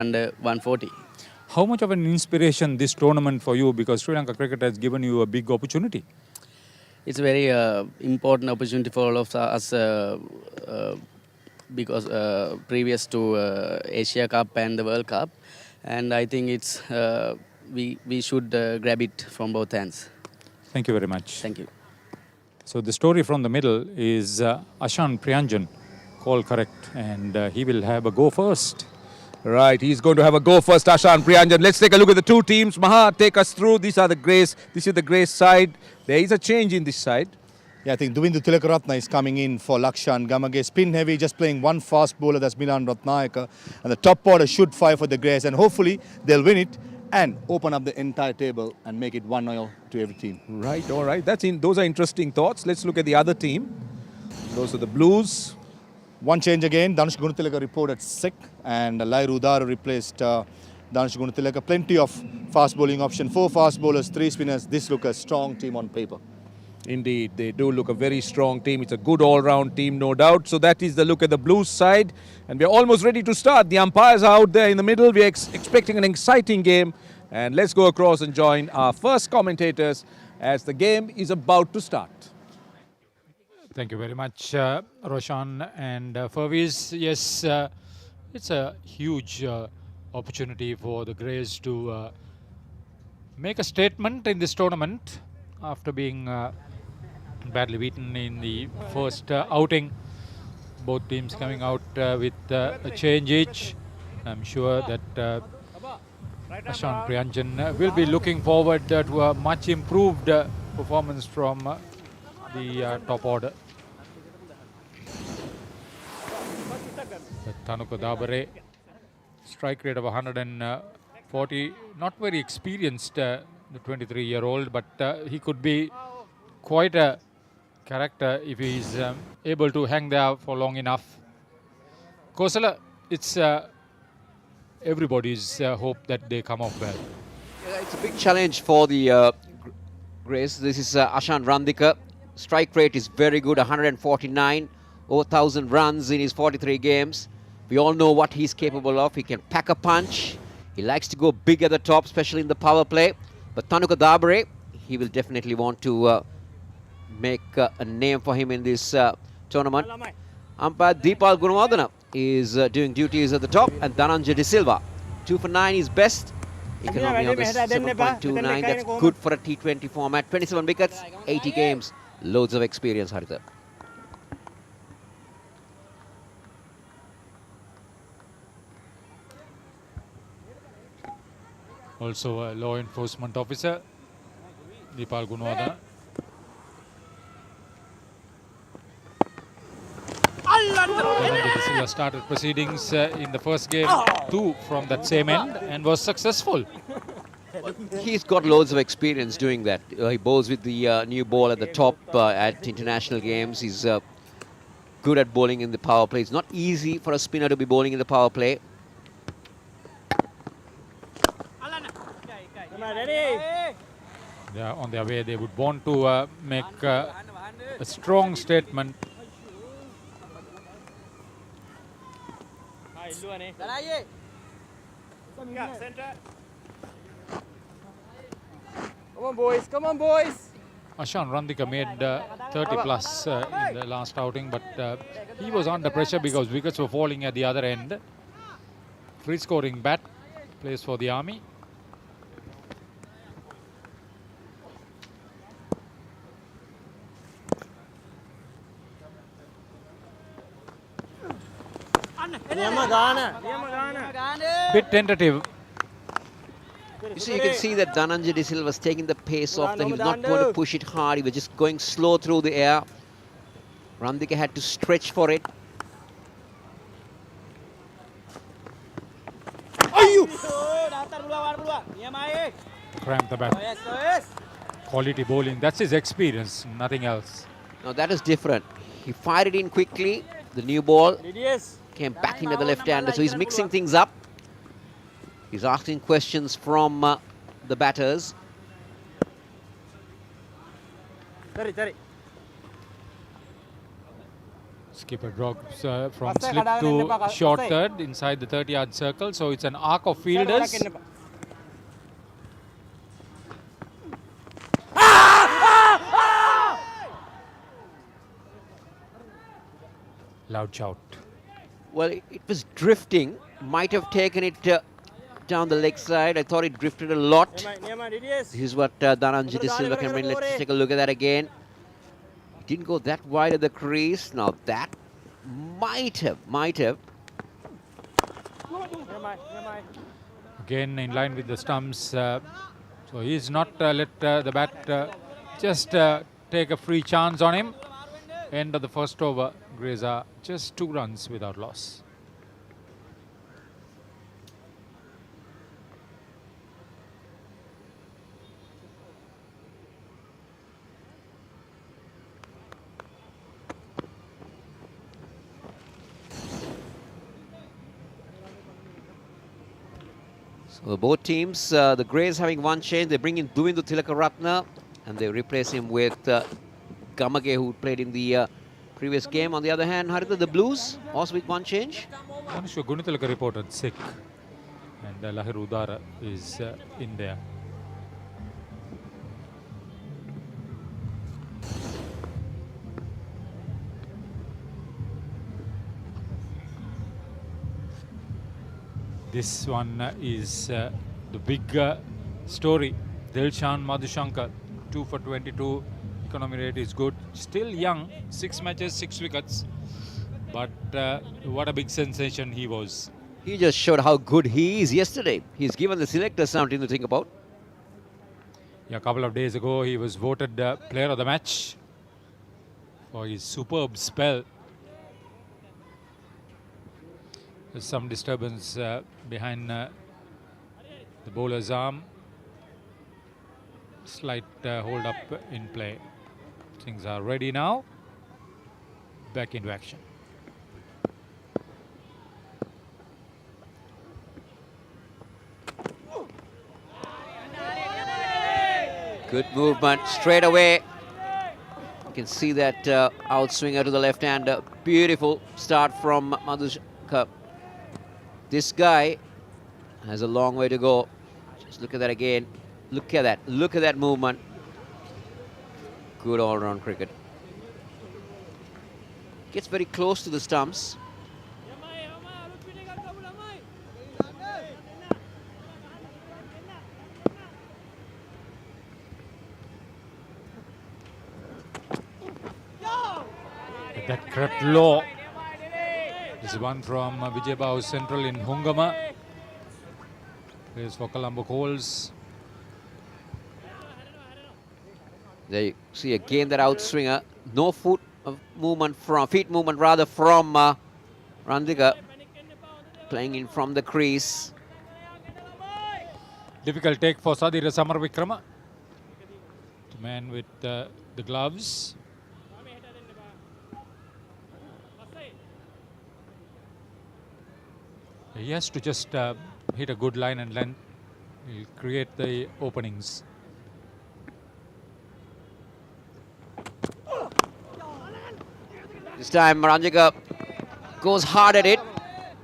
under 140. How much of an inspiration this tournament for you, because Sri Lanka cricket has given you a big opportunity? It's a very important opportunity for all of us because previous to Asia Cup and the World Cup, and I think it's we should grab it from both hands. Thank you very much. Thank you. So the story from the middle is Ashan Priyanjan, called correct, and he will have a go first. Right, he's going to have a go first, Ashan Priyanjan. Let's take a look at the two teams. Maha, take us through. These are the Greys. This is the Grey side. There is a change in this side. Yeah, I think Duvindu Tilakaratna is coming in for Lakshan Gamage. Spin heavy, just playing one fast bowler, that's Milan Ratnayaka. And the top order should fire for the Greys, and hopefully they'll win it and open up the entire table and make it 1-0 to every team. Right, all right. Those are interesting thoughts. Let's look at the other team. Those are the Blues. One change again, Danush Gunatilaka reported sick, and Lai Rudar replaced Danush Gunatilaka. Plenty of fast bowling option, 4 fast bowlers, 3 spinners. This looks a strong team on paper. Indeed, they do look a very strong team. It's a good all-round team, no doubt. So that is the look at the Blues side. And we're almost ready to start. The umpires are out there in the middle. We're expecting an exciting game. And let's go across and join our first commentators as the game is about to start. Thank you very much, Roshan and Furviz. Yes, it's a huge opportunity for the Greys to make a statement in this tournament after being badly beaten in the first outing. Both teams coming out with a change each. I'm sure that Ashan Priyanjan will be looking forward to a much improved performance from the top order. Tanuka Dabare, strike rate of 140, not very experienced, the 23-year-old, but he could be quite a character if he is able to hang there for long enough. Kosala, it's everybody's hope that they come off well. Yeah, it's a big challenge for the Greys. This is Ashan Randika. Strike rate is very good, 149, over 1,000 runs in his 43 games. We all know what he's capable of. He can pack a punch. He likes to go big at the top, especially in the power play. But Tanuka Dabare, he will definitely want to make a name for him in this tournament. Umpire Deepal Gunawardana is doing duties at the top, and Dhananjay De Silva. 2 for 9 is best. Economy on this 7.29. That's good for a T20 format. 27 wickets, 80 games. Loads of experience, Haritha. Also a law enforcement officer, Deepal Gunawardana. De Silva started proceedings in the first game, 2 from that same end, and was successful. He's got loads of experience doing that. He bowls with the new ball at the top at international games. He's good at bowling in the power play. It's not easy for a spinner to be bowling in the power play. They are on their way. They would want to make a strong statement. Come on, boys. Come on, boys. Ashan Randika made 30 plus in the last outing, but he was under pressure because wickets were falling at the other end. Free scoring bat, plays for the Army. Bit tentative. You see, you can see that Dhananjay De Silva was taking the pace off. That he was not going to push it hard. He was just going slow through the air. Randika had to stretch for it. Cramp the bat. Quality bowling. That's his experience, nothing else. Now that is different. He fired it in quickly. The new ball came back into the left-hander. So he's mixing things up. He's asking questions from the batters. Skipper drops from slip to short third inside the 30-yard circle. So it's an arc of fielders. Loud shout. Well, it was drifting. Might have taken it down the leg side. I thought it drifted a lot. This is what Dhananjay De Silva can bring. Let's take a look at that again. It didn't go that wide at the crease. Now that might have. Again in line with the stumps. So he's not let the bat just take a free chance on him. End of the first over. Greys are just 2 runs without loss. So both teams, the Greys having one change. They bring in Duvindu Tilakaratne and they replace him with Gamage, who played in the previous game. On the other hand, Haritha, the Blues also with one change. Manusha Gunitilaka reported sick, and Lahir Udara is in there. This one is the big story. Dilshan Madhushankar, 2 for 22. Economy rate is good. Still young, 6 matches, 6 wickets. But what a big sensation he was. He just showed how good he is yesterday. He's given the selectors something to think about. Yeah, a couple of days ago, he was voted player of the match for his superb spell. There's some disturbance behind the bowler's arm. Slight hold up in play. Things are ready now. Back into action. Good movement straight away. You can see that outswinger to the left-hander. Beautiful start from Madhushankar. This guy has a long way to go. Just look at that again. Look at that. Look at that movement. Good all-round cricket. Gets very close to the stumps. That crept low. This is one from Vijay Bahu Central in Hungama. Plays for Colombo Coals. There you see again that outswinger. No feet movement from Randika. Playing in from the crease. Difficult take for Sadira Samar Vikrama. The man with the gloves. He has to just hit a good line and length. He'll create the openings. This time Randika goes hard at it,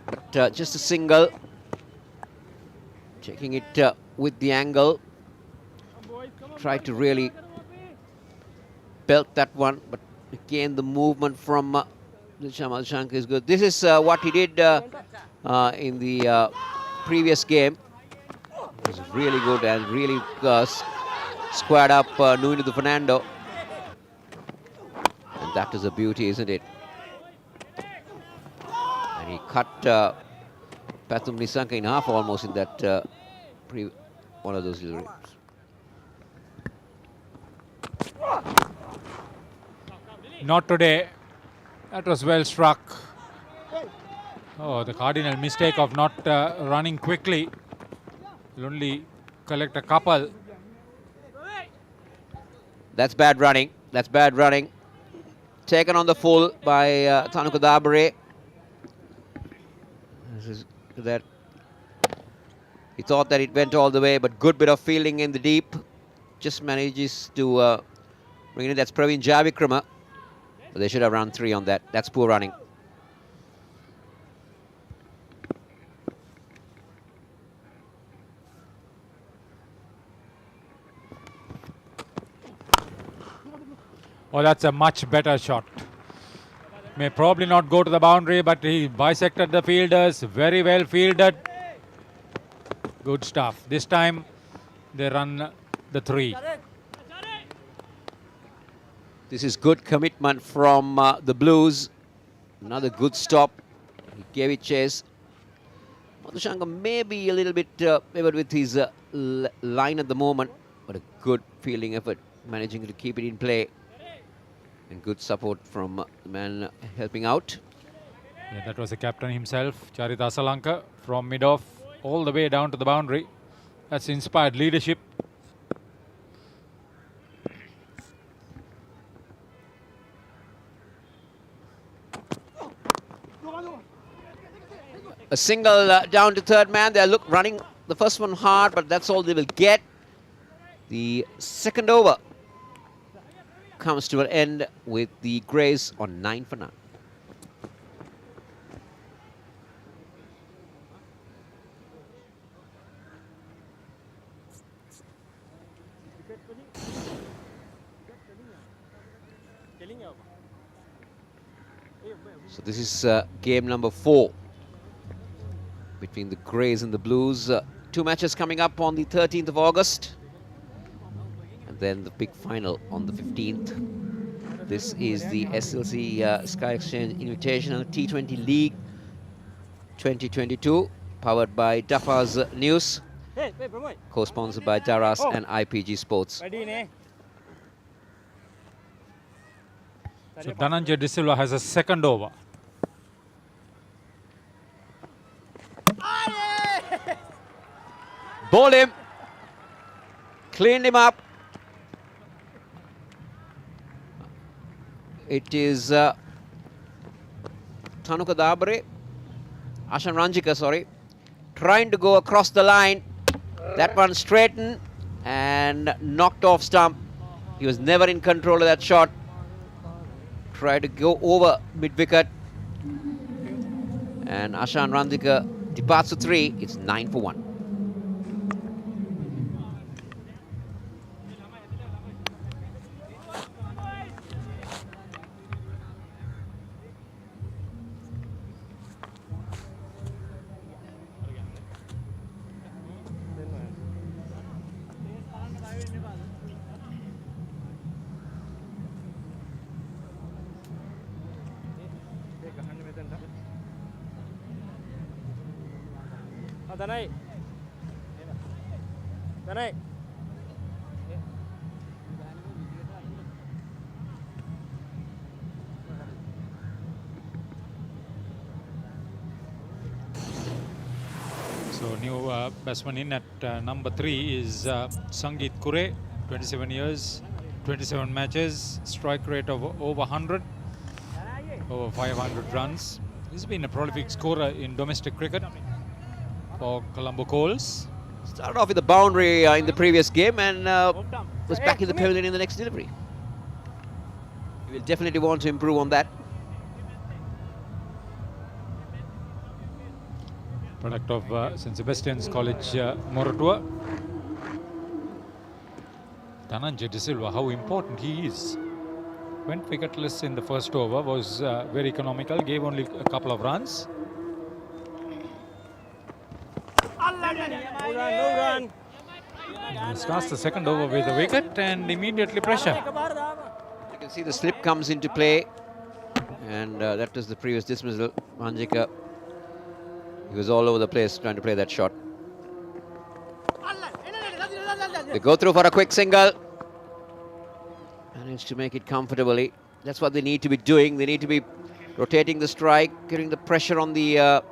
but just a single. Checking it with the angle. Tried to really belt that one, but again the movement from Madhushankar is good. This is what he did in the previous game. It was really good and really squared up Nuinu Fernando. And that is a beauty, isn't it? And he cut Pathum Nisanka in half almost in that one of those little ribs. Not today. That was well struck. Oh, the cardinal mistake of not running quickly. Will only collect a couple. That's bad running. That's bad running. Taken on the full by Thanuka Dabare. That he thought that it went all the way, but good bit of fielding in the deep. Just manages to bring it in. That's Praveen Javikrama, But they should have run 3 on that. That's poor running. Oh, that's a much better shot. May probably not go to the boundary, but he bisected the fielders. Very well fielded. Good stuff. This time they run the 3. This is good commitment from the Blues. Another good stop. He gave it chase. Madhushankar may be a little bit wavered with his line at the moment, but a good fielding effort, managing to keep it in play. And good support from the man helping out. Yeah, that was the captain himself, Charith Asalanka, from mid-off all the way down to the boundary. That's inspired leadership. A single down to third man. They're running the first one hard, but that's all they will get. The second over comes to an end with the Greys on 9 for 9. So this is game number 4 between the Greys and the Blues. 2 matches coming up on the 13th of August. And then the big final on the 15th. This is the SLC Sky Exchange Invitational T20 League 2022, powered by Dafa's News, co-sponsored by Daras and IPG Sports. So Dhananjay De Silva has a second over. Bowled him, cleaned him up. It is Tanuka Dabre, Ashan Ranjika, sorry, trying to go across the line. That one straightened and knocked off stump. He was never in control of that shot. Tried to go over mid-wicket. And Ashan Ranjika departs to 3. It's 9 for 1. Danai. Danai. So new batsman in at number 3 is Sangeet Kure, 27 years, 27 matches, strike rate of over 100, over 500 runs. He's been a prolific scorer in domestic cricket for Colombo Coals. Started off with the boundary in the previous game and was back in the pavilion in the next delivery. He will definitely want to improve on that. Product of St. Sebastian's College, Moratua. Dhananjay De Silva, how important he is. Went wicketless in the first over, was very economical, gave only a couple of runs. No run. Starts the second over with a wicket and immediately pressure. You can see the slip comes into play, and that was the previous dismissal. Ranjika, he was all over the place trying to play that shot. They go through for a quick single. Managed to make it comfortably. That's what they need to be doing. They need to be rotating the strike, getting the pressure on the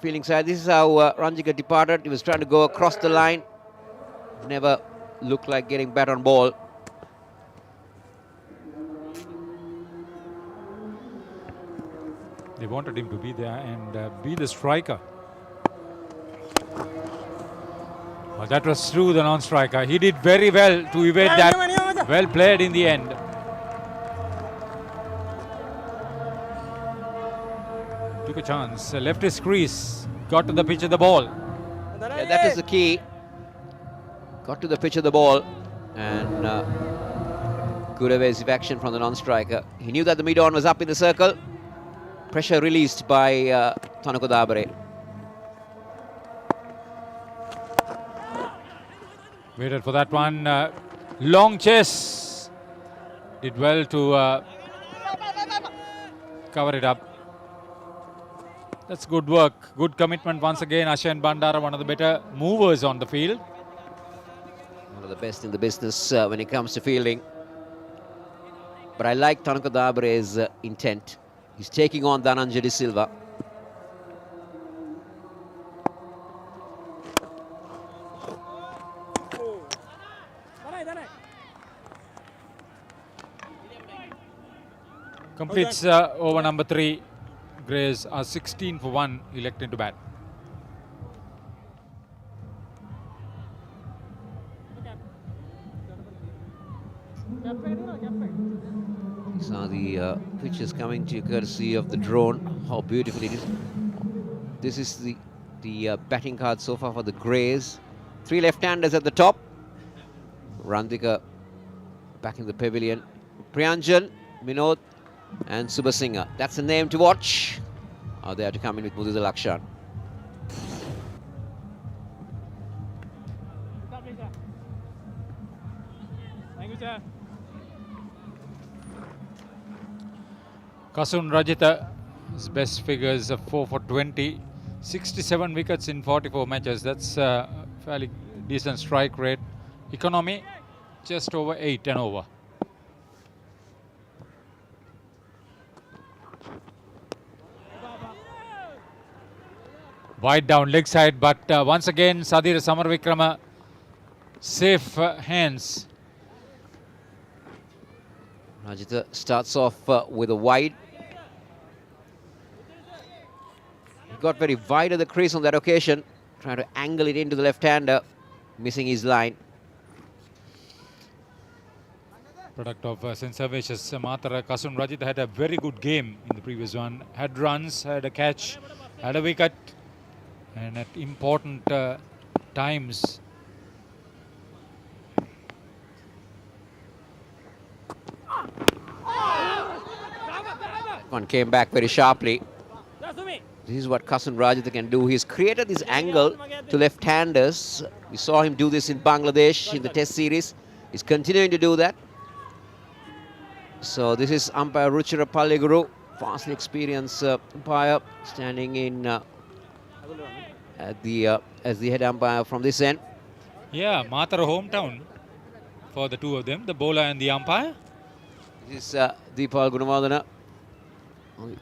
fielding side. This is how Ranjika departed. He was trying to go across the line. Never looked like getting bat on ball. They wanted him to be there and be the striker. Well, that was through the non-striker. He did very well to evade that. Well played in the end. a chance. Left his crease, got to the pitch of the ball. Yeah, that is the key. Got to the pitch of the ball, and good evasive action from the non-striker. He knew that the mid-on was up in the circle. Pressure released by Tanuka Dabare. Waited for that one. Long chase. Did well to cover it up. That's good work. Good commitment once again. Ashan Bandara, one of the better movers on the field. One of the best in the business when it comes to fielding. But I like Tanuka Dabare's intent. He's taking on Dhananjay De Silva. Completes over number 3. Greys are 16 for 1, electing to bat. These are the pitches coming to you courtesy of the drone. How beautiful it is. This is the batting card so far for the Greys. 3 left-handers at the top. Randika back in the pavilion. Priyanjan, Minod and Subhasingha. That's a name to watch. Are there to come in with Mudita Lakshan. Thank you, sir. Kasun Rajitha, his best figures of 4 for 20. 67 wickets in 44 matches. That's a fairly decent strike rate. Economy, just over 8 and over. Wide down leg side, but once again Sadir Samarvikrama, safe hands. Rajitha starts off with a wide. He got very wide at the crease on that occasion, trying to angle it into the left-hander, missing his line. Product of St. Servatius Matara. Kasun Rajitha had a very good game in the previous one. Had runs, had a catch, had a wicket. And at important times. One came back very sharply. This is what Kasun Rajitha can do. He's created this angle to left-handers. We saw him do this in Bangladesh in the Test series. He's continuing to do that. So this is umpire Ruchira Palliguru, vastly experienced umpire, standing in as the head umpire from this end. Yeah, Matara hometown for the two of them, the bowler and the umpire. This is Deepal Gunawardana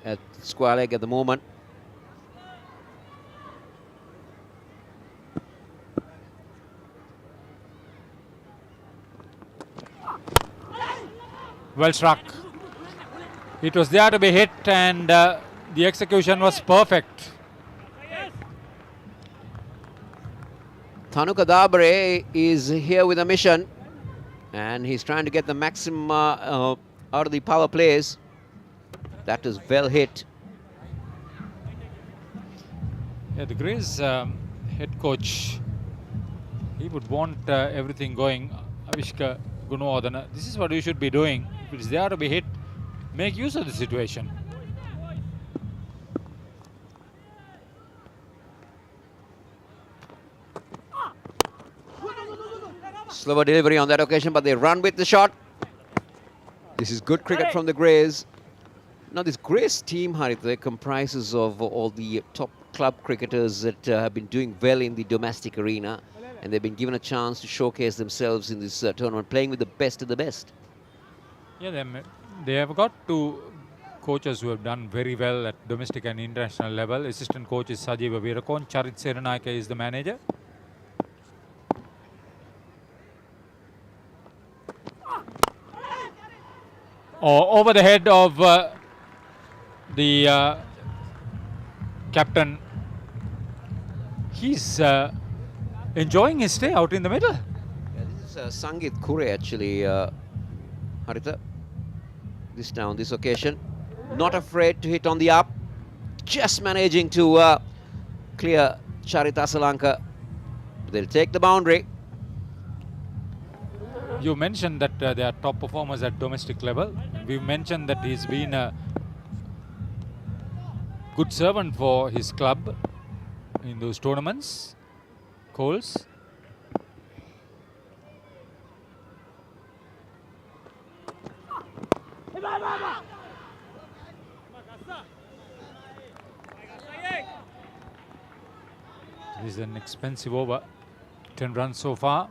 at square leg at the moment. Well struck. It was there to be hit, and the execution was perfect. Tanuka Dabare is here with a mission, and he's trying to get the maximum out of the power plays. That is well hit. Yeah, the Greys head coach, he would want everything going. Avishka Gunawardana, this is what you should be doing. If it is there to be hit, make use of the situation. Slower delivery on that occasion, but they run with the shot. This is good cricket from the Greys. Now this Greys team, Haritha, comprises of all the top club cricketers that have been doing well in the domestic arena, and they've been given a chance to showcase themselves in this tournament, playing with the best of the best. Yeah, they have got two coaches who have done very well at domestic and international level. Assistant coach is Sajeeva Veerakon. Charit Seranayake is the manager. Over the head of the captain. He's enjoying his stay out in the middle. Yeah, this is Sangit Kure actually, Haritha. This occasion. Not afraid to hit on the up. just managing to clear Charita Salanka. They'll take the boundary. You mentioned that they are top performers at domestic level. We mentioned that he's been a good servant for his club in those tournaments. Coles. This is an expensive over. 10 runs so far.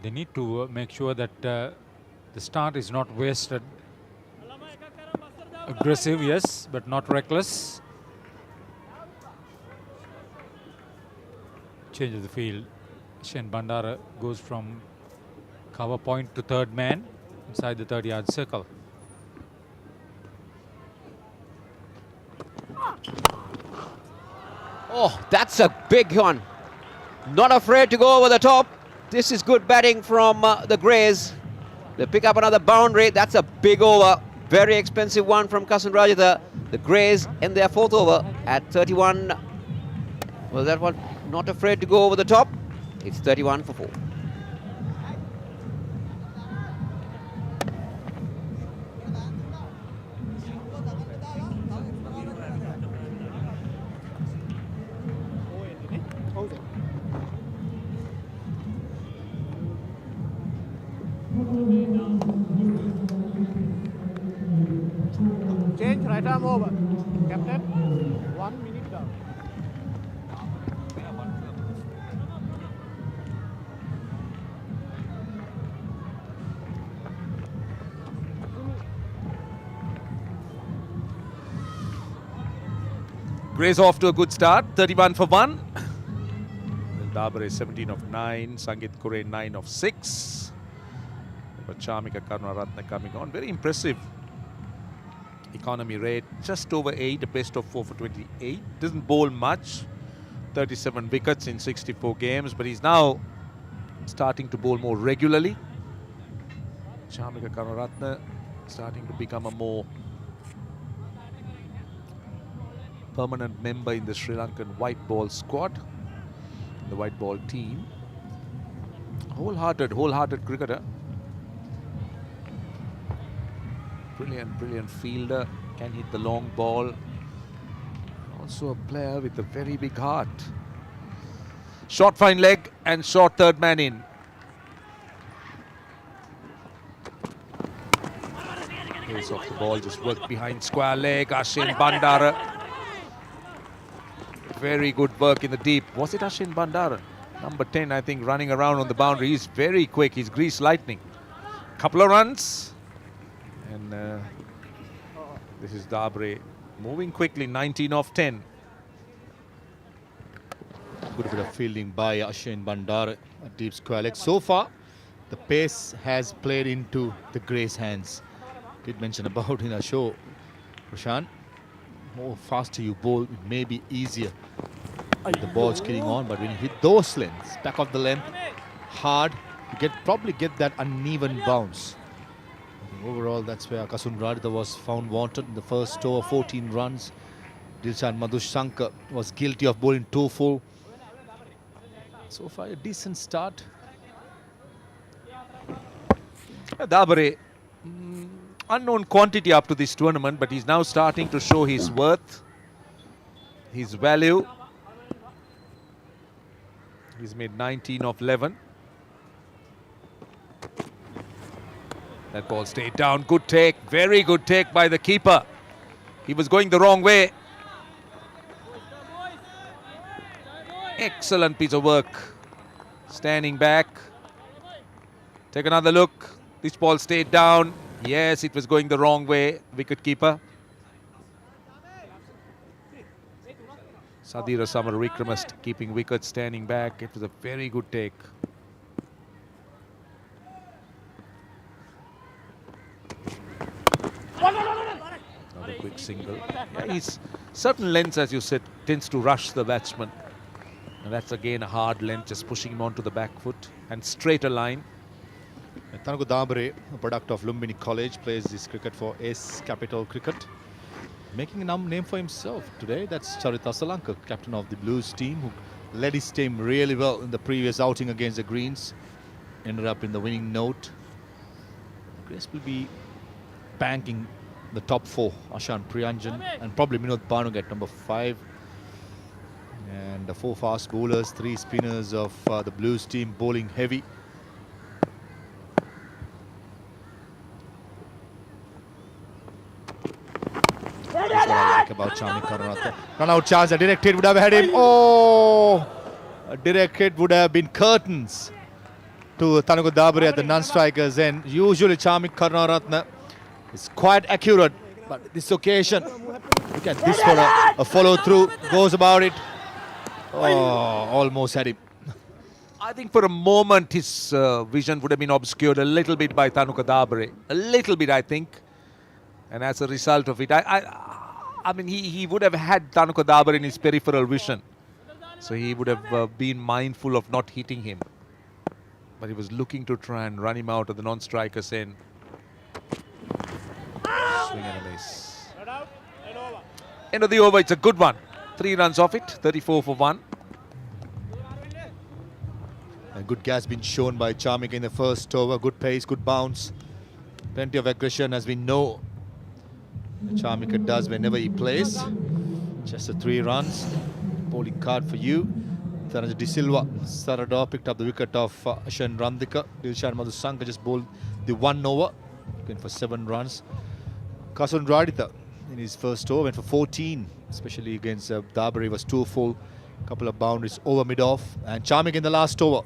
They need to make sure that the start is not wasted. Aggressive, yes, but not reckless. Change of the field. Shane Bandara goes from cover point to third man inside the 30-yard circle. Oh, that's a big one. Not afraid to go over the top. This is good batting from the Greys. They pick up another boundary. That's a big over. Very expensive one from Kasunrajitha. The Greys in their fourth over at 31. Was that one not afraid to go over the top? It's 31 for 4. Change right arm over. Captain, 1 minute down. Gray's off to a good start, 31 for 1. Dabare 17 of 9, Sangit Kure 9 of 6. But Charmika Karunaratne coming on, very impressive economy rate, just over 8, a best of 4 for 28. Doesn't bowl much, 37 wickets in 64 games, but he's now starting to bowl more regularly. Charmika Karunaratne starting to become a more permanent member in the Sri Lankan white ball squad, the white ball team. Wholehearted cricketer. Brilliant fielder, can hit the long ball. Also a player with a very big heart. Short fine leg and short third man in. Pace of the ball just worked behind square leg. Ashin Bandara. Very good work in the deep. Was it Ashin Bandara? Number 10, I think, running around on the boundary. He's very quick. He's grease lightning. Couple of runs. And this is Dabre moving quickly, 19 off 10. Good bit of fielding by Ashin Bandar at deep square leg. So far, the pace has played into the Greys' hands. Did mention about in our show, Prashant, more faster you bowl, it may be easier. The ball's getting on, but when you hit those lengths, back of the length, hard, you probably get that uneven bounce. Overall, that's where Kasunrajitha was found wanted in the first over, 14 runs. Dilshan Madhushankar was guilty of bowling too full. So far, a decent start. Dabare, unknown quantity up to this tournament, but he's now starting to show his worth, his value. He's made 19 of 11. That ball stayed down. Good take. Very good take by the keeper. He was going the wrong way. Excellent piece of work. Standing back. Take another look. This ball stayed down. Yes, it was going the wrong way. Wicket keeper. Sadira Samar Wickremest keeping wicket, standing back. It was a very good take. Another quick single. Yeah, he's certain lengths, as you said, tends to rush the batsman. And that's again a hard length, just pushing him onto the back foot and straighter line. Tanuku Dabre, a product of Lumbini College, plays this cricket for Ace Capital Cricket. Making a name for himself today. That's Charita Salanka, captain of the Blues team, who led his team really well in the previous outing against the Greens. Ended up in the winning note. Grace will be banking the top 4. Ashan Priyanjan and probably Minod Banug at number 5. And the 4 fast bowlers, 3 spinners of the Blues team bowling heavy. That's what I like about Chami Karunaratne. Run out chance, a direct hit would have had him. Oh! A direct hit would have been curtains to Tanuku Dabre at the non-strikers end. Usually Chami Karunaratne is quite accurate, but this occasion, look at this for a follow-through, goes about it. Oh, almost had him. I think for a moment his vision would have been obscured a little bit by Tanuka Dabre. A little bit, I think. And as a result of it, I mean, he would have had Tanuka Dabre in his peripheral vision. So he would have been mindful of not hitting him. But he was looking to try and run him out of the non-striker's end. Swing and a miss. End of the over, it's a good one. 3 runs off it, 34 for 1. A good gas been shown by Charmik in the first over. Good pace, good bounce. Plenty of aggression, as we know Charmik does whenever he plays. Just the 3 runs. Bowling card for you. Tharaj De Silva, Sarador picked up the wicket of Ashan Randika. Dilshan Madhusanka just bowled the 1 over. Went for 7 runs. Kasun Raditha in his first over went for 14, especially against Dabre. Was 2 full. Couple of boundaries over mid-off. And Charmik in the last over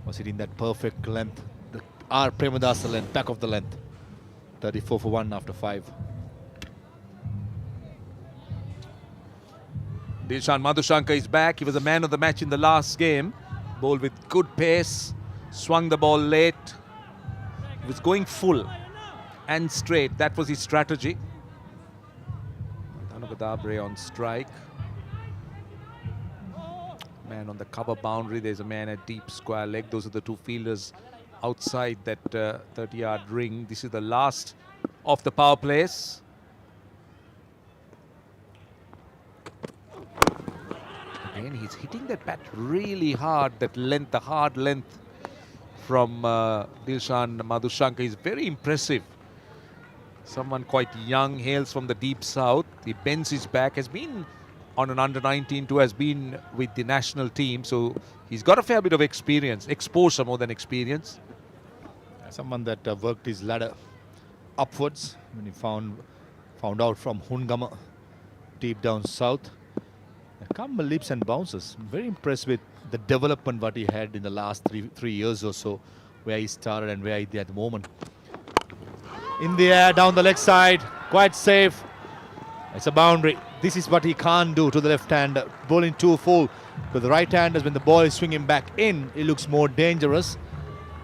was hitting that perfect length. The R.Premadasa length, back of the length. 34 for 1 after 5. Dilshan Madhushanka is back. He was the man of the match in the last game. Bowled with good pace. Swung the ball late. He was going full and straight. That was his strategy. Tanuka Dabre on strike. Man on the cover boundary. There's a man at deep square leg. Those are the 2 fielders outside that 30-yard ring. This is the last of the power plays. Again, he's hitting that bat really hard. That length, the hard length from Dilshan Madhushanka is very impressive. Someone quite young, hails from the deep south. He bends his back, has been on an under-19 tour, has been with the national team. So he's got a fair bit of experience, exposure more than experience. Someone that worked his ladder upwards when he found out from Hungama deep down south. Come leaps and bounces. Very impressed with the development what he had in the last three years or so, where he started and where he is at the moment. In the air, down the leg side, quite safe. It's a boundary. This is what he can't do to the left-hander. Bowling 2 full. To the right-handers, when the ball is swinging back in, it looks more dangerous.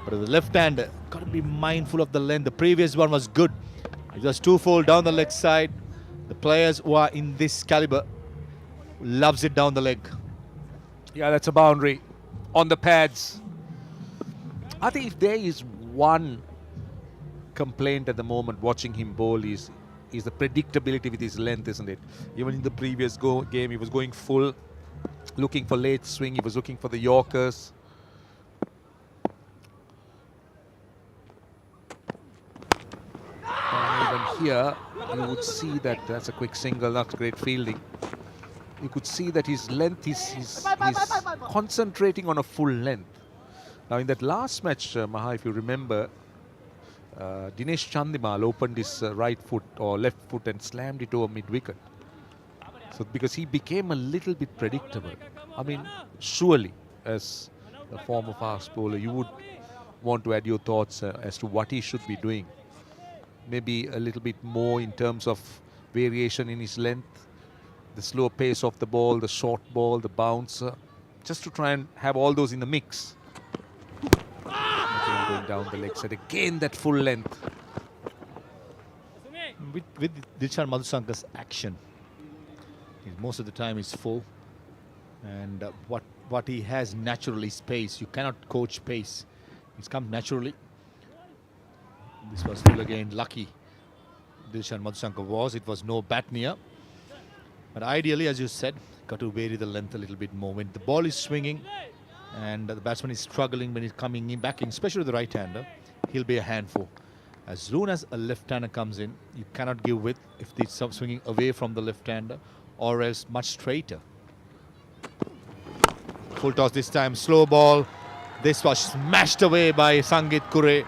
But to the left-hander, got to be mindful of the length. The previous one was good. It was 2 full down the leg side. The players who are in this caliber loves it down the leg. Yeah, that's a boundary on the pads. I think if there is one complaint at the moment watching him bowl is the predictability with his length, isn't it? Even in the previous game, he was going full, looking for late swing. He was looking for the Yorkers. And even here, you would see that that's a quick single, not great fielding. You could see that his length is concentrating on a full length. Now in that last match, Maha, if you remember, Dinesh Chandimal opened his right foot or left foot and slammed it over mid-wicket. So because he became a little bit predictable. I mean, surely as a former fast bowler, you would want to add your thoughts as to what he should be doing. Maybe a little bit more in terms of variation in his length, the slow pace of the ball, the short ball, the bounce, just to try and have all those in the mix. Again, going down the leg side, again that full length. With Dilshan Madhusanka's action, most of the time is full. And what he has naturally is pace. You cannot coach pace. It's come naturally. This was still again lucky. Dilshan Madhushankar was. It was no bat near. But ideally, as you said, got to vary the length a little bit more. When the ball is swinging and the batsman is struggling when he's coming in, back in, especially the right-hander, he'll be a handful. As soon as a left-hander comes in, you cannot give width if it's swinging away from the left-hander or else much straighter. Full toss this time, slow ball. This was smashed away by Sangeet Kure.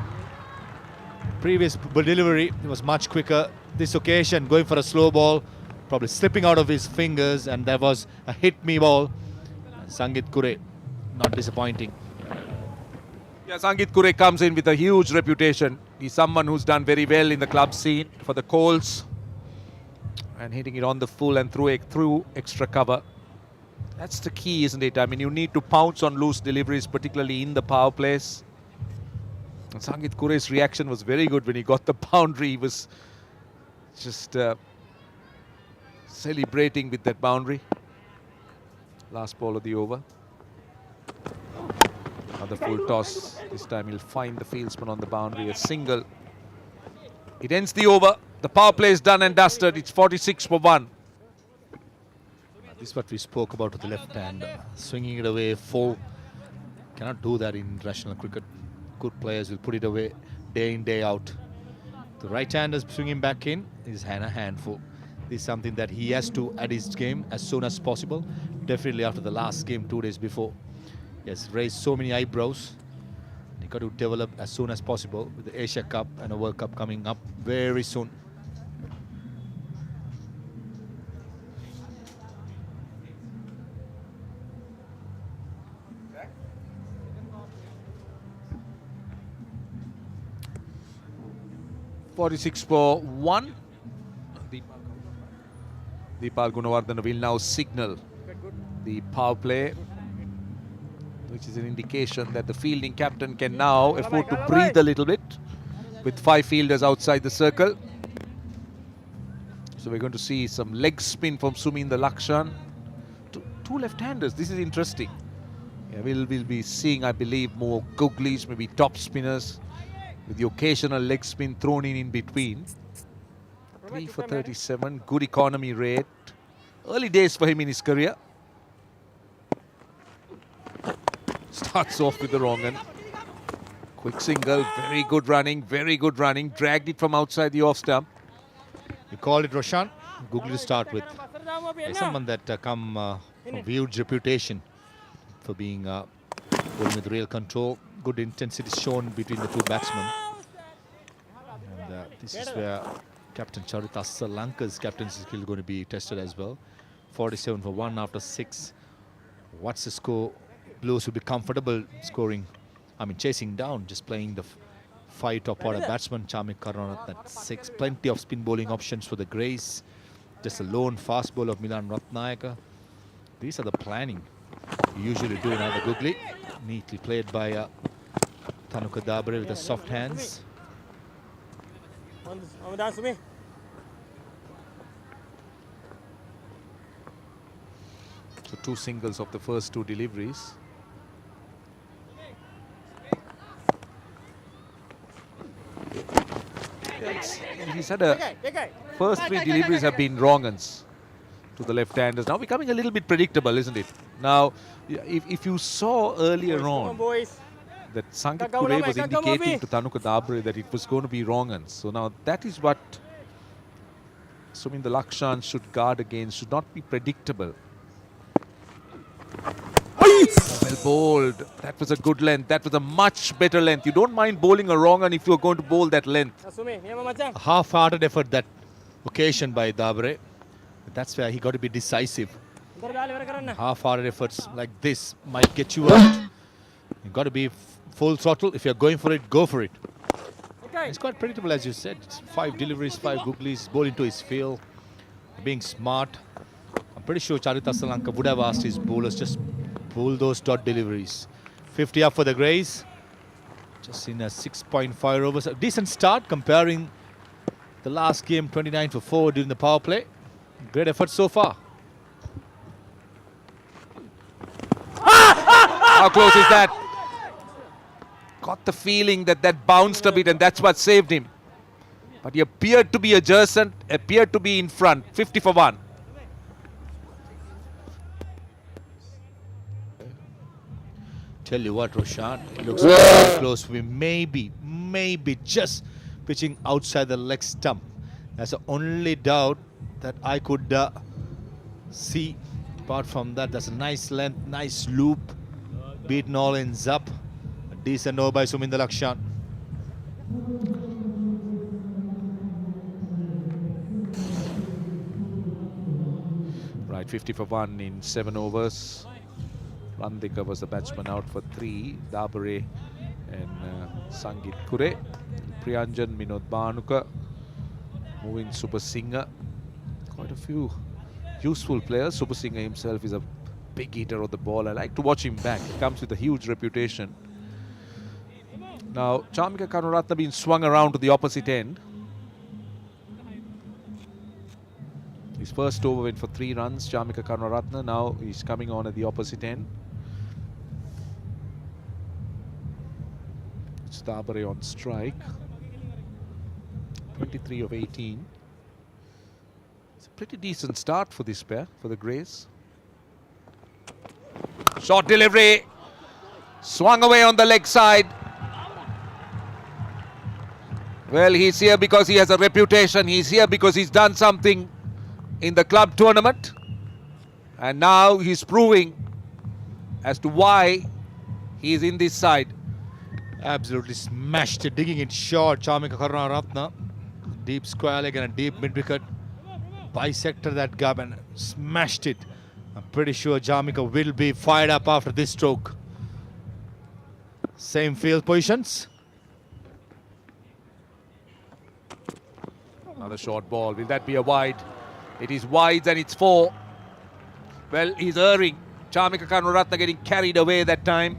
Previous delivery, it was much quicker. This occasion, going for a slow ball, probably slipping out of his fingers, and there was a hit-me ball. And Sangeet Kure, not disappointing. Yeah, Sangeet Kure comes in with a huge reputation. He's someone who's done very well in the club scene for the Coles. And hitting it on the full and through extra cover. That's the key, isn't it? I mean, you need to pounce on loose deliveries, particularly in the power plays. And Sangeet Kure's reaction was very good when he got the boundary. He was just celebrating with that boundary. Last ball of the over. Another full toss. This time he'll find the fieldsman on the boundary. A single. It ends the over. The power play is done and dusted. It's 46 for 1. This is what we spoke about with the left hand. Swinging it away, full. Cannot do that in international cricket. Good players will put it away day in, day out. The right hander swinging back in is a handful. This is something that he has to add his game as soon as possible. Definitely after the last game 2 days before. He has raised so many eyebrows. He got to develop as soon as possible with the Asia Cup and a World Cup coming up very soon. .46 for 1. Deepal Gunawardena will now signal the power play, which is an indication that the fielding captain can now afford to breathe a little bit with 5 fielders outside the circle. So we're going to see some leg spin from Suminder Lakshan. Two left-handers. This is interesting. Yeah, we'll be seeing, I believe, more googlies, maybe top spinners, with the occasional leg spin thrown in between. 3 for 37, good economy rate. Early days for him in his career. Starts off with the wrong end. Quick single, very good running, dragged it from outside the off stump. You called it Roshan. Googly to start with. Someone that come from huge reputation for being bowling with real control. Good intensity shown between the two batsmen. And this is where Captain Charitasa Lanka's captaincy skill going to be tested as well. 47 for 1 after 6. What's the score? Blues will be comfortable scoring. Chasing down, just playing the 5 top order batsman. Chamik Karunaratne at 6. Plenty of spin bowling options for the Greys. Just a lone fast bowler of Milan Ratnayaka. These are the planning you usually do in the googly. Neatly played by Tanuka Dabre with the soft hands. So 2 singles of the first 2 deliveries. He's had first 3 deliveries have been wrong uns to the left-handers. Now becoming a little bit predictable, isn't it? Now, if you saw earlier on that Sangeet Kure was indicating to Tanuka Dabre that it was going to be wrong uns. So now that is what Suminder Lakshan should guard against, should not be predictable. Well bowled. That was a good length. That was a much better length. You don't mind bowling a wrong un if you're going to bowl that length. A half-hearted effort that occasion by Dabre. That's where he got to be decisive. Half-hearted efforts like this might get you out. You've got to be full throttle. If you're going for it, go for it. It's quite predictable, as you said. It's 5 deliveries, 5 googlies, bowl into his field. Being smart. I'm pretty sure Charitasa Lanka would have asked his bowlers just bowl those dot deliveries. 50 up for the Greys. Just in a 6.5 overs. A decent start comparing the last game, 29 for 4 during the power play. Great effort so far. How close is that? Got the feeling that bounced a bit and that's what saved him. But he appeared to be adjacent, appeared to be in front. 50 for 1. Tell you what, Roshan, it looks very close. We maybe just pitching outside the leg stump. That's the only doubt that I could see. Apart from that, that's a nice length, nice loop. Beaten all ends up. A decent over by Suminder Lakshan. Right, 50 for 1 in 7 overs. Randika was the batsman out for 3. Dabare and Sangit Kure. Priyanjan, Minod Banuka, Movin Super Singha. Quite a few useful players. Super Singha himself is a big hitter of the ball. I like to watch him back. He comes with a huge reputation. Now, Chamika Karuratne being swung around to the opposite end. His first over went for 3 runs, Chamika Karuratne. Now he's coming on at the opposite end. It's Dabare on strike. 23 of 18. It's a pretty decent start for this pair, for the Greys. Short delivery. Swung away on the leg side. Well, he's here because he has a reputation. He's here because he's done something in the club tournament. And now he's proving as to why he's in this side. Absolutely smashed it, digging it short. Chamika Karuratne. Deep square leg and a deep mid-wicket. Bisected that gap and smashed it. I'm pretty sure Chamika will be fired up after this stroke. Same field positions. Another short ball. Will that be a wide? It is wide and it's 4. Well, he's erring. Chamika Karuratne getting carried away that time.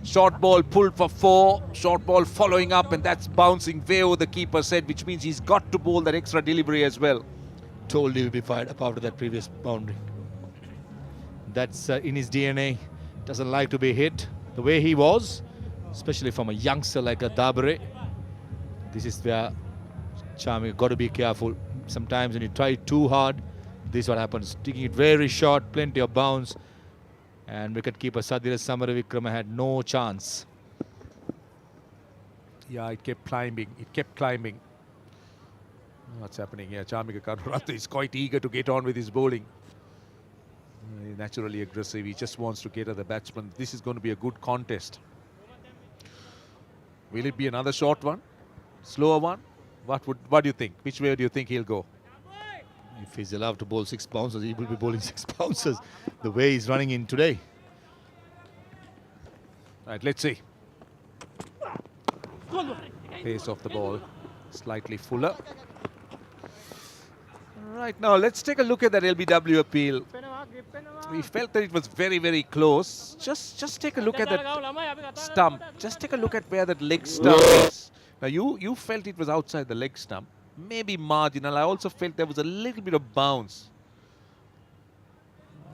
Short ball pulled for 4. Short ball following up, and that's bouncing way over the keeper's head, which means he's got to bowl that extra delivery as well. Told he will be fired up after that previous boundary. That's in his DNA. Doesn't like to be hit the way he was, especially from a youngster like a Dabare. This is where Chamika got to be careful. Sometimes when you try too hard, this is what happens. Taking it very short, plenty of bounce. And wicketkeeper Sadira Samaravikrama had no chance. Yeah, it kept climbing. It kept climbing. What's happening here? Chamika Karuratne is quite eager to get on with his bowling. He's naturally aggressive. He just wants to get at the batsman. This is going to be a good contest. Will it be another short one? Slower one? What do you think? Which way do you think he'll go? If he's allowed to bowl 6 bouncers, he will be bowling 6 bouncers the way he's running in today. Right, let's see. Pace of the ball slightly fuller. Right, now let's take a look at that LBW appeal. We felt that it was very, very close. Just take a look at that stump. Just take a look at where that leg stump is. Now you felt it was outside the leg stump. Maybe marginal. I also felt there was a little bit of bounce.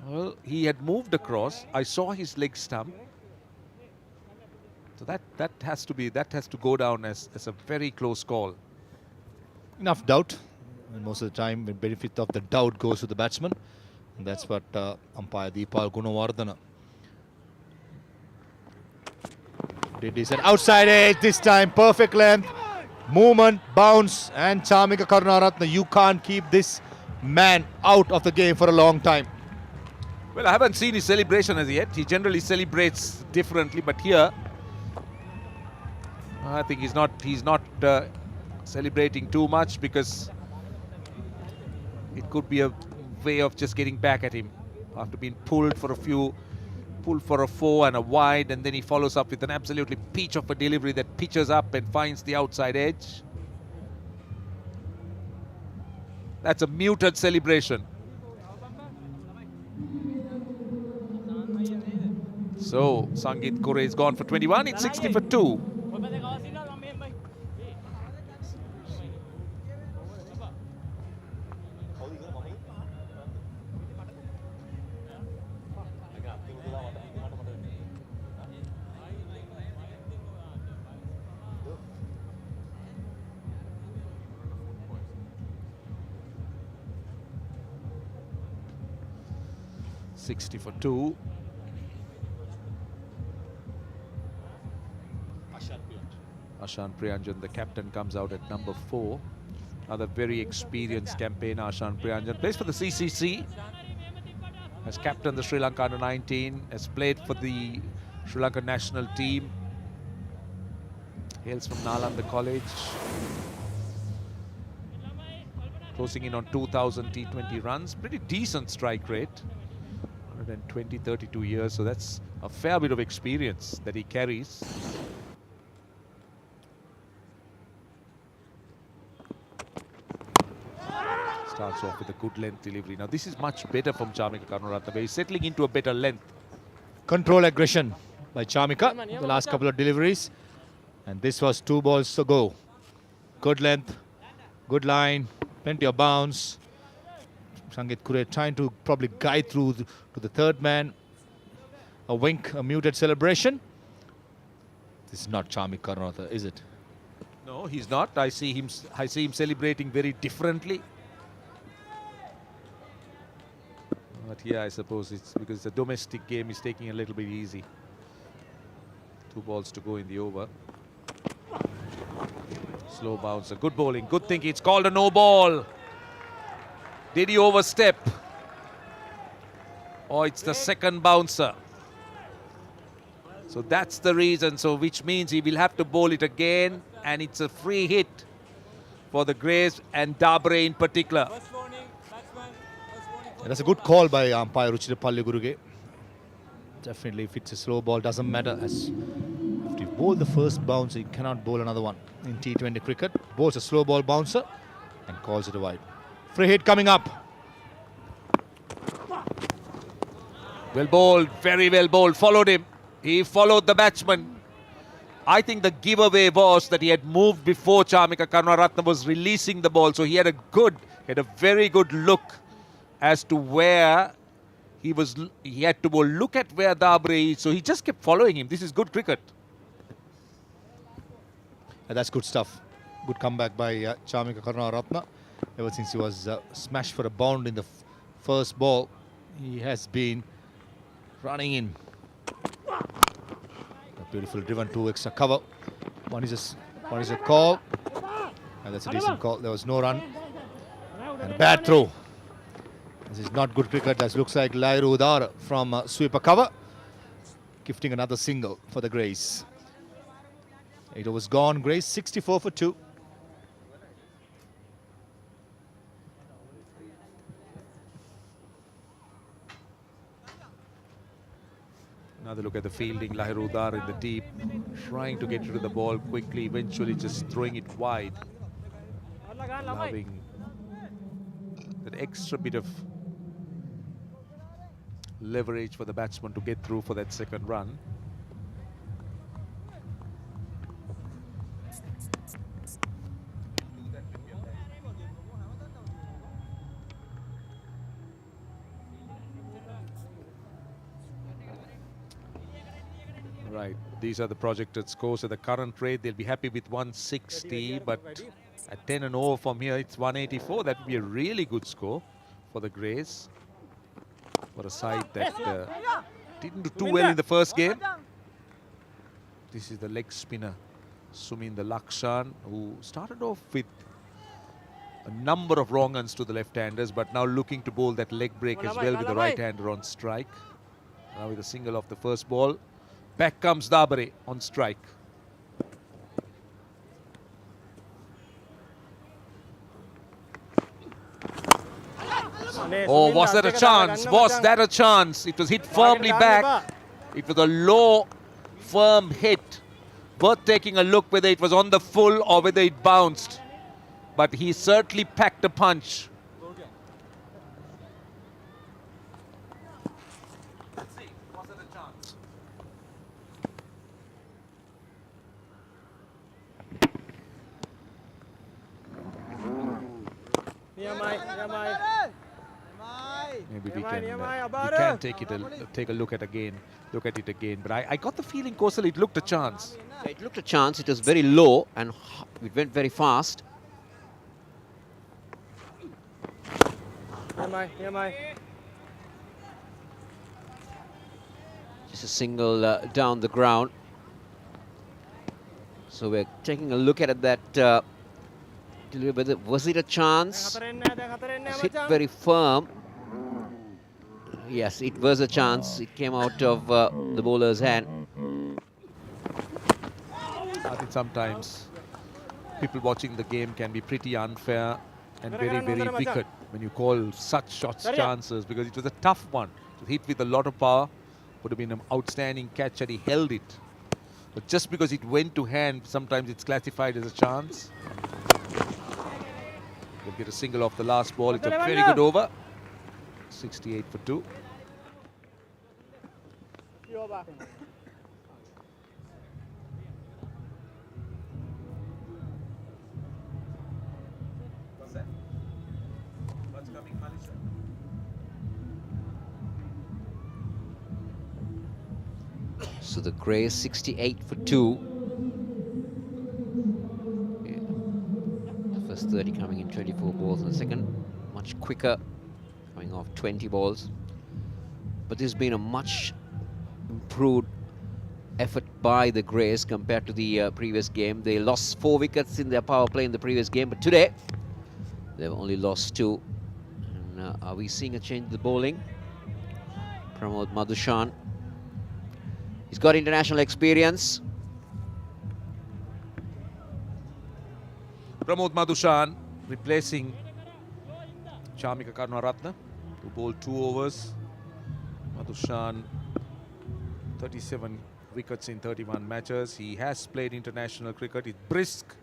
Well, he had moved across. I saw his leg stump. So that has to go down as a very close call. Enough doubt. And most of the time, the benefit of the doubt goes to the batsman. And that's what umpire Deepal Gunawardana did. He said outside edge this time, perfect length. Movement, bounce, and Chamika Karuratne. You can't keep this man out of the game for a long time. Well, I haven't seen his celebration as yet. He generally celebrates differently, but here, I think he's not celebrating too much, because it could be a way of just getting back at him after being pulled for a 4 and a wide, and then he follows up with an absolutely peach of a delivery that pitches up and finds the outside edge. That's a muted celebration. So Sangit Kure is gone for 21. It's 60 for 2. 60 for 2. Ashan Priyanjan, the captain, comes out at number 4. Another very experienced campaigner, Ashan Priyanjan. Plays for the CCC. Has captained the Sri Lanka under-19. Has played for the Sri Lanka national team. Hails from Nalanda College. Closing in on 2,000 T20 runs. Pretty decent strike rate. 120, 32 years. So that's a fair bit of experience that he carries. Starts off with a good length delivery. Now this is much better from Chamika Karunaratne. He's settling into a better length. Control aggression by Chamika, the last couple of deliveries. And this was 2 balls to go. Good length, good line, plenty of bounce. Sangeet Kure trying to probably guide through to the third man. A wink, a muted celebration. This is not Chamika Karunaratne, is it? No, he's not. I see him celebrating very differently. But yeah, I suppose it's because it's a domestic game, he's taking a little bit easy. 2 balls to go in the over. Slow bouncer, good bowling, good thinking. It's called a no ball. Did he overstep? Oh, it's the second bouncer. So that's the reason. So which means he will have to bowl it again, and it's a free hit for the Greys and Dabre in particular. And that's a good call by umpire Ruchira Palligurge. Definitely, if it's a slow ball, doesn't matter. As if you bowl the first bouncer, you cannot bowl another one in T20 cricket. Bowls a slow ball bouncer and calls it a wide. Free hit coming up. Well bowled, very well bowled. Followed him. He followed the batsman. I think the giveaway was that he had moved before Chamika Karunaratne was releasing the ball. So he had a very good look as to where he had to bowl. Look at where Dabre is. So he just kept following him. This is good cricket. And that's good stuff. Good comeback by Chamika Karunaratne. Ever since he was smashed for a bound in the first ball, he has been running in. A beautiful driven to extra cover. One is a call. And that's a decent call. There was no run. And a bad throw. This is not good cricket. That looks like Lairu Udara from sweeper cover. Gifting another single for the Greys. 8 overs gone. Greys 64 for 2. Another look at the fielding. Lairu Udara in the deep. Trying to get rid of the ball quickly. Eventually just throwing it wide. Loving that extra bit of leverage for the batsman to get through for that second run. Right, these are the projected scores at the current rate. They'll be happy with 160, but at 10 and over from here, it's 184. That would be a really good score for the Greys. For a side that didn't do too well in the first game. This is the leg spinner, Suminda Lakshan, who started off with a number of wrong uns to the left-handers, but now looking to bowl that leg break as well with the right-hander on strike. Now with a single off the first ball. Back comes Dabre on strike. Oh, was that a chance? Was that a chance? It was hit firmly back. It was a low, firm hit. Worth taking a look whether it was on the full or whether it bounced. But he certainly packed a punch. Let's see, was it a chance? Maybe we can take a look at it again. But I got the feeling, Kosal, it looked a chance. Yeah, it looked a chance. It was very low and it went very fast. a single down the ground. So we're taking a look at that. Was it a chance? It's hit very firm. Yes, it was a chance. It came out of the bowler's hand. I think sometimes people watching the game can be pretty unfair and very, very wicked when you call such shots chances, because it was a tough one. To hit with a lot of power, would have been an outstanding catch and he held it. But just because it went to hand, sometimes it's classified as a chance. We'll get a single off the last ball. It's a very good over. 68 for 2. What's that? What's coming, Malaysia? So the Greys 68 for 2. The first 30 coming in 24 balls in the second. Much quicker, coming off 20 balls. But this has been a much improved effort by the Greys compared to the previous game. They lost 4 wickets in their power play in the previous game, but today they've only lost 2. And are we seeing a change in the bowling? R.Premadasa. He's got international experience. R.Premadasa replacing Chamika Karunaratne, who bowled 2 overs. Madushan, 37 wickets in 31 matches. He has played international cricket. He's brisk.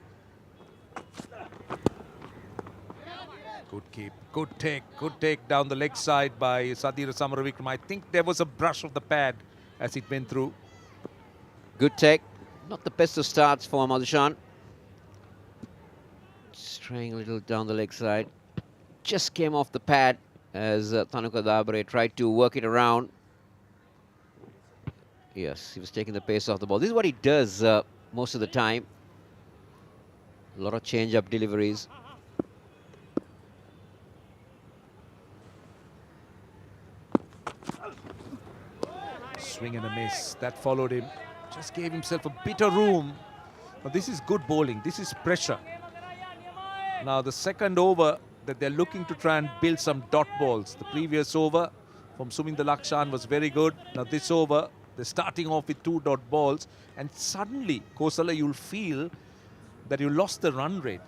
Good keep, good take down the leg side by Sadira Samaravikram. I think there was a brush of the pad as it went through. Good take. Not the best of starts for Madushan. Straying a little down the leg side. Just came off the pad as Thanuka Dabre tried to work it around. Yes, he was taking the pace off the ball. This is what he does most of the time. A lot of change-up deliveries. Swing and a miss. That followed him. Just gave himself a bit of room. But this is good bowling. This is pressure. Now the second over that they're looking to try and build some dot balls. The previous over from Suminda Lakshan was very good. Now this over, they're starting off with 2 dot balls. And suddenly, Kosala, you'll feel that you lost the run rate.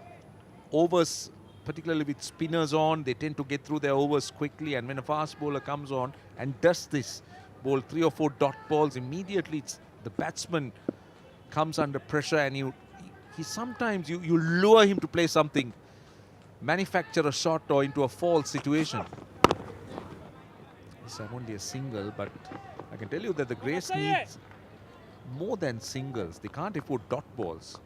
Overs, particularly with spinners on, they tend to get through their overs quickly. And when a fast bowler comes on and does this, bowl 3 or 4 dot balls, immediately the batsman comes under pressure and he sometimes you lure him to play something, manufacture a shot or into a false situation. It's only a single, but I can tell you that the Greys needs more than singles. They can't afford dot balls.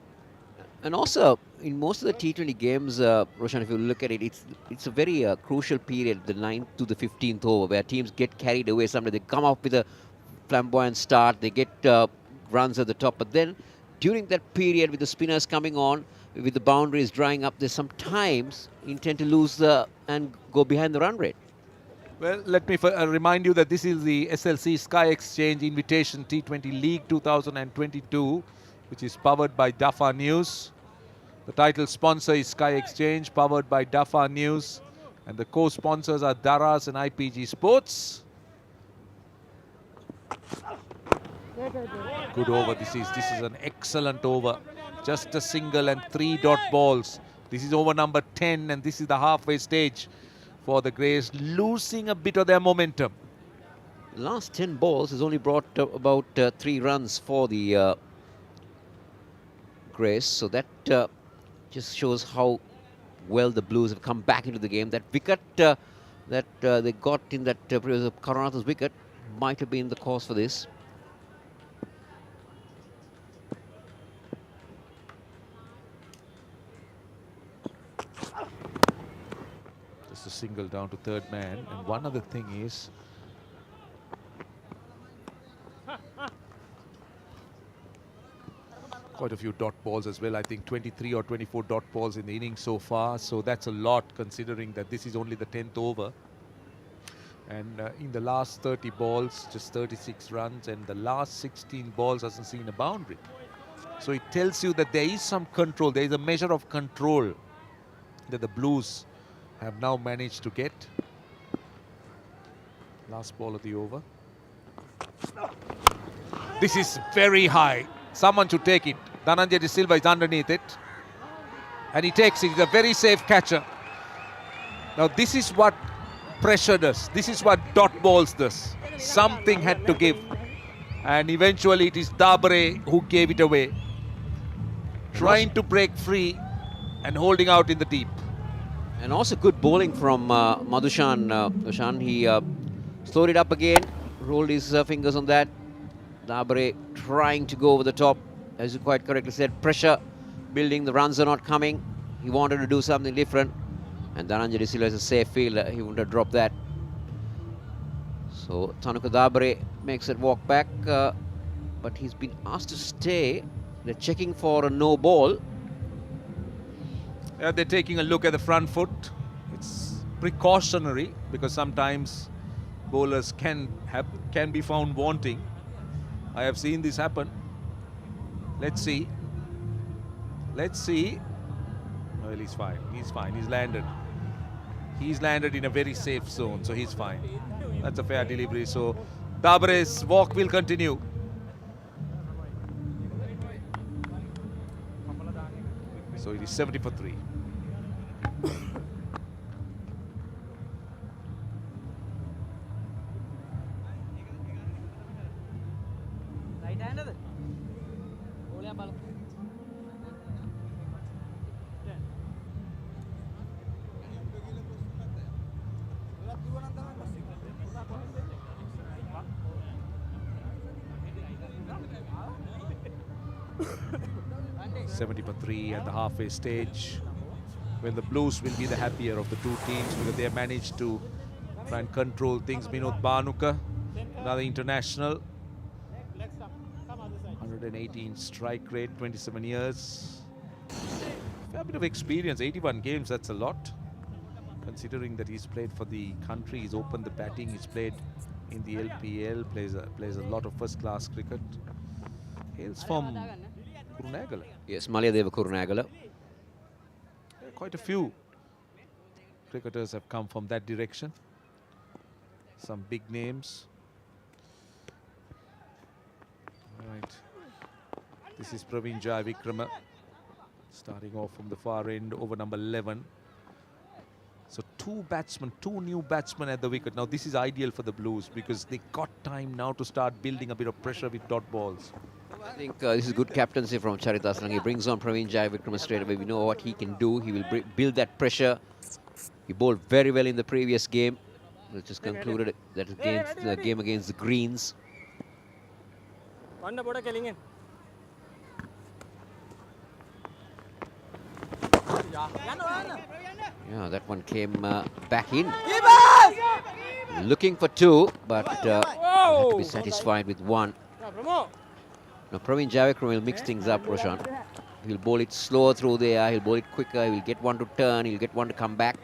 And also, in most of the T20 games, Roshan, if you look at it, it's a very crucial period, the 9th to the 15th over, where teams get carried away. Sometimes they come up with a flamboyant start, they get runs at the top, but then during that period with the spinners coming on, with the boundaries drying up, there's sometimes intend to lose and go behind the run rate. Well, let me remind you that this is the SLC Sky Exchange Invitation T20 League 2022, which is powered by Dafa News. The title sponsor is Sky Exchange, powered by Dafa News. And the co-sponsors are Daras and IPG Sports. Good over this is an excellent over. Just a single and 3 dot balls. This is over number 10 and this is the halfway stage for the Greys, losing a bit of their momentum. The last 10 balls has only brought about 3 runs for the Greys, so that just shows how well the Blues have come back into the game. That wicket that they got in that previous Karunatha's wicket might have been the cause for this. Just a single down to third man. And one other thing is, quite a few dot balls as well. I think 23 or 24 dot balls in the innings so far. So that's a lot considering that this is only the 10th over. And in the last 30 balls, just 36 runs, and the last 16 balls hasn't seen a boundary. So it tells you that there is some control, there is a measure of control that the Blues have now managed to get. Last ball of the over. This is very high. Someone should take it. Dhananjay De Silva is underneath it. And he takes it. He's a very safe catcher. Now this is what pressure does. This is what dot balls does. Something had to give. And eventually it is Dabare who gave it away. Trying to break free and holding out in the deep. And also good bowling from Madhushan. Dushan, he slowed it up again, rolled his fingers on that. Dabare trying to go over the top. As you quite correctly said, pressure building, the runs are not coming. He wanted to do something different. And Dhananjay De Silva is a safe fielder. He wouldn't have dropped that. So Thanuka Dabare makes it walk back, but he's been asked to stay. They're checking for a no ball. Yeah, they're taking a look at the front foot. It's precautionary because sometimes bowlers can be found wanting. I have seen this happen. Let's see. Let's see. Well, he's fine. He's fine. He's landed. He's landed in a very safe zone, so he's fine. That's a fair delivery. So Dabare's walk will continue. So it is 70 for 3. At the halfway stage, when the Blues will be the happier of the two teams because they have managed to try and control things. Vinod Bhanuka, another international, 118 strike rate, 27 years. Fair bit of experience, 81 games, that's a lot. Considering that he's played for the country, he's opened the batting, he's played in the LPL, plays a lot of first-class cricket. Hails from Kurunegala. Yes, Malayadeva Kurunegala. Quite a few cricketers have come from that direction. Some big names. Right. This is Praveen Jayavikrama starting off from the far end, over number 11. So two new batsmen at the wicket. Now this is ideal for the Blues because they got time now to start building a bit of pressure with dot balls. I think this is good captaincy from Charith Aslang. He brings on Praveen Jayavikrama straight away. We know what he can do. He will build that pressure. He bowled very well in the previous game. We just concluded that against the game against the Greens. Yeah, that one came back in. Looking for two, but had to be satisfied with one. Now Praveen Jayavikrama will mix things up, Roshan. He'll bowl it slower through the air, he'll bowl it quicker, he'll get one to turn, he'll get one to come back.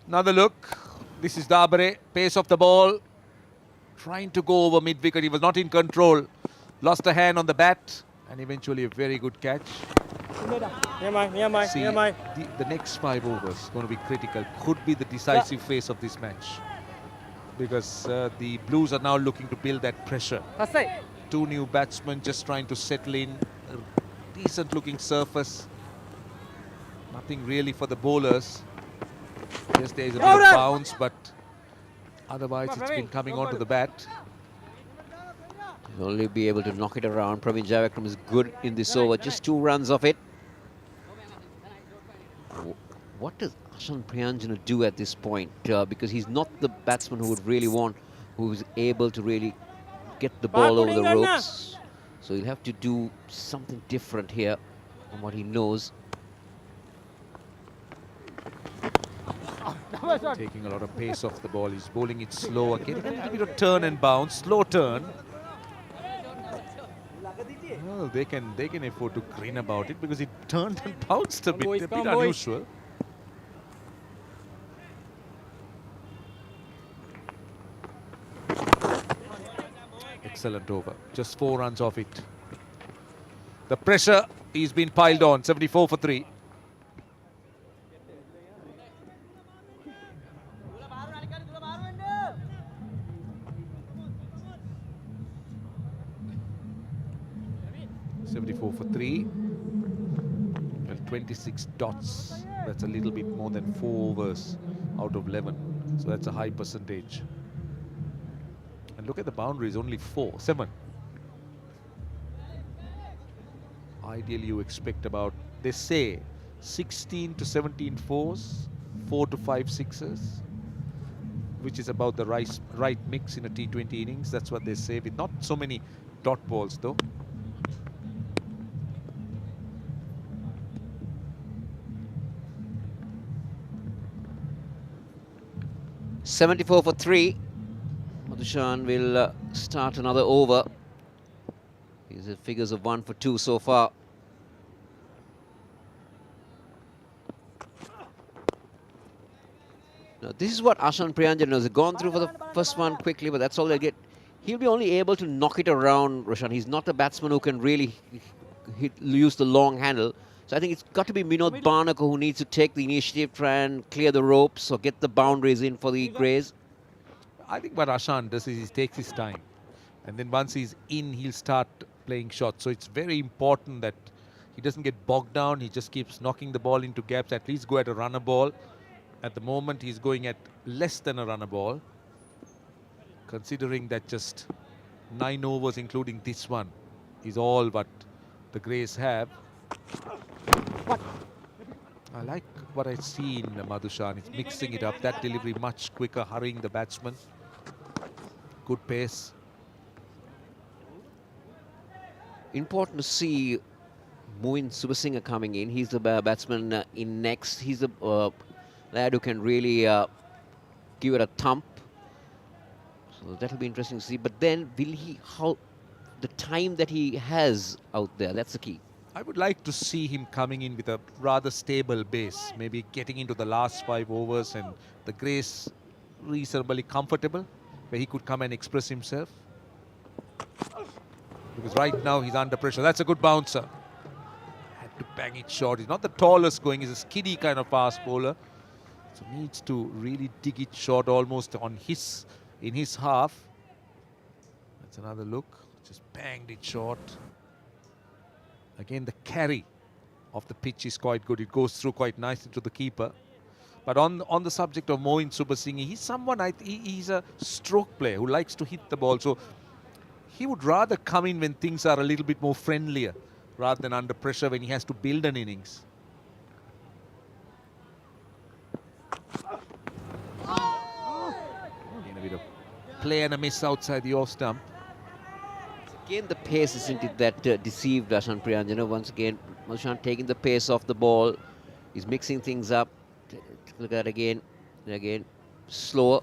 Another look. This is Dabare, pace of the ball. Trying to go over mid-wicket, he was not in control. Lost a hand on the bat and eventually a very good catch. See, the next 5 overs going to be critical. Could be the decisive phase of this match. Because the Blues are now looking to build that pressure. Two new batsmen just trying to settle in. A decent looking surface. Nothing really for the bowlers. Yes, there is a bit of bounce, but otherwise it's been coming onto the bat. He'll only be able to knock it around. Praveen Jayavikrama is good in this over. Just 2 runs of it. What does Ashan Priyanjana do at this point? Because he's not the batsman who would really want, who's able to really get the ball over the ropes. So he'll have to do something different here from what he knows. Taking a lot of pace off the ball. He's bowling it slow. Getting a little bit of turn and bounce. Slow turn. Well, they can afford to grin about it because it turned and bounced a bit unusual. excellent over. Just 4 runs off it. The pressure, he's been piled on. 74 for 3. For 3 and 26 dots. That's a little bit more than 4 overs out of 11. So that's a high percentage. And look at the boundaries, only 7. Ideally, you expect about, they say, 16 to 17 fours, 4 to 5 sixes, which is about the right mix in a T20 innings. That's what they say, with not so many dot balls though. $74 for 3. Madhushan will start another over. These are figures of 1 for 2 so far. Now, this is what Ashan Priyanjan has gone through for the first one quickly, but that's all they get. He'll be only able to knock it around, Roshan. He's not a batsman who can really use the long handle. So I think it's got to be Minod Barnaker who needs to take the initiative, try and clear the ropes or get the boundaries in for the Greys. I think what Ashan does is he takes his time. And then once he's in, he'll start playing shots. So it's very important that he doesn't get bogged down. He just keeps knocking the ball into gaps. At least go at a runner ball. At the moment, he's going at less than a runner ball. Considering that just 9 overs, including this one, is all what the Greys have. I like what I see in Madhushan. It's mixing it up. That delivery much quicker, hurrying the batsman. Good pace. Important to see Moin Subasinghe coming in. He's the batsman in next. He's the lad who can really give it a thump. So that'll be interesting to see. But then, will he, how the time that he has out there, that's the key. I would like to see him coming in with a rather stable base, maybe getting into the last 5 overs and the Greys reasonably comfortable, where he could come and express himself. Because right now he's under pressure. That's a good bouncer. Had to bang it short. He's not the tallest going, he's a skiddy kind of fast bowler. So needs to really dig it short, almost on in his half. That's another look. Just banged it short. Again, the carry of the pitch is quite good. It goes through quite nicely to the keeper. But on the subject of Moin Subasinghe, he's someone, he's a stroke player who likes to hit the ball. So he would rather come in when things are a little bit more friendlier, rather than under pressure when he has to build an innings. Again, a bit of play and a miss outside the off stump. Again, the pace, isn't it, that deceived Ashan Priyanjan. Once again, Madhushan taking the pace off the ball. He's mixing things up. Look at that again. And again, slower.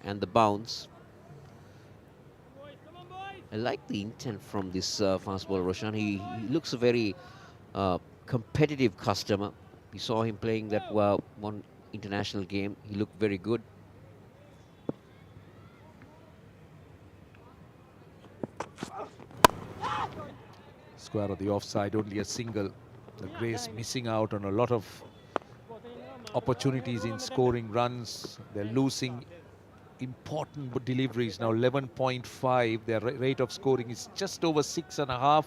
And the bounce. I like the intent from this fast bowler, Roshan. He looks a very competitive customer. We saw him playing that one international game. He looked very good. Square of the offside, only a single. The Greys missing out on a lot of opportunities in scoring runs. They're losing important deliveries now. 11.5. Their rate of scoring is just over 6.5.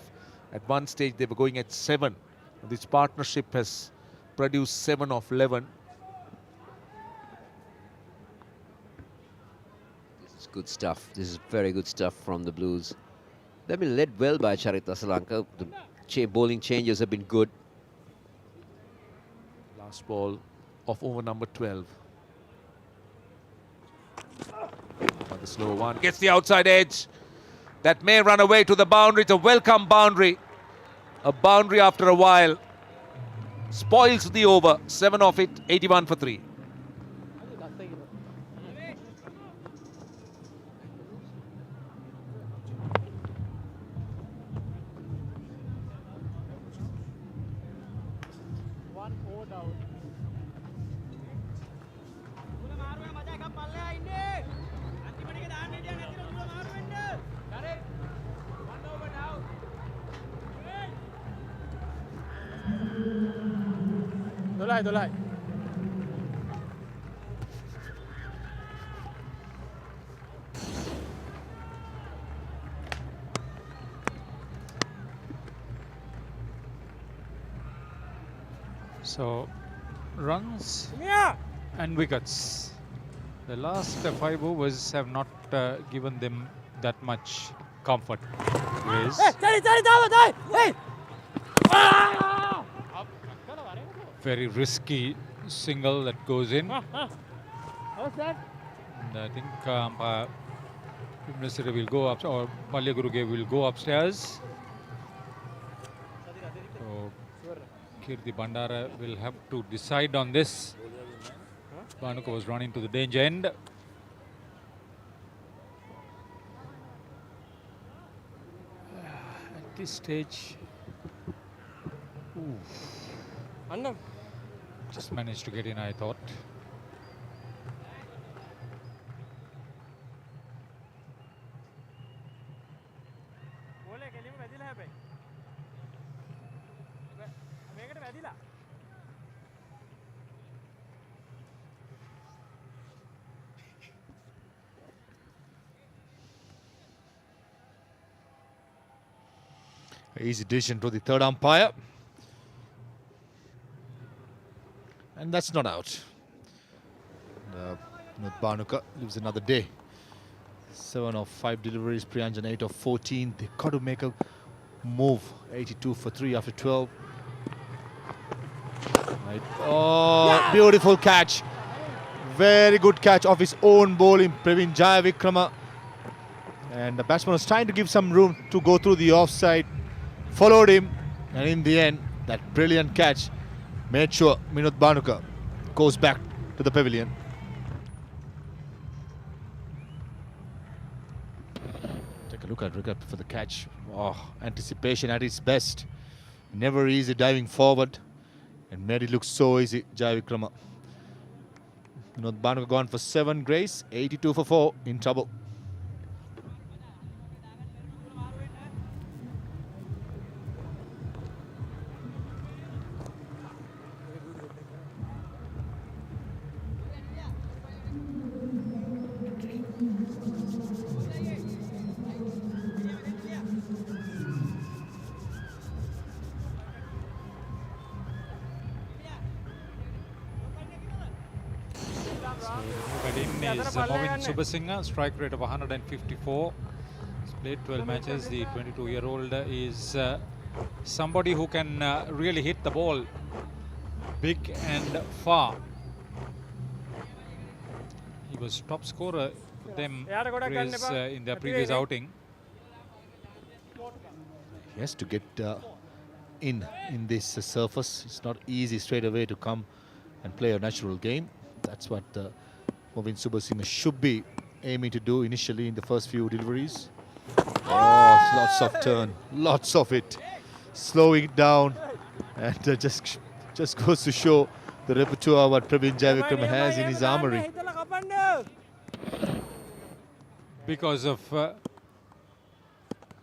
At one stage they were going at 7. This partnership has produced 7 of 11. This is good stuff. This is very good stuff from the Blues. They've been led well by Charit Asalanka. The bowling changes have been good. Last ball of over number 12. The slow one gets the outside edge. That may run away to the boundary. It's a welcome boundary. A boundary after a while. Spoils the over. 7 off it, 81 for 3. 12. So, runs and wickets. The last 5 overs have not given them that much comfort. Grace. Very risky single that goes in. And I think Minister will go up, or Malya Guruge will go upstairs. So Kirti Bandara will have to decide on this. Bhanuka was running to the danger end. At this stage, just managed to get in, I thought. Easy decision to the third umpire. And that's not out. Bhanuka lives another day. 7 of 5 deliveries, Priyanjan 8 of 14. They've got to make a move. 82 for 3 after 12. Right. Oh, beautiful catch. Very good catch of his own bowling, Praveen Jayavikrama. And the batsman was trying to give some room to go through the offside. Followed him, and in the end, that brilliant catch made sure Minut Bhanuka goes back to the pavilion. Take a look at Rigat for the catch. Oh, anticipation at its best. Never easy diving forward, and made it look so easy, Jayavikrama. Minut Bhanuka gone for 7, Grace, 82 for 4, in trouble. Is Movin Subasinghe, strike rate of 154. He's played 12 matches. The 22-year-old is somebody who can really hit the ball big and far. He was top scorer for them in their previous outing. He has to get in this surface. It's not easy straight away to come and play a natural game. That's what Movin Subasinghe should be aiming to do initially in the first few deliveries. Oh, lots of turn, lots of it. Slowing it down, and just goes to show the repertoire what Praveen Jayavikrama has in his armory. Because of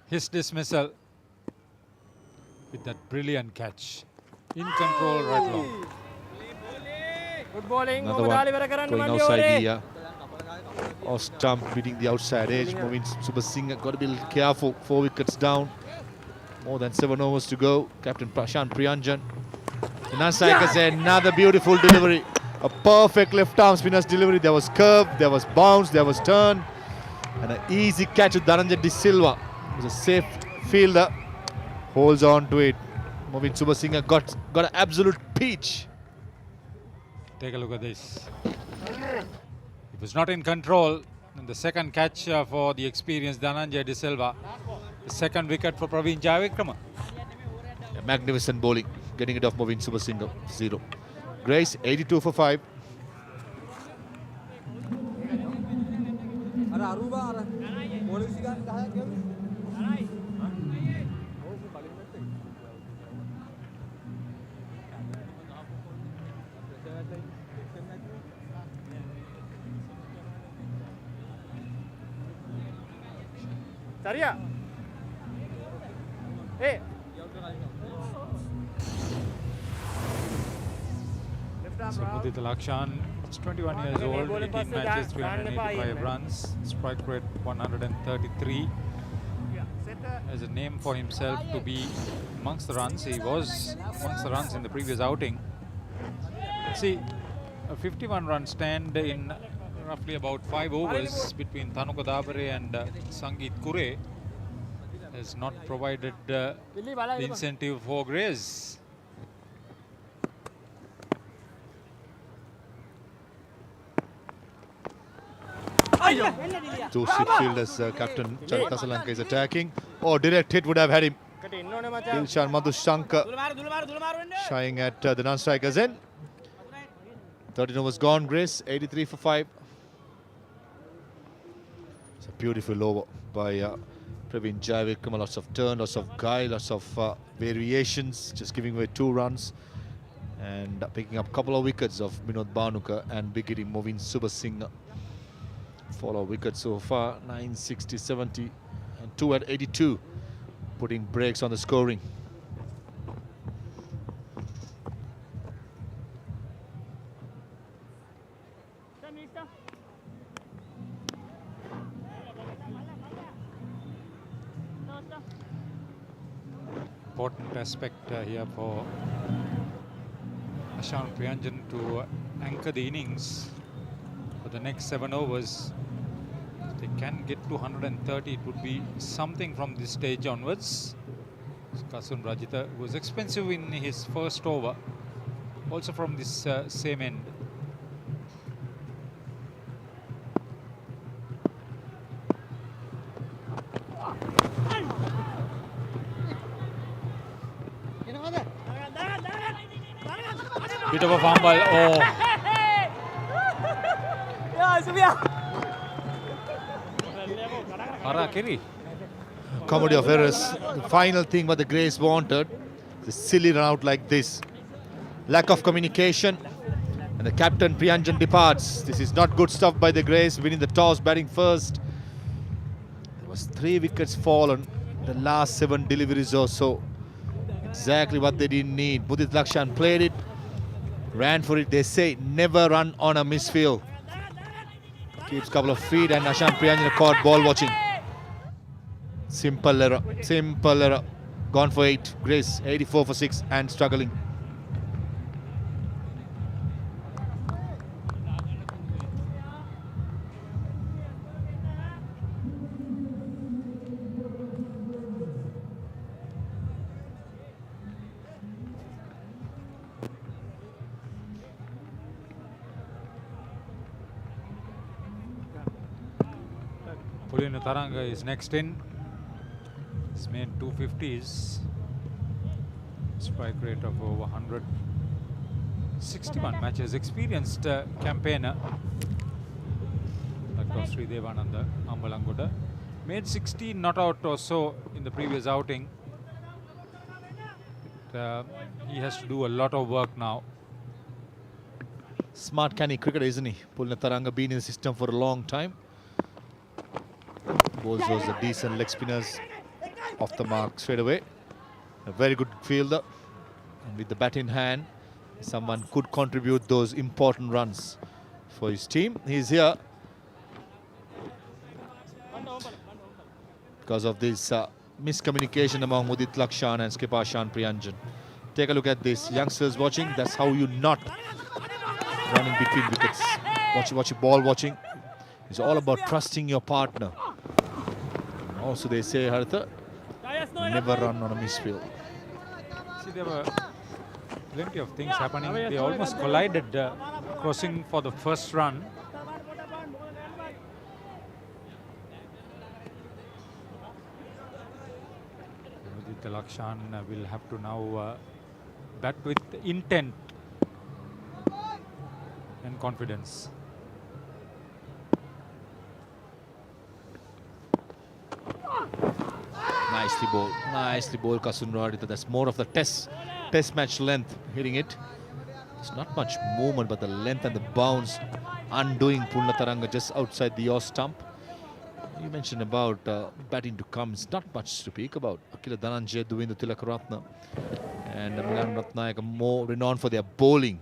his dismissal with that brilliant catch. In control right long. Good bowling. Another one going outside the off stump, beating the outside edge. Movin Subasinghe got to be a little careful. 4 wickets down. More than 7 overs to go. Captain Prashant Priyanjan. Nansaika said another beautiful delivery. A perfect left arm spinner's delivery. There was curve, there was bounce, there was turn. And an easy catch with Dhananjay De Silva. It was a safe fielder. Holds on to it. Movin Subasinghe got an absolute peach. Take a look at this. He was not in control. And the second catch for the experienced Dhananjay De Silva. The second wicket for Praveen Jayavikrama. A magnificent bowling. Getting it off Movin Subasinghe, 0. Grace, 82 for 5. Saria. Hey. So Mudit Lakshan is 21 years old, 18 matches, 385 runs, strike rate 133. Has a name for himself to be amongst the runs. He was amongst the runs in the previous outing. See, a 51-run stand in roughly about 5 overs between Thanuka Dabare and Sangeet Kure has not provided the incentive for Grace. Two slip fielders, Captain Charit Kasalanka is attacking. Oh, direct hit would have had him. Dilshan Madhushankar shying at the non-strikers end. 13 overs gone, Grace, 83 for 5. It's a beautiful over by Praveen Jaivikram. Lots of turn, lots of guile, lots of variations, just giving away 2 runs and picking up a couple of wickets of Vinod Bhanuka and big hitting Movin Subasinghe. 4 wickets so far, 960, 70 and 2 at 82, putting brakes on the scoring. Important aspect here for Ashan Priyanjan to anchor the innings for the next 7 overs. If they can get to 130, it would be something from this stage onwards. Kasun Rajitha was expensive in his first over, also from this same end. Bit of a fumble. Oh. Harakiri. Comedy of errors. The final thing what the Greys wanted, the silly run out like this. Lack of communication, and the captain Priyanjan departs. This is not good stuff by the Greys, winning the toss, batting first. There was 3 wickets fallen the last 7 deliveries or so. Exactly what they didn't need. Mudit Lakshan played it, ran for it. They say never run on a misfield. Keeps a couple of feet, and Ashan Priyanjan caught ball watching. Simple error, simple error. Gone for 8. Grace 84 for 6 and struggling. Pulinu Taranga is next in. He's made 250s. Strike rate of over 100. 61 matches. Experienced campaigner. Dr. Sri Devananda Ambalangoda. Made 16 not out or so in the previous outing. But, he has to do a lot of work now. Smart canny cricketer, isn't he? Pulinu Taranga been in the system for a long time. Bowls those are decent leg spinners off the mark straight away. A very good fielder, and with the bat in hand, someone could contribute those important runs for his team. He's here because of this miscommunication among Mudit Lakshan and skipper Ashan Priyanjan. Take a look at this. Youngsters watching, that's how you not running between wickets. Watch your ball watching. It's all about trusting your partner. Also, they say, Haritha, never run on a misfield. See, there were plenty of things happening. They almost collided, crossing for the first run. Mudit Lakshan will have to now bat with intent and confidence. Nicely bowled Kasun Raditha. That's more of the test match length hitting it. It's not much movement, but the length and the bounce undoing Pulinu Taranga just outside the yaw stump. You mentioned about batting to come. It's not much to speak about. Akila Dhananjay, Duvindu Tilakaratne and Milan Ratnayaka more renowned for their bowling.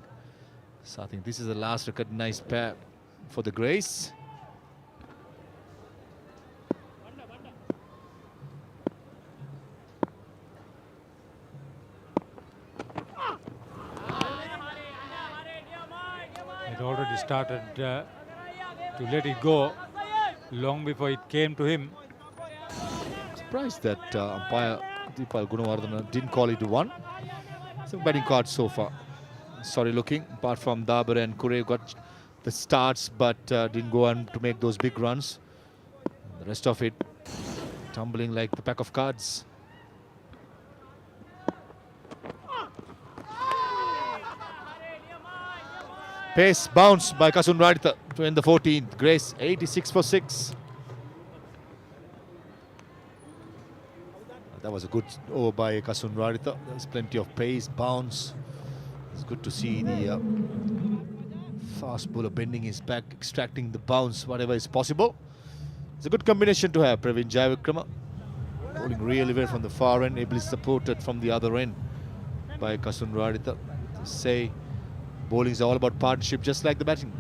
So I think this is the last recognized pair for the Greys. It already started to let it go long before it came to him. Surprised that umpire Deepal Gunawardena didn't call it one. Some batting cards so far. Sorry looking, apart from Dabar and Kure got the starts but didn't go on to make those big runs. The rest of it tumbling like the pack of cards. Pace bounce by Kasun Raditha to end the 14th. Grace 86 for 6. That was a good over by Kasun Raditha. There's plenty of pace, bounce. It's good to see the fast bowler bending his back, extracting the bounce, whatever is possible. It's a good combination to have. Praveen Jayavikrama bowling really well from the far end, ably supported from the other end by Kasun Raditha. To say bowling is all about partnership, just like the batting.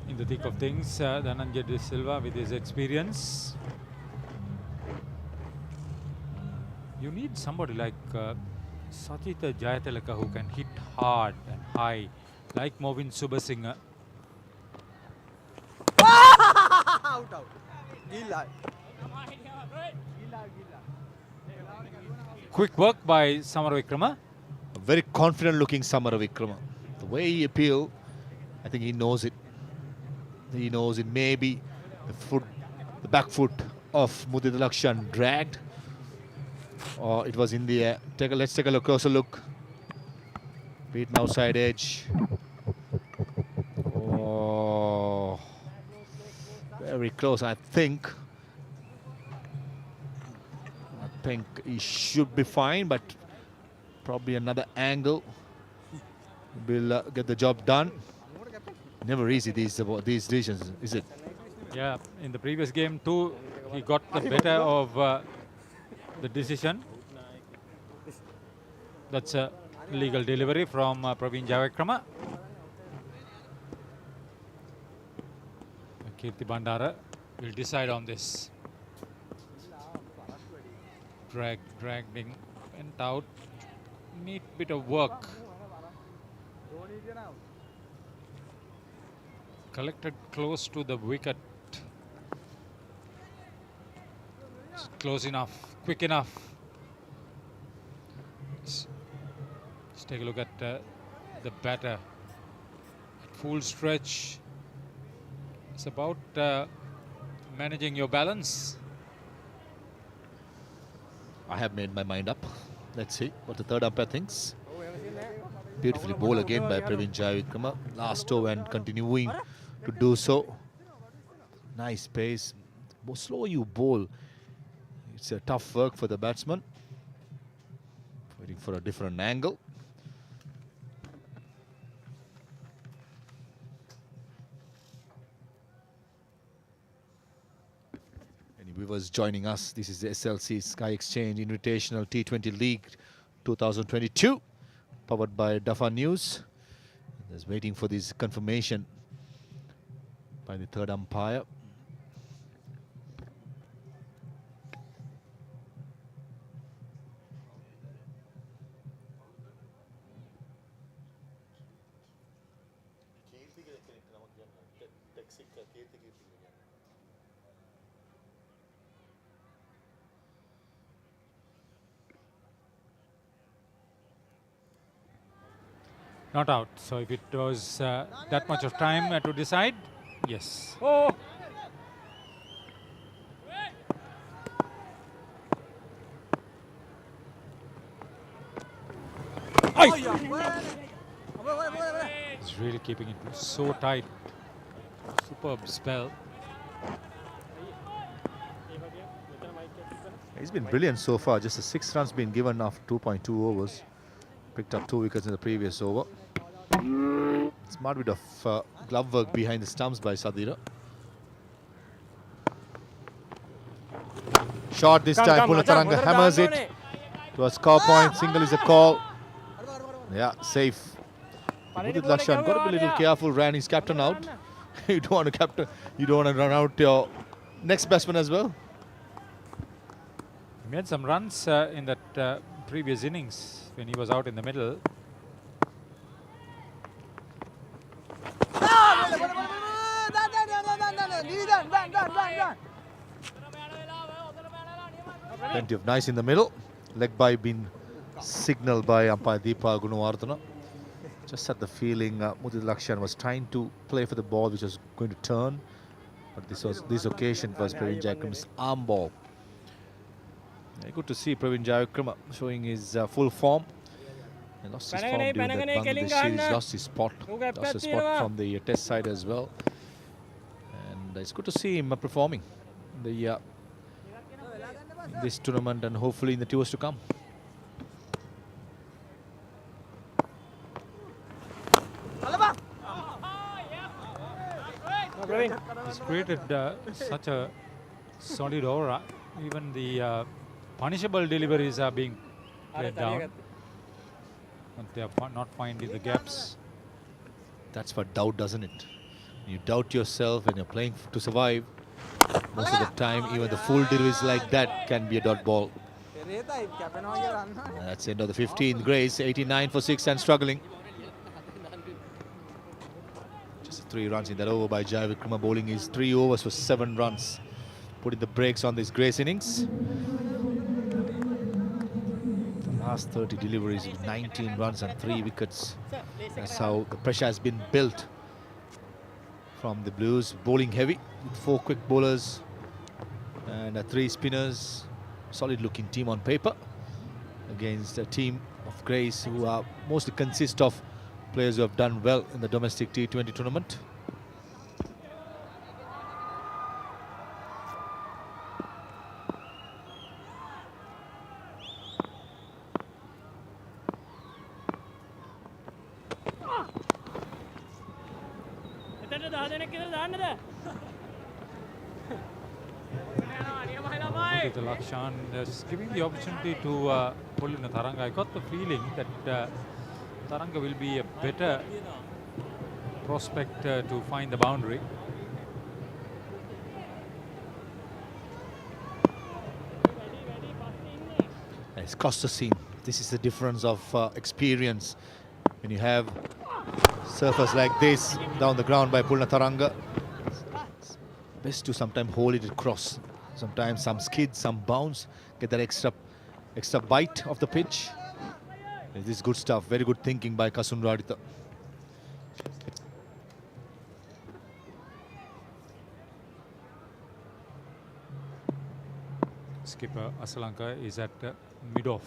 In the thick of things, Dhananjay De Silva with his experience. You need somebody like Sachita Jayatilaka who can hit hard and high, like Movin Subasinghe. Out. Quick work by Samaravikrama. A very confident looking Samaravikrama. The way he appealed, I think he knows it. He knows it may be the back foot of Mudita Lakshan dragged, or it was in the air. Let's take a closer look. Beaten outside edge. Oh, very close. I think he should be fine, but probably another angle will get the job done. Never easy these decisions, is it? Yeah, in the previous game too, he got the better of the decision. That's a legal delivery from Praveen Jayavikrama. Kirti Bandara will decide on this. Dragging, went out. Neat bit of work. Collected close to the wicket. It's close enough, quick enough. Let's take a look at the batter. At full stretch. It's about managing your balance. I have made my mind up. Let's see what the third umpire thinks. Beautifully bowled again by Praveen Jayavikrama. Last over and continuing to do so. Nice pace. The slower you bowl, it's a tough work for the batsman. Waiting for a different angle. Any viewers joining us, this is the SLC Sky Exchange Invitational T20 League 2022, powered by Dafa News. Just waiting for this confirmation by the third umpire. Not out. So if it was that much of time to decide, yes. Oh. He's really keeping it so tight. Superb spell. He's been brilliant so far. Just the 6 runs been given after 2.2 overs. Picked up 2 wickets in the previous over. Smart bit of glove work behind the stumps by Sadira. Shot this time. Punataranga hammers it to a score point. Single is a call. Yeah, safe. Mudit Lakshan got to be a little careful. Ran his captain out. You don't want to captain. You don't want to run out your next batsman as well. He made some runs in that previous innings when he was out in the middle. Plenty of nice in the middle. Leg by being signalled by umpire Deepal Gunawardena. Just had the feeling Mudit Lakshan was trying to play for the ball which was going to turn. But this occasion was Praveen Jayakram's arm ball. Very good to see Praveen Jayakrama showing his full form. He lost his form during that Bangladesh series, lost his spot from the test side as well. And it's good to see him performing in this tournament and hopefully in the tours to come. He's created such a solid aura. Even the punishable deliveries are being played down. But they are not finding the gaps. That's what doubt, doesn't it? You doubt yourself when you're playing to survive. Most of the time, even the full deliveries like that can be a dot ball. That's the end of the 15th. Grace, 89 for 6 and struggling. Just 3 runs in that over by Jai Vikrama. Bowling is 3 overs for 7 runs. Putting the brakes on this Grace innings. The last 30 deliveries with 19 runs and 3 wickets. That's how the pressure has been built from the Blues. Bowling heavy with 4 quick bowlers and 3 spinners. Solid looking team on paper against a team of Grace who are mostly consist of players who have done well in the domestic T20 tournament. The Lakshan is giving the opportunity to pull in a Taranga. I got the feeling that Taranga will be a better prospect to find the boundary. It's crossed the seam. This is the difference of experience. When you have surfers like this down the ground by Pulna Taranga, it's best to sometimes hold it across. Sometimes some skid, some bounce, get that extra bite of the pitch. This is good stuff. Very good thinking by Kasun Raditha. Skipper Asalanka is at mid-off.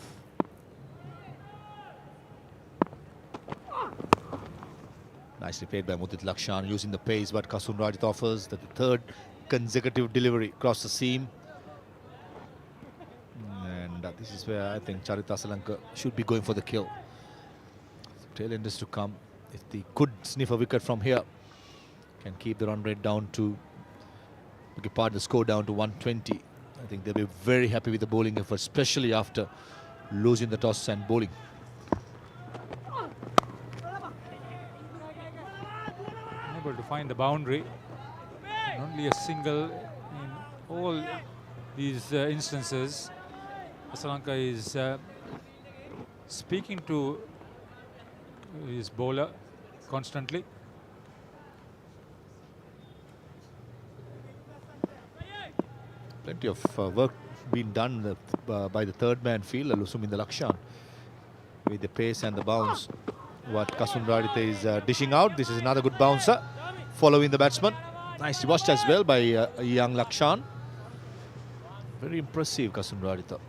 Nicely played by Mudit Lakshan, using the pace what Kasun Raditha offers. The 3rd consecutive delivery across the seam. And this is where I think Charita Asalanka should be going for the kill. Tail enders to come. If they could sniff a wicket from here, can keep the run rate down to, the score down to 120. I think they'll be very happy with the bowling effort, especially after losing the toss and bowling. Unable to find the boundary. Only a single in all these instances. Asalanka is speaking to his bowler constantly. Plenty of work being done by the 3rd man fielder, Lusuminda Lakshan, with the pace and the bounce. What Kasun Raditha is dishing out. This is another good bouncer following the batsman. Nicely watched as well by young Lakshan. Very impressive, Kasun Raditha.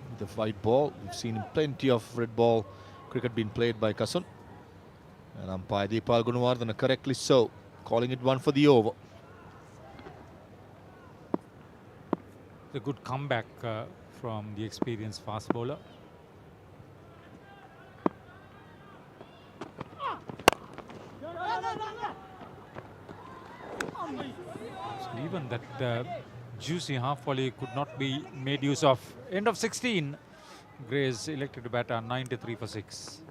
With the white ball, we've seen plenty of red ball cricket being played by Kasun. And umpire Deepal Gunawardena correctly so, calling it 1 for the over. A good comeback from the experienced fast bowler. So even that juicy half volley could not be made use of. End of 16. Gray is elected to bat on 93 for 6.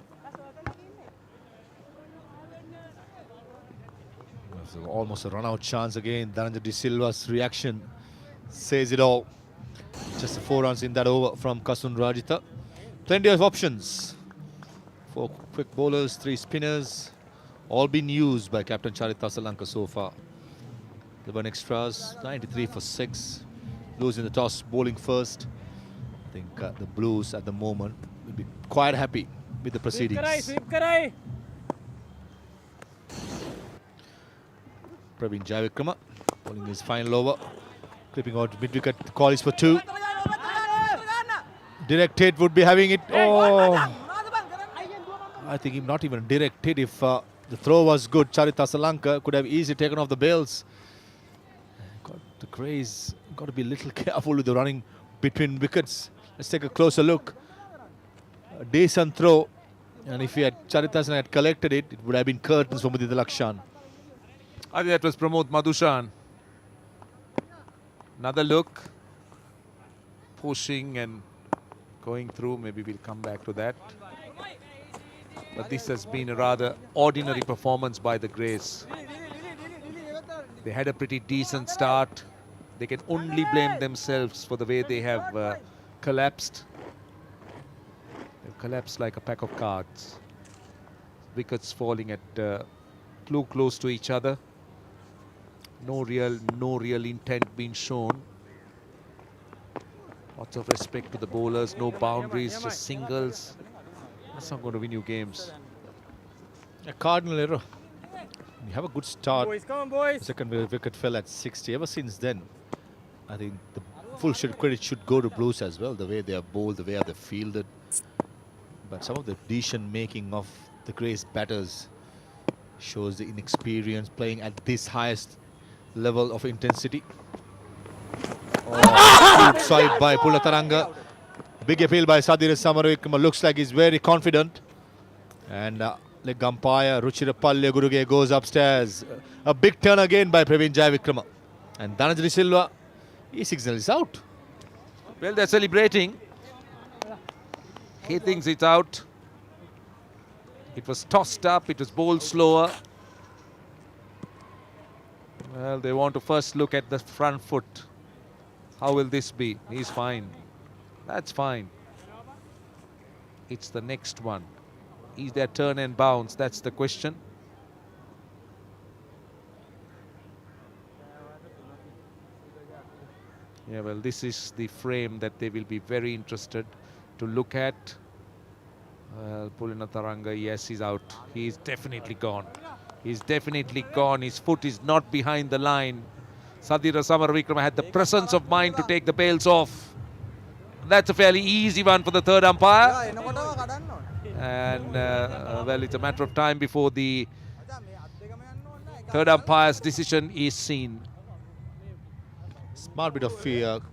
So almost a run-out chance again. Dhananjay De Silva's reaction says it all. Just 4 runs in that over from Kasun Rajitha. Plenty of options. 4 quick bowlers, 3 spinners. All been used by Captain Charitasa Lanka so far. 11 extras, 93 for 6. Blues in the toss, bowling first. I think the Blues at the moment will be quite happy with the proceedings. Praveen Jayavikrama bowling his final over. Clipping out mid-wicket, the call is for 2. Direct hit would be having it. Oh, I think he not even direct hit. If the throw was good, Charitasa Lanka could have easily taken off the bails. Got the craze. Got to be a little careful with the running between wickets. Let's take a closer look. A decent throw, and if Charitasa had collected it, it would have been curtains for Mudita Lakshan. I think that was Pramod Madushan. Another look. Pushing and going through. Maybe we'll come back to that. But this has been a rather ordinary performance by the Greys. They had a pretty decent start. They can only blame themselves for the way they have collapsed. They've collapsed like a pack of cards. Wickets falling at too close to each other. No real intent being shown. Lots of respect to the bowlers. No boundaries, just singles. That's not going to win you games. A cardinal error. You have a good start. Boys, come on, boys. Second wicket fell at 60. Ever since then, I think the full credit should go to Blues as well. The way they have bowled, the way they have fielded. But some of the decision making of the Greys batters shows the inexperience playing at this highest level of intensity. Oh, good side by Pulataranga. Big appeal by Sadhira Samaravikrama. Looks like he's very confident. And leg umpire Ruchira Palya Guruge goes upstairs. A big turn again by Praveen Jayavikrama. And Dhananjay De Silva, his signal is out. Well, they're celebrating. He thinks it's out. It was tossed up. It was bowled slower. Well, they want to first look at the front foot. How will this be? He's fine. That's fine. It's the next one. Is there turn and bounce? That's the question. Yeah, well, this is the frame that they will be very interested to look at. Pulina Taranga, yes, he's out. He's definitely gone. He's definitely gone. His foot is not behind the line. Sadhira Samaravikrama had the presence of mind to take the bails off. That's a fairly easy one for the third umpire. And, well, it's a matter of time before the third umpire's decision is seen. Smart bit of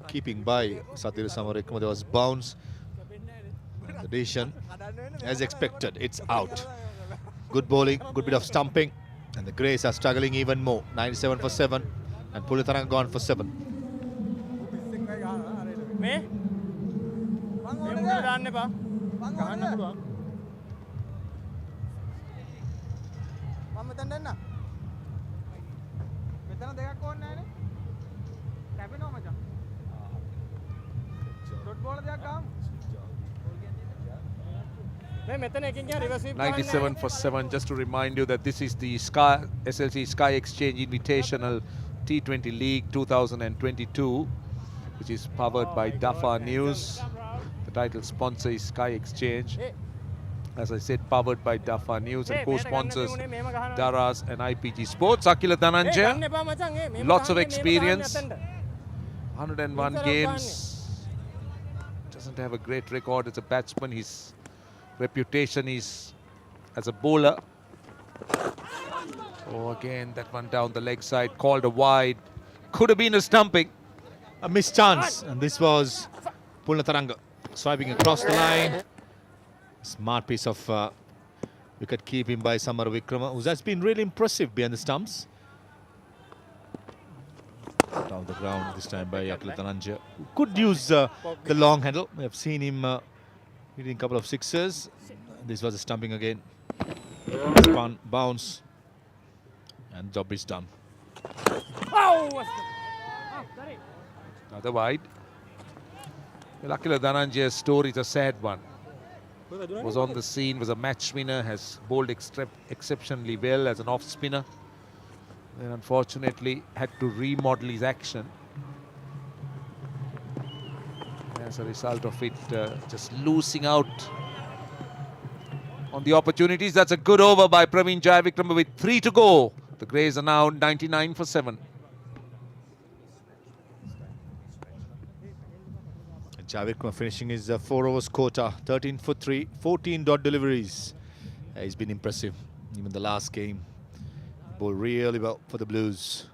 keeping by Sadhira Samaravikrama. There was bounce. The decision, as expected, it's out. Good bowling, good bit of stumping. And the Greys are struggling even more. 97 for 7. And Pulataranga gone for 7. $97 97 for 7. Just to remind you that this is the SLC Sky Exchange Invitational T20 League 2022, which is powered by Dafa News. The title sponsor is Sky Exchange. As I said, powered by Dafa News, and co-sponsors Daras and IPG Sports. Akila Dhananjaya, lots of experience. 101 games. Doesn't have a great record as a batsman. His reputation is as a bowler. Oh, again, that one down the leg side, called a wide. Could have been a stumping. A missed chance. And this was Pulataranga swiping across the line. Smart piece of wicket keeping by Samaravikrama, who has been really impressive behind the stumps. Down the ground this time by Akila Dhananjaya. Could use the long handle. We have seen him hitting a couple of sixes. This was a stumping again. Spun, bounce. And job is done. Sorry. Another wide. Well, Akila Dhananjay's story is a sad one. Was on the scene, was a match winner, has bowled exceptionally well as an off spinner. Then unfortunately had to remodel his action. As a result of it, just losing out on the opportunities. That's a good over by Praveen Jayavikrama with 3 to go. The Greys are now 99 for 7. Javikrama finishing his 4 overs quota, 13 for 3, 14 dot deliveries. He's been impressive. Even the last game, bowled really well for the Blues.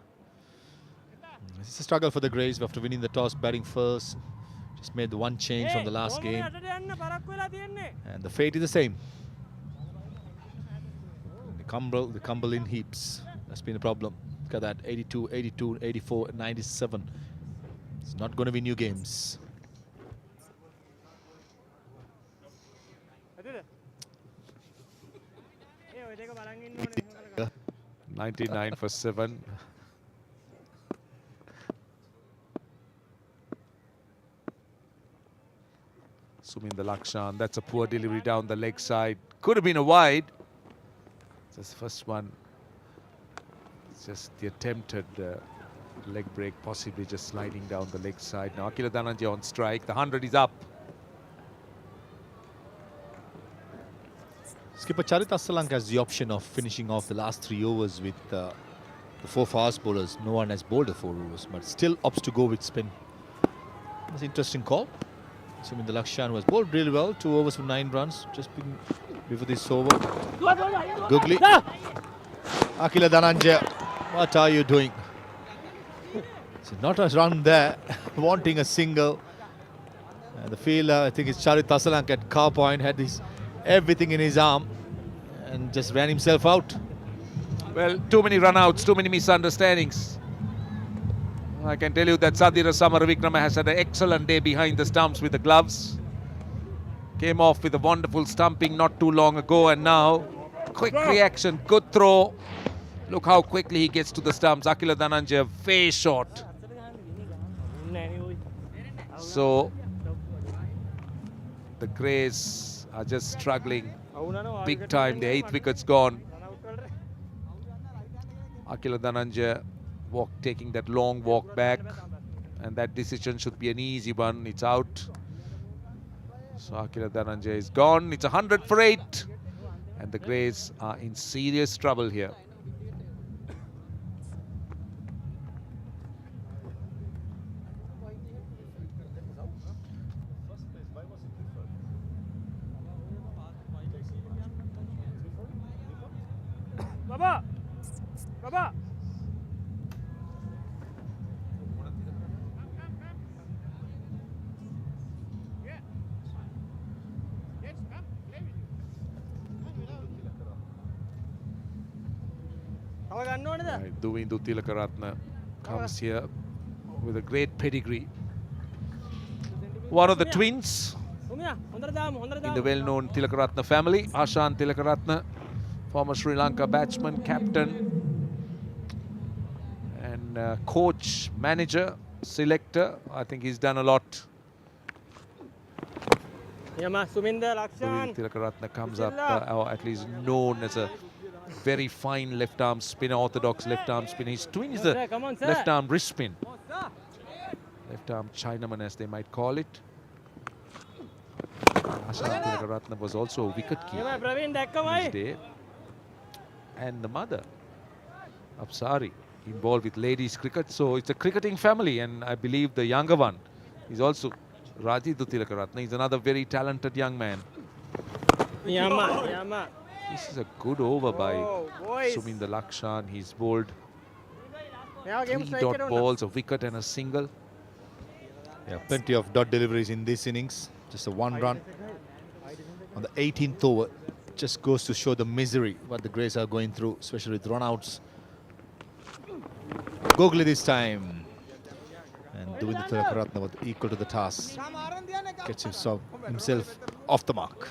It's a struggle for the Greys after winning the toss, batting first. Just made the one change from the last game. And the fate is the same. They crumble in heaps. That's been a problem. Look at that, 82, 82, 84, 97. It's not going to be new games. 99 for 7. Suminder Lakshan, that's a poor delivery down the leg side. Could have been a wide. That's the first one. It's just the attempted leg break, possibly just sliding down the leg side. Now Akila Dhananjay on strike. The 100 is up. Skipper Charit Asalanka has the option of finishing off the last 3 overs with the 4 fast bowlers. No one has bowled the 4 overs, but still opts to go with spin. That's an interesting call. Suminder Lakshan was bowled really well, 2 overs for 9 runs, just before this over. Googly. Akila Dhananjay, what are you doing? So not a run there, wanting a single. And the fielder, I think it's Charit Asalanka at car point, had everything in his arm and just ran himself out. Well, too many run-outs, too many misunderstandings. I can tell you that Sadira Samaravikrama has had an excellent day behind the stumps with the gloves. Came off with a wonderful stumping not too long ago, and now quick reaction, good throw. Look how quickly he gets to the stumps. Akila Dhananjay way short. So the Greys are just struggling big time. The 8th wicket's gone. Akila Dhananjay taking that long walk back, and that decision should be an easy one. It's out. So Akila Dhananjay is gone. It's 100 for 8, and the Greys are in serious trouble here. Baba! Baba! Duvindu Tilakaratne comes here with a great pedigree. One of the twins in the well-known Tilakaratne family, Ashan Tilakaratne, former Sri Lanka batsman, captain, and coach, manager, selector. I think he's done a lot. Suminder Tilakaratne comes up, or at least known as a very fine left-arm spinner, orthodox left-arm spinner. His twin is the left-arm wrist spin. Left-arm Chinaman, as they might call it. Ashan Tilakaratne was also a wicket-keeper this day. And the mother, Apsari, involved with ladies cricket. So it's a cricketing family, and I believe the younger one is also Rajidu Tilakaratne. He's another very talented young man. This is a good over by Suminder Lakshan. He's bowled 3 dot balls, a wicket and a single. Yeah, plenty of dot deliveries in this innings. Just a 1 run on the 18th over. Just goes to show the misery what the Greys are going through, especially with run-outs. Googly this time. And Duvindu Tilakaratne was equal to the task. Gets himself off the mark.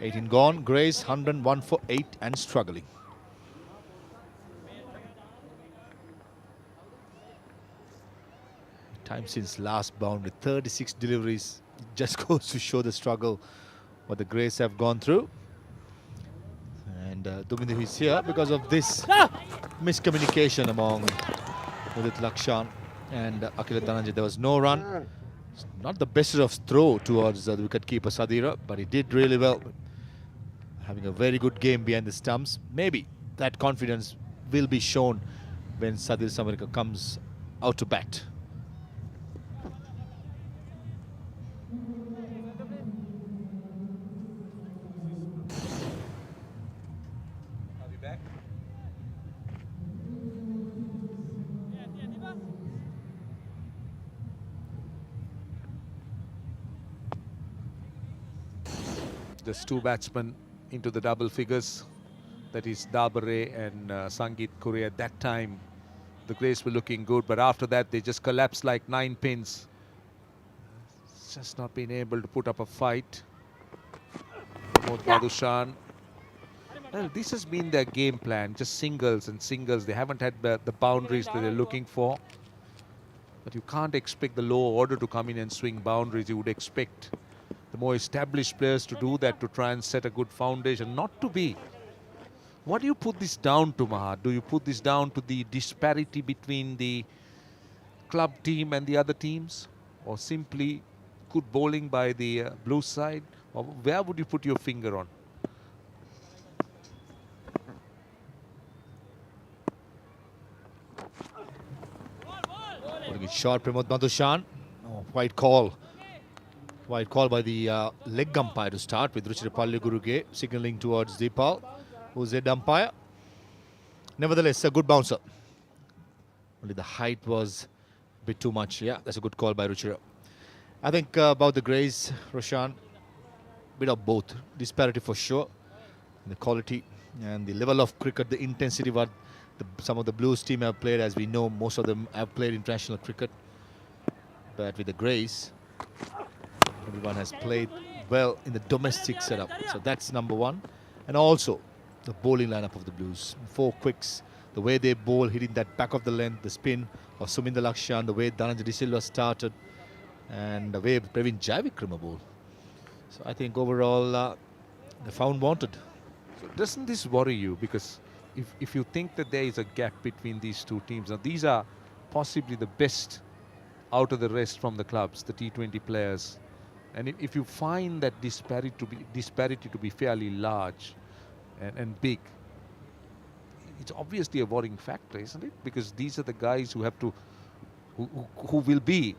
18 gone. Greys 101 for 8 and struggling. time since last boundary, 36 deliveries. It just goes to show the struggle what the Greys have gone through. And Dumindu is here because of this miscommunication among Udit Lakshan and Akhil Dhananjay. There was no run. It's not the best of throw towards the wicketkeeper Sadira, but he did really well. Having a very good game behind the stumps. Maybe that confidence will be shown when Sadir Samarika comes out to bat. Just two batsmen into the double figures. That is Dabare and Sangeet Kure. At that time, the Greys were looking good, but after that, they just collapsed like 9 pins. It's just not been able to put up a fight. Badushan. Well, this has been their game plan, just singles and singles. They haven't had the boundaries that they're looking for. But you can't expect the lower order to come in and swing boundaries. You would expect the more established players to do that, to try and set a good foundation, not to be. What do you put this down to, Maha? Do you put this down to the disparity between the club team and the other teams? Or simply good bowling by the blue side? Or where would you put your finger on? Putting it short, R.Premadasa. Oh, white call. White call by the leg umpire to start with Ruchirapalli Guruge signalling towards Deepal, who's head umpire. Nevertheless, a good bouncer. Only the height was a bit too much. Yeah, that's a good call by Ruchira. I think about the Greys, Roshan, bit of both. Disparity for sure. The quality and the level of cricket, the intensity what some of the Blues team have played. As we know, most of them have played international cricket. But with the Greys, everyone has played well in the domestic setup. So that's number one. And also the bowling lineup of the Blues. 4 quicks, the way they bowl, hitting that back of the length, the spin of Suminda Lakshan, the way Dhananjay De Silva started, and the way Praveen Jaivikrama bowled. So I think overall they found wanted. So doesn't this worry you? Because if you think that there is a gap between these two teams, now these are possibly the best out of the rest from the clubs, the T20 players. And if you find that disparity to be fairly large and big, it's obviously a worrying factor, isn't it? Because these are the guys who have to, who will be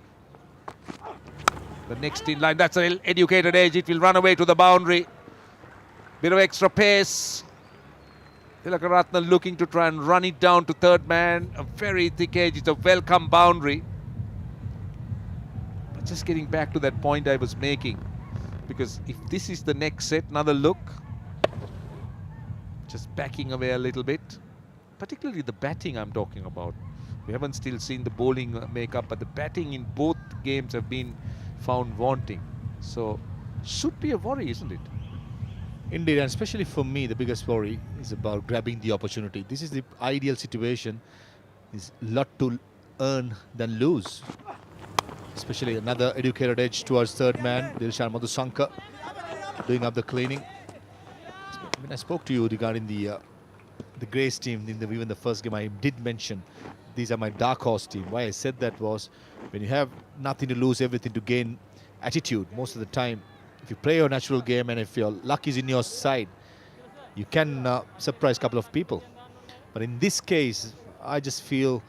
the next in line. That's an educated edge. It will run away to the boundary. Bit of extra pace. Tilakaratne looking to try and run it down to third man. A very thick edge. It's a welcome boundary. But just getting back to that point I was making, because if this is the next set, another look, just backing away a little bit, particularly the batting I'm talking about. We haven't still seen the bowling makeup, but the batting in both games have been found wanting. So should be a worry, isn't it? Indeed, and especially for me, the biggest worry is about grabbing the opportunity. This is the ideal situation. There's a lot to earn than lose. Especially another educated edge towards third man, Dilshan Madhusankar, doing up the cleaning. When I spoke to you regarding the Greys team, even the first game, I did mention these are my dark horse team. Why I said that was, when you have nothing to lose, everything to gain attitude, most of the time, if you play your natural game and if your luck is in your side, you can surprise a couple of people. But in this case, I just feel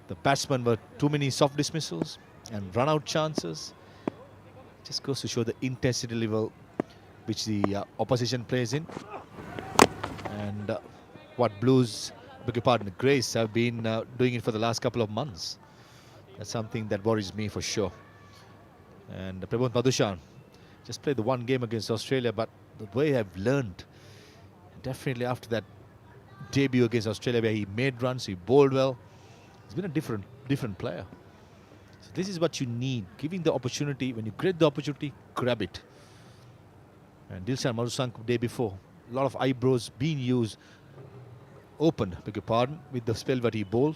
the batsmen were too many soft dismissals and run-out chances. Just goes to show the intensity level which the opposition plays in. And what Blues, beg your pardon, the Greys have been doing it for the last couple of months. That's something that worries me for sure. And R.Premadasa just played the one game against Australia, but the way I've learned, definitely after that debut against Australia where he made runs, he bowled well, he's been a different player. So this is what you need, giving the opportunity. When you create the opportunity, grab it. And Dilshan Madhusankar day before, a lot of eyebrows being used, opened, beg your pardon, with the spell that he bowled.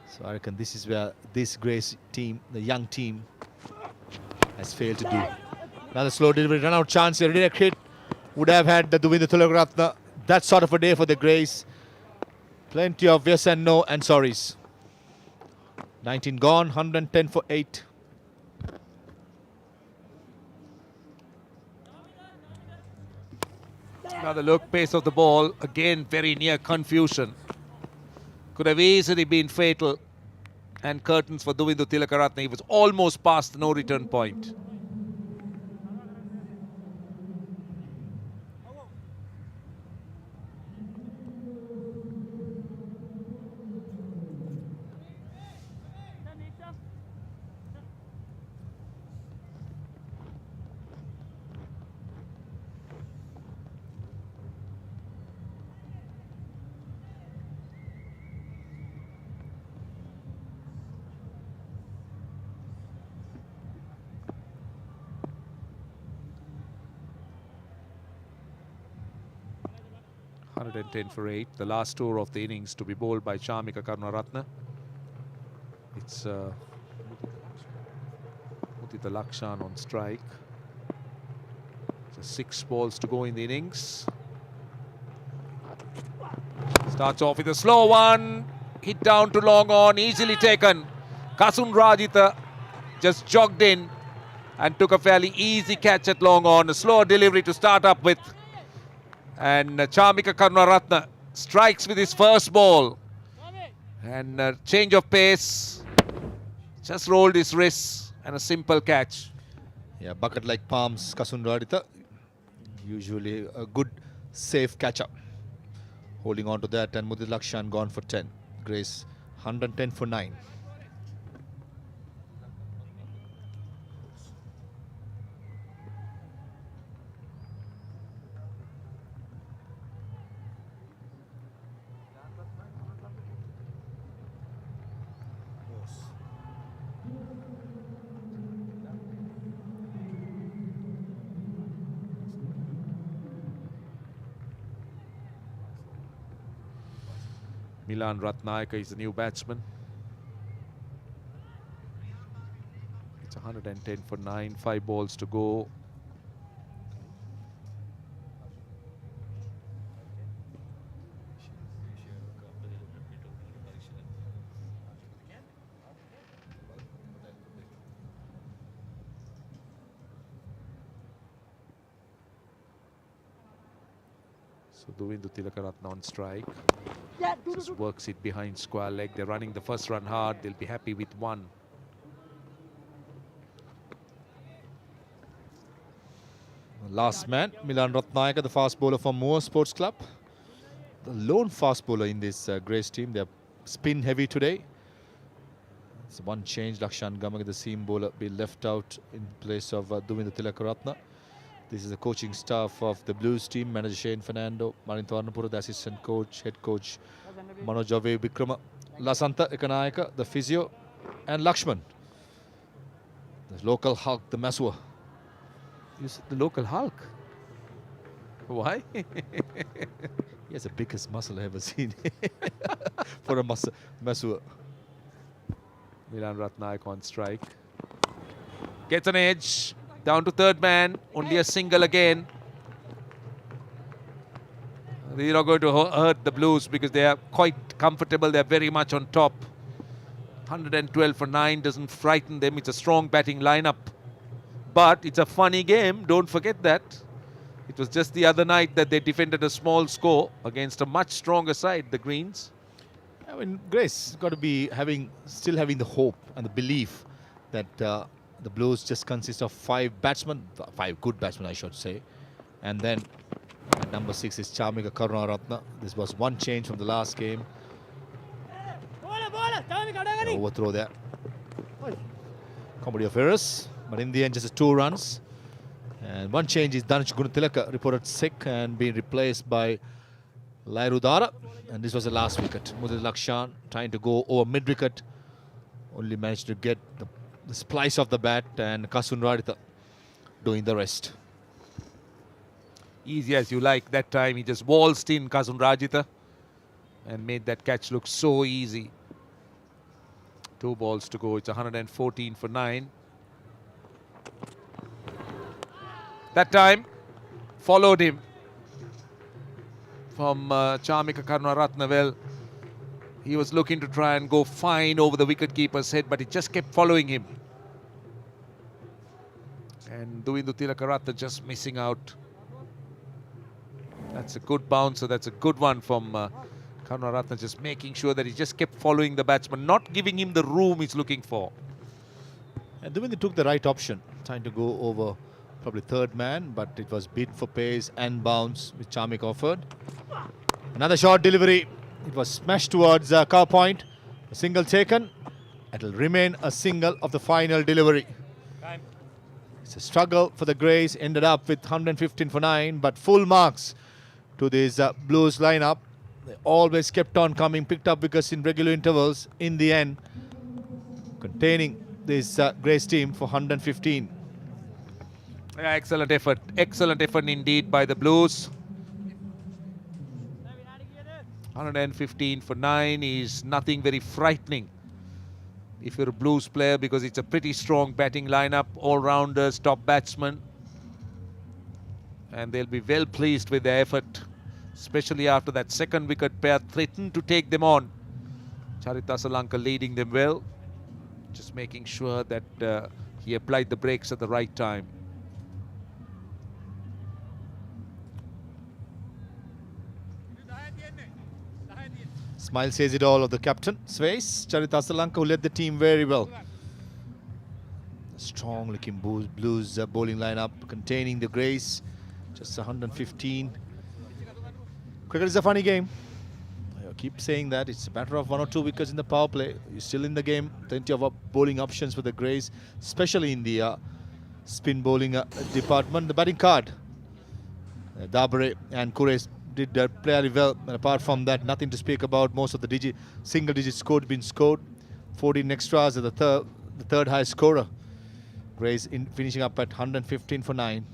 So I reckon this is where this Grace team, the young team, has failed to do. Another slow delivery, run out chance. A direct hit would have had the Duvinda Thulakaratna. That sort of a day for the Grace. Plenty of yes and no and sorries. 19 gone, 110 for 8. Another look, pace of the ball, again very near confusion. Could have easily been fatal. And curtains for Duvindu Tilakaratne. He was almost past the no return point. $110 for 8. The last tour of the innings to be bowled by Chamika Karunaratne. It's Mudita Lakshan on strike. So 6 balls to go in the innings. Starts off with a slow one. Hit down to long on. Easily taken. Kasun Rajitha just jogged in and took a fairly easy catch at long on. A slower delivery to start up with. And Chamika Karunaratne strikes with his first ball. And a change of pace. Just rolled his wrists and a simple catch. Yeah, bucket like palms, Kasun Raditha. Usually a good, safe catch-up. Holding on to that, and Mudit Lakshan gone for 10. Grace 110 for 9. Milan Ratnayaka is the new batsman. It's 110 for 9, 5 balls to go. So Duvindu Tilakaratne on strike. Just works it behind square leg. They're running the first run hard. They'll be happy with 1. Last man, Milan Ratnayaka, the fast bowler from Moore Sports Club. The lone fast bowler in this Grace team. They're spin heavy today. It's one change. Lakshan Gamage, the seam bowler, be left out in place of Duvinda Tilakaratne. This is the coaching staff of the Blues team. Manager Shane Fernando, Marin Twarnapura, the assistant coach, head coach Manoj Ave Vikrama, Lasanta Ekanayaka, the physio, and Lakshman, the local Hulk, the Masua. You said the local Hulk. Why? He has the biggest muscle I've ever seen for a Masua. Milan Ratnayaka on strike. Gets an edge. Down to third man. Only a single again. They're not going to hurt the Blues because they are quite comfortable. They're very much on top. 112 for 9 doesn't frighten them. It's a strong batting lineup. But it's a funny game. Don't forget that. It was just the other night that they defended a small score against a much stronger side, the Greens. I mean, Grace got to be still having the hope and the belief that the Blues just consist of 5 batsmen, 5 good batsmen, I should say. And then at number 6 is Chamika Karunaratne. This was one change from the last game. Overthrow there. Comedy of errors, but in the end, just 2 runs. And one change is Danish Gunatilaka, reported sick and being replaced by Lairudara. And this was the last wicket. Mudit Lakshan trying to go over mid-wicket. Only managed to get the splice of the bat, and Kasun Raditha doing the rest. Easy as you like. That time he just waltzed in Kasun Rajitha and made that catch look so easy. 2 balls to go. It's 114 for 9. That time, followed him from Chamika Karunaratne. Well, he was looking to try and go fine over the wicketkeeper's head, but it just kept following him. And Duindu Tilakaratne just missing out. That's a good bouncer. That's a good one from Karunaratne, just making sure that he just kept following the batsman, not giving him the room he's looking for. And Duindu took the right option, trying to go over probably third man, but it was bid for pace and bounce which Chamik offered. Another short delivery. It was smashed towards cow point. A single taken. It will remain a single of the final delivery. Time. It's a struggle for the Greys. Ended up with 115 for 9, but full marks to this Blues lineup. They always kept on coming, picked up wickets in regular intervals. In the end, containing this Greys team for 115. Yeah, excellent effort indeed by the Blues. 115 for 9 is nothing very frightening if you're a Blues player, because it's a pretty strong batting lineup, all-rounders, top batsmen, and they'll be well pleased with their effort, especially after that second wicket pair threatened to take them on. Charith Asalanka leading them well, just making sure that he applied the brakes at the right time. Smile says it all of the captain, Swayze, Charith Asalanka, who led the team very well. A strong looking Blues bowling lineup containing the Greys. Just 115. Cricket is a funny game. I keep saying that. It's a matter of 1 or 2 wickets in the power play. You're still in the game. Plenty of bowling options for the Greys, especially in the spin bowling department. The batting card, Dabare and Kures did fairly well, and apart from that, nothing to speak about. Most of the single-digit score been scored. 14 extras are the third highest scorer. Greys finishing up at 115 for 9.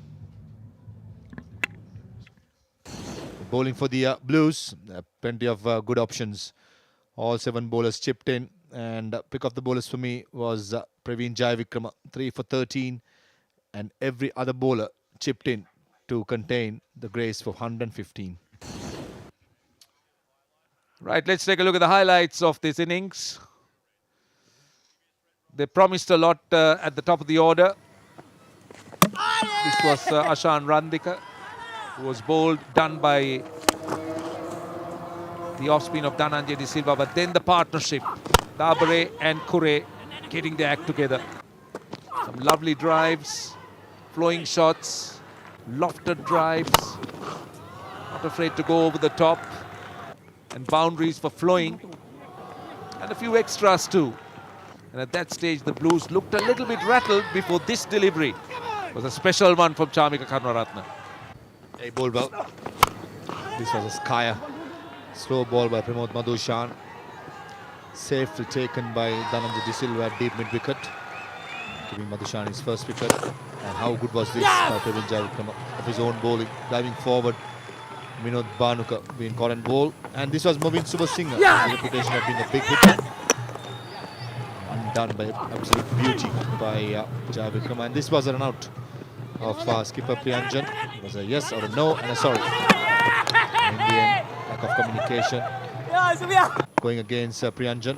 Bowling for the Blues, plenty of good options. All 7 bowlers chipped in, and pick of the bowlers for me was Praveen Jayavikrama, 3 for 13, and every other bowler chipped in to contain the Greys for 115. Right, let's take a look at the highlights of this innings. They promised a lot at the top of the order. This was Ashan Randika, who was bowled, done by the off-spin of Dhananjay De Silva, but then the partnership, Dabare and Kure, getting their act together. Some lovely drives, flowing shots, lofted drives, not afraid to go over the top, and boundaries for flowing, and a few extras too. And at that stage, the Blues looked a little bit rattled before this delivery. It was a special one from Chamika Karunaratne. A ball well. This was a skyer. Slow ball by Pramod Madhushan. Safely taken by Dhananjay De Silva at deep mid-wicket, giving Madhushan his first wicket. And how good was this by Praveen Jayavikrama of his own bowling, diving forward. Vinod Bhanuka being caught and bowled. And this was Movin Subhasinghe, his reputation of being a big hitter. Undone by absolute beauty by Jayavikrama. And this was a run out of skipper Priyanjan. It was a yes or a no and a sorry. And in the end, lack of communication going against Priyanjan.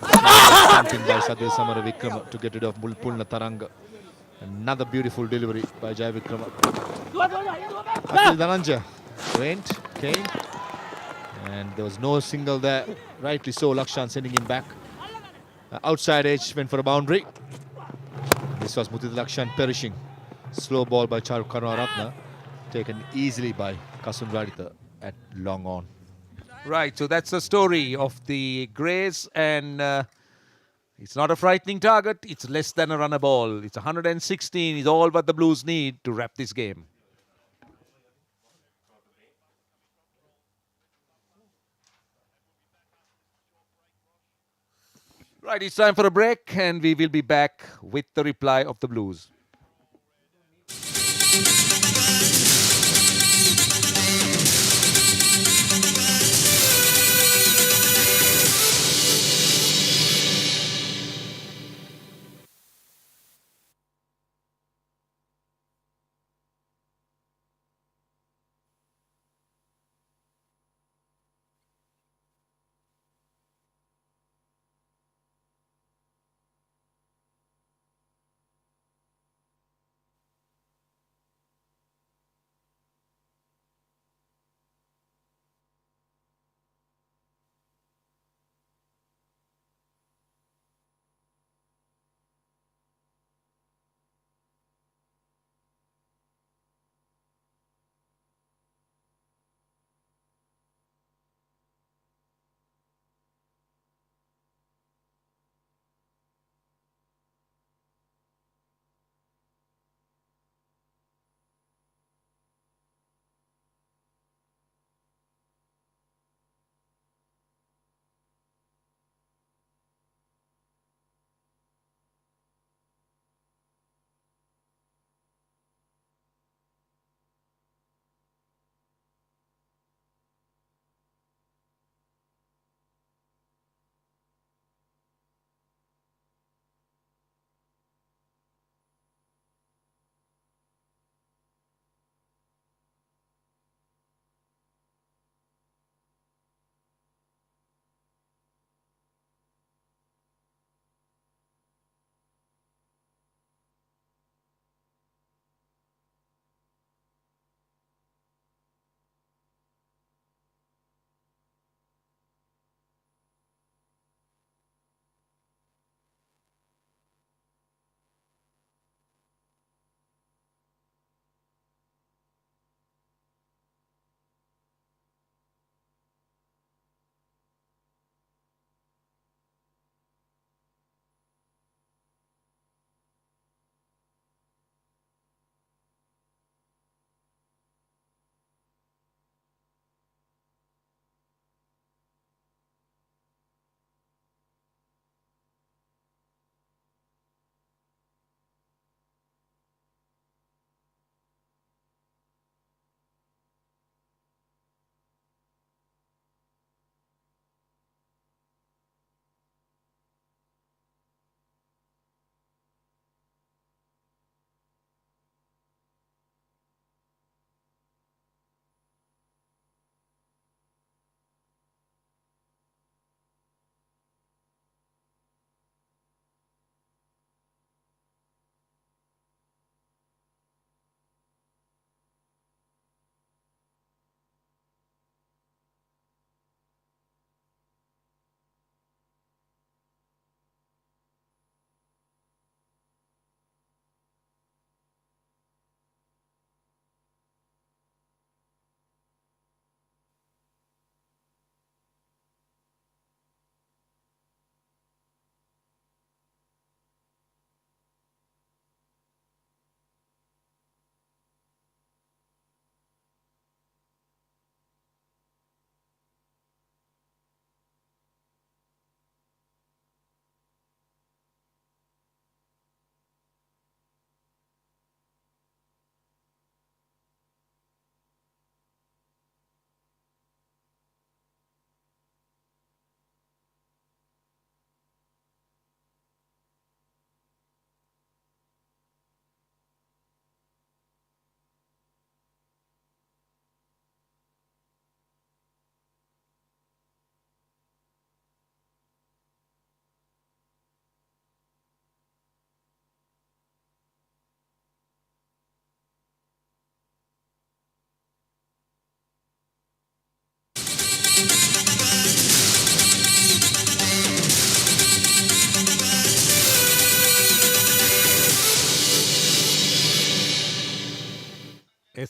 Something by Sadhir Samaravikrama to get rid of Pulna Taranga. Another beautiful delivery by Jayavikrama. Actually, Dhananjay came, and there was no single there. Rightly so, Lakshan sending him back. Outside edge went for a boundary. This was Mutid Lakshan perishing. Slow ball by Charith Karunaratne, taken easily by Kasun Raditha at long on. Right, so that's the story of the Greys, and it's not a frightening target. It's less than a runner ball. It's 116 is all what the Blues need to wrap this game. Right, it's time for a break, and we will be back with the reply of the Blues.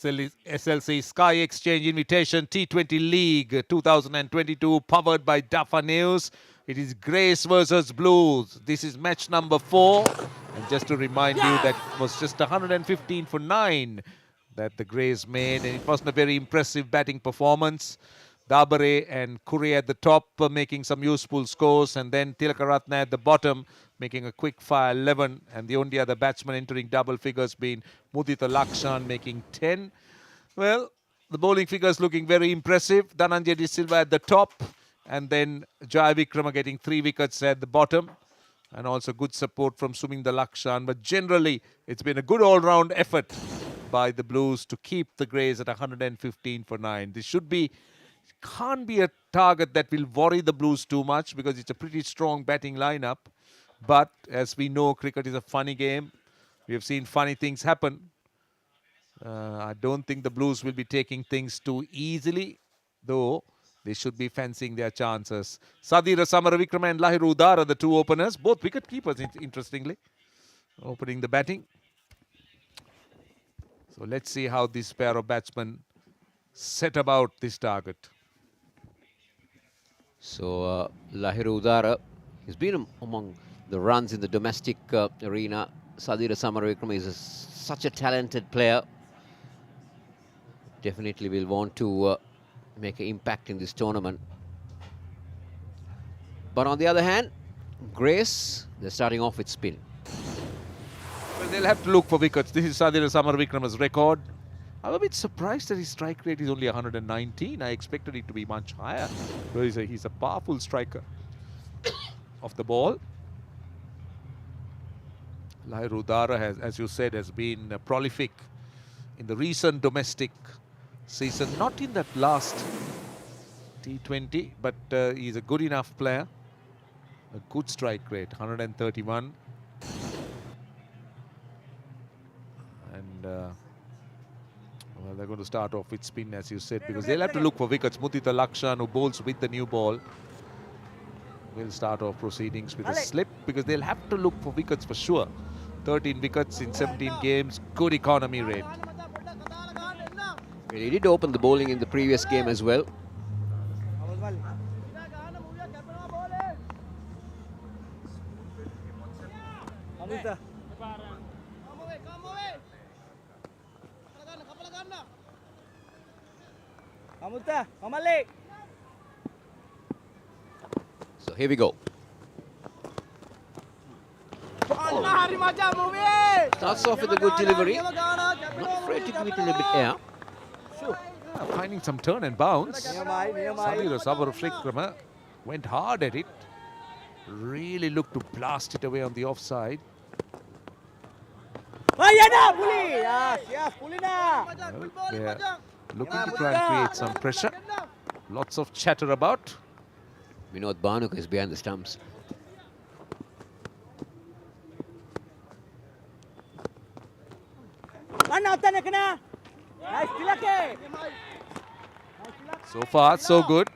SLC Sky Exchange Invitation T20 League 2022, powered by Duffer News. It is Grace versus Blues. This is match number 4. And just to remind you that it was just 115 for 9 that the Greys made. And it wasn't a very impressive batting performance. Dabare and Kure at the top making some useful scores, and then Tilakaratne at the bottom making a quick fire 11, and the only other batsman entering double figures being Mudita Lakshan making 10. Well, the bowling figures looking very impressive. Dhananjay De Silva at the top, and then Jaya Vikrama getting 3 wickets at the bottom, and also good support from Suminda Lakshan. But generally, it's been a good all-round effort by the Blues to keep the Greys at 115 for 9. This can't be a target that will worry the Blues too much, because it's a pretty strong batting lineup. But as we know, cricket is a funny game. We have seen funny things happen. I don't think the Blues will be taking things too easily, though they should be fancying their chances. Sadira Samaravikrama and Lahiru Udara are the 2 openers, both wicket keepers, interestingly, opening the batting. So let's see how this pair of batsmen set about this target. So Lahiru Udara, he's been among the runs in the domestic arena. Sadira Samaravikrama is such a talented player. Definitely will want to make an impact in this tournament. But on the other hand, Grace, they're starting off with spin. Well, they'll have to look for wickets. This is Sadira Samaravikrama's record. I'm a bit surprised that his strike rate is only 119. I expected it to be much higher. So he's a powerful striker of the ball. Lahiru Udara has, as you said, has been prolific in the recent domestic season. Not in that last T20, but he's a good enough player. A good strike rate, 131. And well, they're going to start off with spin, as you said, because they'll have to look for wickets. Mudita Lakshan, who bowls with the new ball, will start off proceedings with a slip, because they'll have to look for wickets for sure. 13 wickets in 17 games, good economy rate. He did open the bowling in the previous game as well. So here we go. Starts off with a good delivery. Not afraid to give it a little bit air. Finding some turn and bounce. Sadira Samaravikrama went hard at it. Really looked to blast it away on the offside. Well, they're looking to try and create some pressure. Lots of chatter about. Vinod Bhanukka is behind the stumps. So far, so good.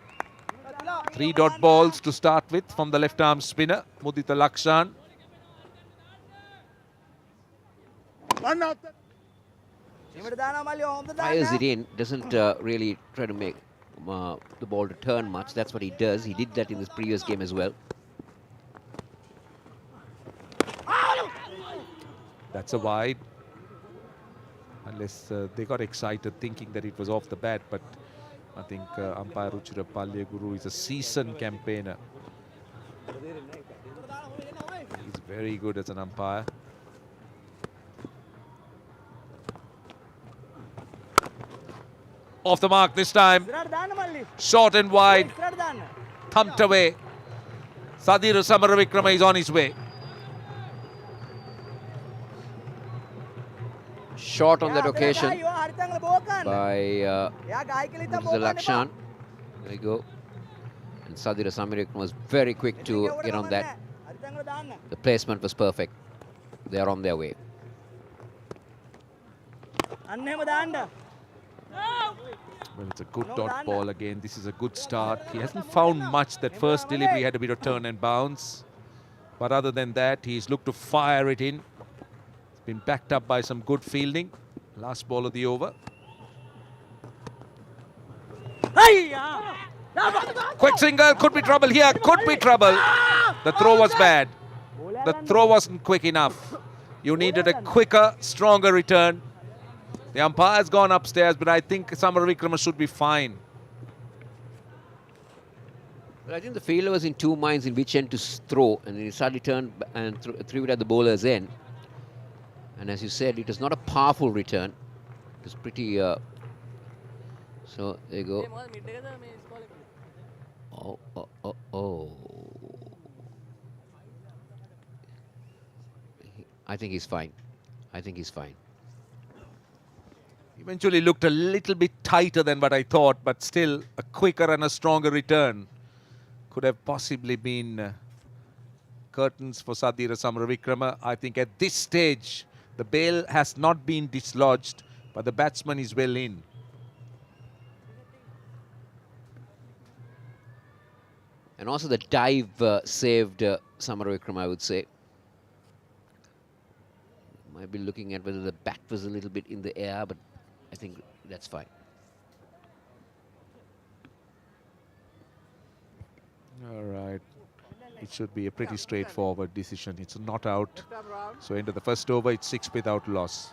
3 dot balls to start with from the left-arm spinner, Mudita Lakshan. Fires it in, doesn't really try to make the ball to turn much. That's what he does. He did that in this previous game as well. That's a wide. Unless they got excited thinking that it was off the bat, but I think umpire Ruchira Palyaguru is a seasoned campaigner. He's very good as an umpire. Off the mark this time. Short and wide. Thumped away. Sadira Samaravikrama is on his way. Short on that occasion by Mudita Lakshan. There we go. And Sadira Samaravikrama was very quick to get on that. The placement was perfect. They are on their way. Well, it's a good dot ball again. This is a good start. He hasn't found much. That first delivery had a bit of turn and bounce. But other than that, he's looked to fire it in. It's been backed up by some good fielding. Last ball of the over. Quick single, could be trouble here, could be trouble. The throw was bad. The throw wasn't quick enough. You needed a quicker, stronger return. The umpire's gone upstairs, but I think Samaravikrama should be fine. Well, I think the fielder was in two minds in which end to throw, and he suddenly turned and threw it at the bowler's end. And as you said, it was not a powerful return. It was pretty... so, there you go. Oh. I think he's fine. I think he's fine. Eventually looked a little bit tighter than what I thought, but still a quicker and a stronger return could have possibly been curtains for Sadira Samaravikrama. I think at this stage, the bail has not been dislodged, but the batsman is well in. And also the dive saved Samaravikrama, I would say. Might be looking at whether the bat was a little bit in the air, but I think that's fine. All right. It should be a pretty straightforward decision. It's not out. So end of the first over, it's 6 without loss.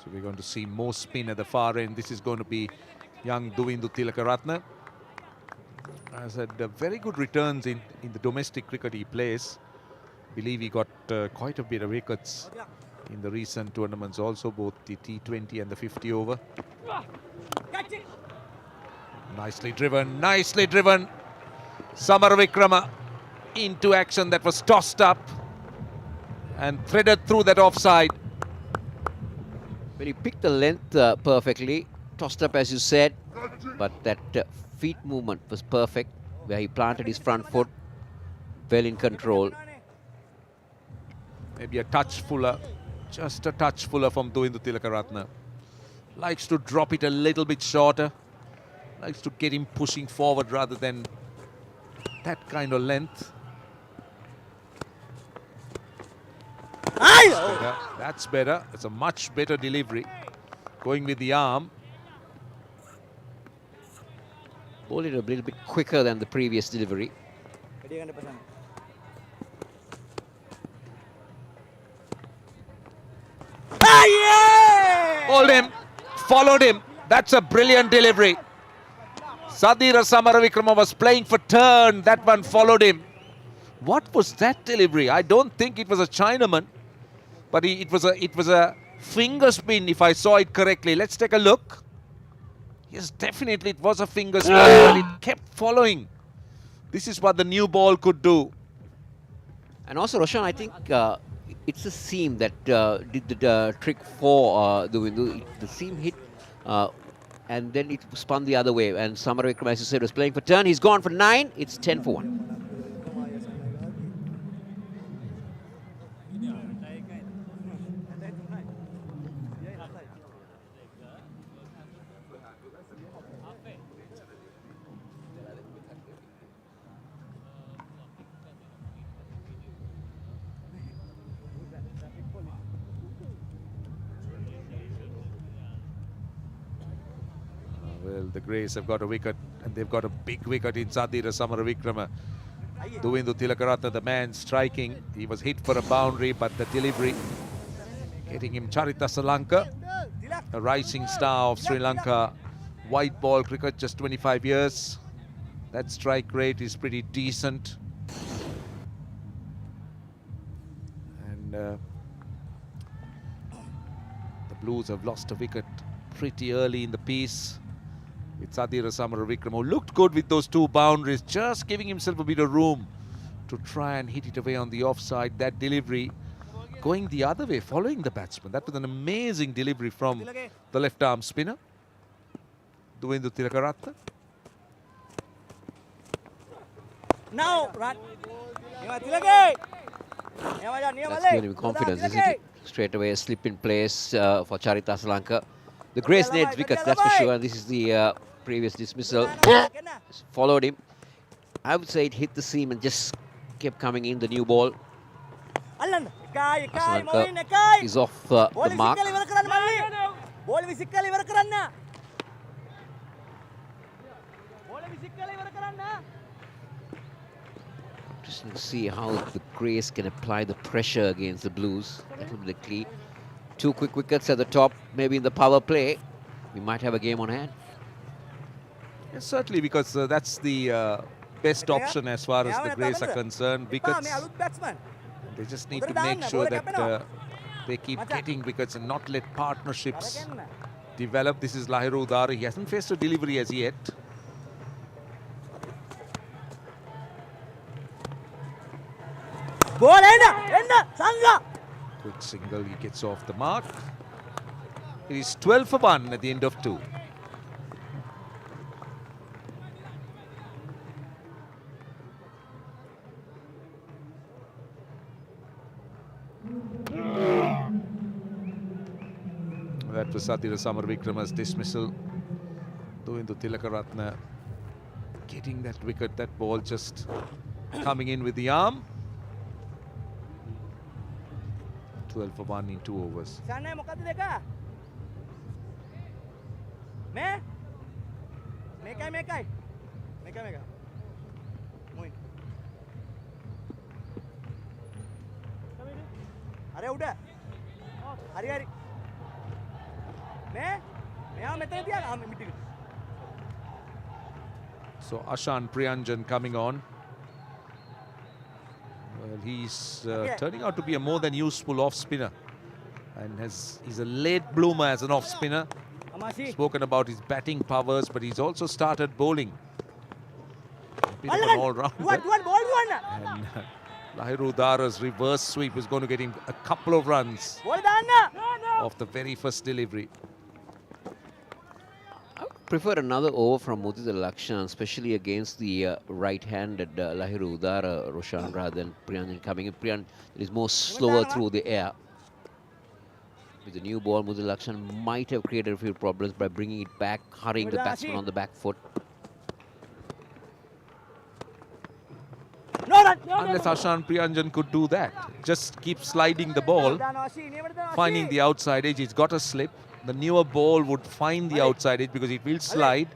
So we're going to see more spin at the far end. This is going to be young Duvindu Tilakaratne. Has had very good returns in the domestic cricket he plays. Believe he got quite a bit of wickets in the recent tournaments also, both the T20 and the 50 over. Nicely driven, nicely driven. Samaravikrama into action that was tossed up and threaded through that offside. Well, he picked the length perfectly, tossed up as you said, but that feet movement was perfect, where he planted his front foot, well in control. Maybe a touch fuller, just a touch fuller from Duvindu Tilakaratne. Likes to drop it a little bit shorter, likes to get him pushing forward rather than that kind of length. That's better. It's a much better delivery. Going with the arm. Bowled it a little bit quicker than the previous delivery. Hold him, followed him. That's a brilliant delivery. Sadira Samaravikrama was playing for turn. That one followed him. What was that delivery? I don't think it was a Chinaman, but it was a finger spin, if I saw it correctly. Let's take a look. Yes, definitely it was a finger spin, but it kept following. This is what the new ball could do. And also, Roshan, I think it's the seam that did the trick for the window. The seam hit, and then it spun the other way. And Samaravikrama, as you said, was playing for turn. He's gone for 9. It's 10 for 1. Well, the Greys have got a wicket, and they've got a big wicket in Sadira Samaravikrama. Duvindu Tilakaratne, the man striking. He was hit for a boundary, but the delivery getting him Charita Salanka, a rising star of Sri Lanka. White ball cricket, just 25 years. That strike rate is pretty decent. And the Blues have lost a wicket pretty early in the piece. It's Sadira Samaravikrama, who looked good with those 2 boundaries, just giving himself a bit of room to try and hit it away on the offside. That delivery going the other way, following the batsman. That was an amazing delivery from the left-arm spinner, Duvindu Tilakaratne. Now, run. That's giving him confidence, isn't it? Straight away, a slip in place for Charita Salanka. The Greys needs wickets, that's for sure. And this is the previous dismissal. Just followed him. I would say it hit the seam and just kept coming in, the new ball. Asanka is off the mark. Interesting to see how the Greys can apply the pressure against the Blues. That will be the key. 2 quick wickets at the top, maybe in the power play. We might have a game on hand. Yes, certainly, because that's the best option as far as the Greys are concerned. Wickets. They just need to make sure that they keep getting wickets and not let partnerships develop. This is Lahiru Udara. He hasn't faced a delivery as yet. Quick single, he gets off the mark. It is 12 for 1 at the end of 2. That was Sadira Samaravikrama's dismissal. Doindu Tilakaratne getting that wicket, that ball just coming in with the arm. 12 for 1 in 2 overs. So Ashan Priyanjan coming on. Well, he's turning out to be a more than useful off-spinner. And he's a late bloomer as an off-spinner. Spoken about his batting powers, but he's also started bowling. A bit of an all-rounder. And Lahiru Udara's reverse sweep is going to get him a couple of runs off the very first delivery. I would prefer another over from Mudita Lakshan, especially against the right-handed Lahiru Udara, Roshan, rather than Priyanjan coming in. Priyanjan is more slower through the air. With the new ball, Mudita Lakshan might have created a few problems by bringing it back, hurrying the batsman on the back foot. Unless Ashan Priyanjan could do that. Just keep sliding the ball, finding the outside edge. It's got a slip. The newer ball would find the outside edge because it will slide.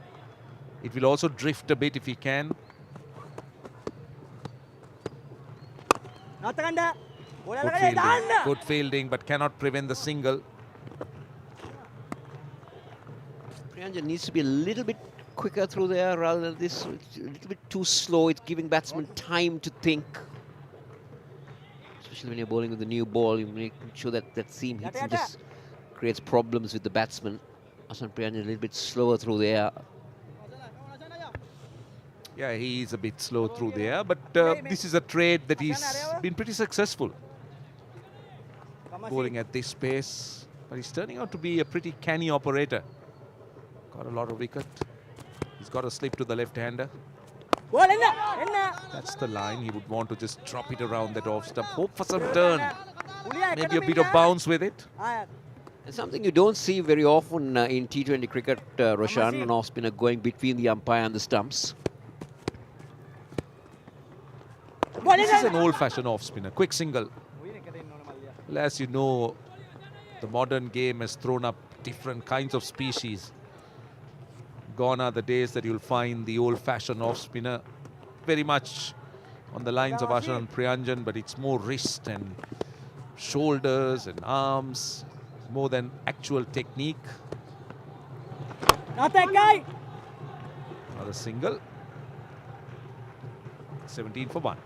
It will also drift a bit if he can. Good fielding, but cannot prevent the single. Priyanjan needs to be a little bit quicker through the air rather than this. It's a little bit too slow. It's giving batsmen time to think. Especially when you're bowling with the new ball, you make sure that that seam hits and just creates problems with the batsman. Ashan Priyanjan a little bit slower through the air. Yeah, he is a bit slow through the air, but this is a trade that he's been pretty successful. Bowling at this pace, but he's turning out to be a pretty canny operator. Got a lot of wicket. He's got a slip to the left-hander. That's the line. He would want to just drop it around that off stump. Hope for some turn. Maybe a bit of bounce with it. It's something you don't see very often in T20 cricket, Roshan, an off-spinner going between the umpire and the stumps. This is an old-fashioned off-spinner. Quick single. Well, as you know, the modern game has thrown up different kinds of species. Gone are the days that you'll find the old-fashioned off-spinner very much on the lines of Ashan Priyanjan, but it's more wrist and shoulders and arms, more than actual technique. Another single. 17 for 1.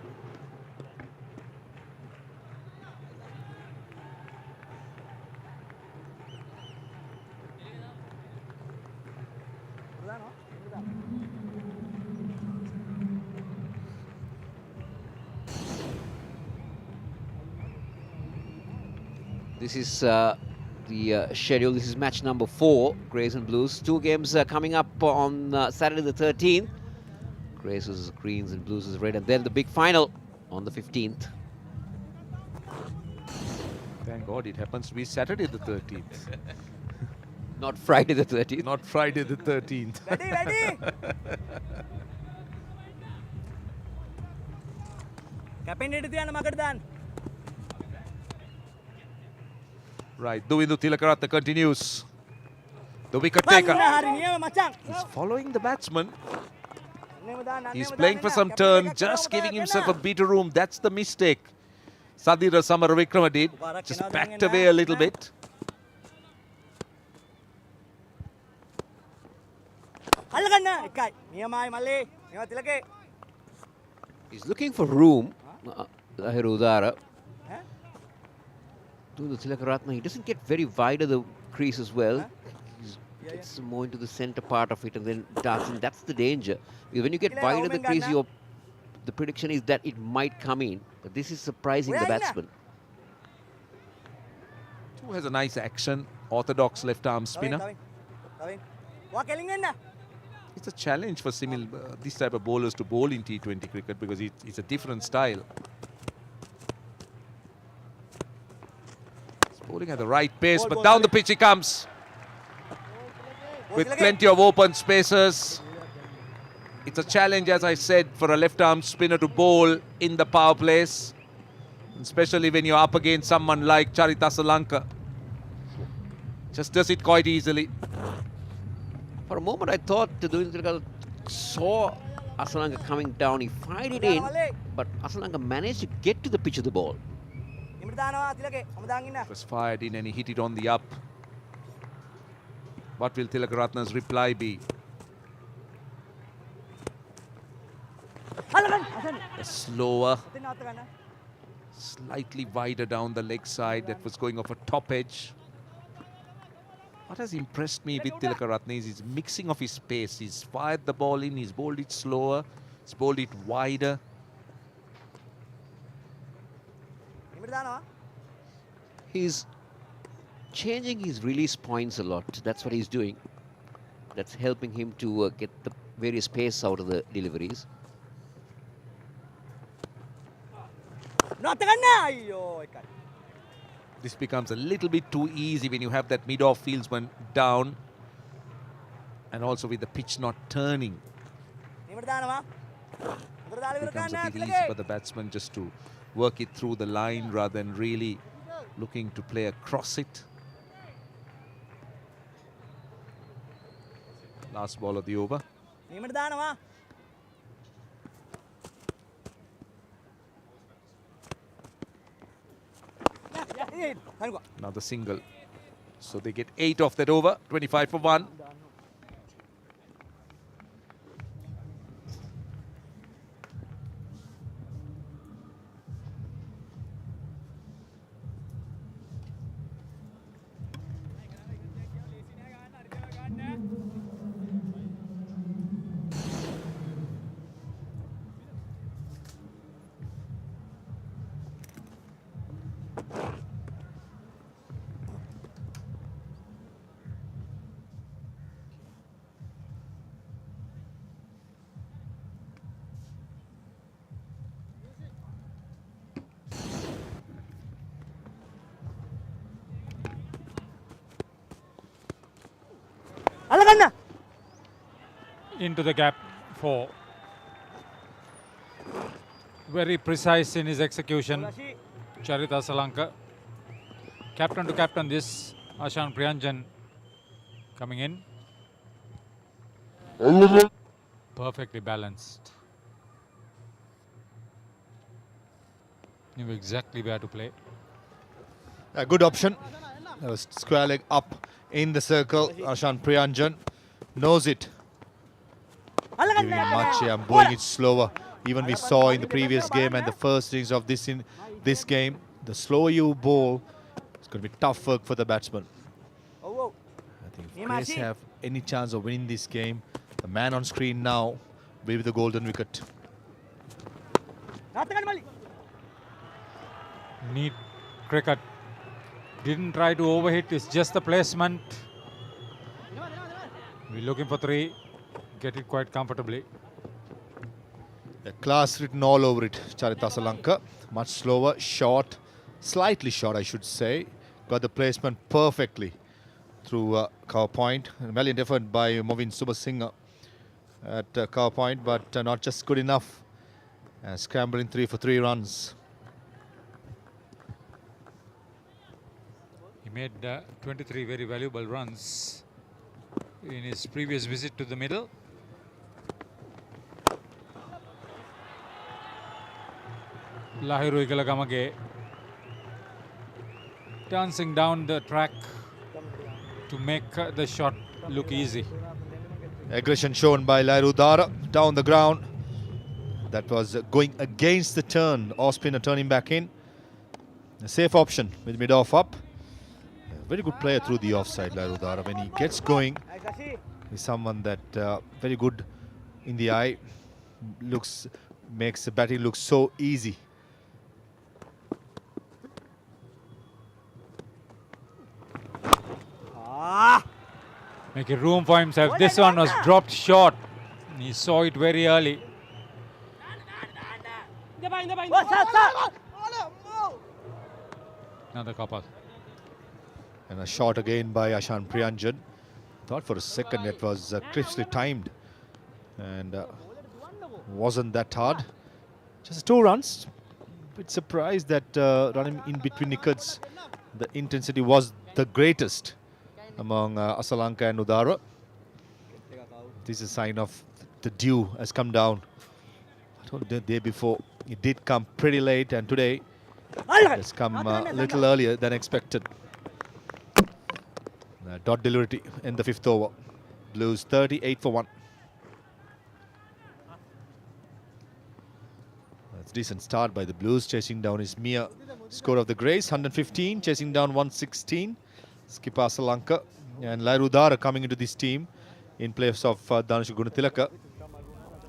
This is the schedule. This is match number 4, Greys and Blues. 2 games coming up on Saturday the 13th. Greys is greens and Blues is red. And then the big final on the 15th. Thank God it happens to be Saturday the 13th. Not Friday the 13th. Not Friday the 13th. Ready, ready. Captain itu yang nama kerdan. Right, Duvindu Tilakaratne continues. The wicket taker. Hari ni macam. He's following the batsman. He's He's playing for some turn, just giving himself a bit of room. That's the mistake Sadira Samaravikrama did. Just backed away a little bit. Halakan na, ikai. Niyamay mali. Niyamay tilake. He's looking for room, Lahirudara. To the Tilakaratne, he doesn't get very wide of the crease as well. He gets more into the center part of it and then darts in. That's the danger. Because when you get wide of the crease, the prediction is that it might come in. But this is surprising the batsman. Who has a nice action, orthodox left-arm spinner. It's a challenge for this type of bowlers to bowl in T20 cricket because it's a different style. He's bowling at the right pace, but down the pitch he comes. With plenty of open spaces. It's a challenge, as I said, for a left-arm spinner to bowl in the power plays, especially when you're up against someone like Charitasa Lanka. Just does it quite easily. For a moment, I thought the Tilakaratne saw Asalanka coming down. He fired it in, but Asalanka managed to get to the pitch of the ball. It was fired in and he hit it on the up. What will Tilakaratne's reply be? A slower, slightly wider down the leg side that was going off a top edge. What has impressed me with Tilakaratne is his mixing of his pace. He's fired the ball in, he's bowled it slower, he's bowled it wider. He's changing his release points a lot. That's what he's doing. That's helping him to get the various pace out of the deliveries. This becomes a little bit too easy when you have that mid-off fieldsman down and also with the pitch not turning. It becomes a bit easy for the batsman just to work it through the line rather than really looking to play across it. Last ball of the over. Another single. So they get 8 off that over, 25 for 1. Into the gap for very precise in his execution. Charitasa Lanka. Captain to captain this, Ashan Priyanjan coming in. Perfectly balanced. Knew exactly where to play. A good option. That was square leg up in the circle. Ashan Priyanjan knows it. Giving him much, bowling it slower. Even we saw in the previous game and the first innings of this game, the slower you bowl, it's going to be tough work for the batsman. I think if Grace have any chance of winning this game, the man on screen now will be the golden wicket. Neat cricket. Didn't try to overhit, it's just the placement. We're looking for 3. Get it quite comfortably. The class written all over it, Charitasa Lanka. Much slower, slightly short I should say. Got the placement perfectly through cover point. A valiant effort by Movin Subasinghe at cover point, but not just good enough. Scrambling 3 for 3 runs. He made 23 very valuable runs in his previous visit to the middle. Lahiru Ikalagamage dancing down the track to make the shot look easy. Aggression shown by Lairudara down the ground. That was going against the turn. Off spinner turning back in. A safe option with mid-off up. A very good player through the offside, Lairudara. When he gets going, he's someone that very good in the eye. Makes the batting look so easy. Making room for himself. This one was dropped short. He saw it very early. Another couple. And a shot again by Ashan Priyanjan. Thought for a second it was crisply timed. And wasn't that hard. Just 2 runs. Bit surprised that running in between wickets, the intensity was the greatest among Asalanka and Udara. This is a sign of the dew has come down. I told you the day before, it did come pretty late, and today it has come a little earlier than expected. Dot delivery in the 5th over. Blues 38 for 1. That's a decent start by the Blues, chasing down Ismia. Score of the Greys, 115, chasing down 116. Skipper Asalanka and Lairudara coming into this team in place of Danush Gunatilaka,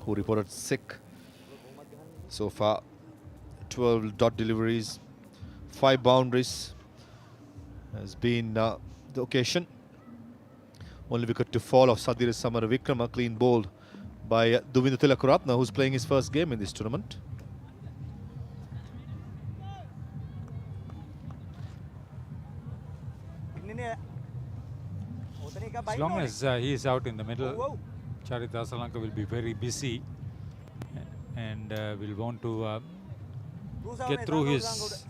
who reported sick. So far, 12 dot deliveries, 5 boundaries has been the occasion. Only wicket to fall of Sadir Samaravikrama, clean bowled by Duvinda Tilakaratne, who's playing his first game in this tournament. As long as he is out in the middle, Charith Asalanka will be very busy and will want to get through his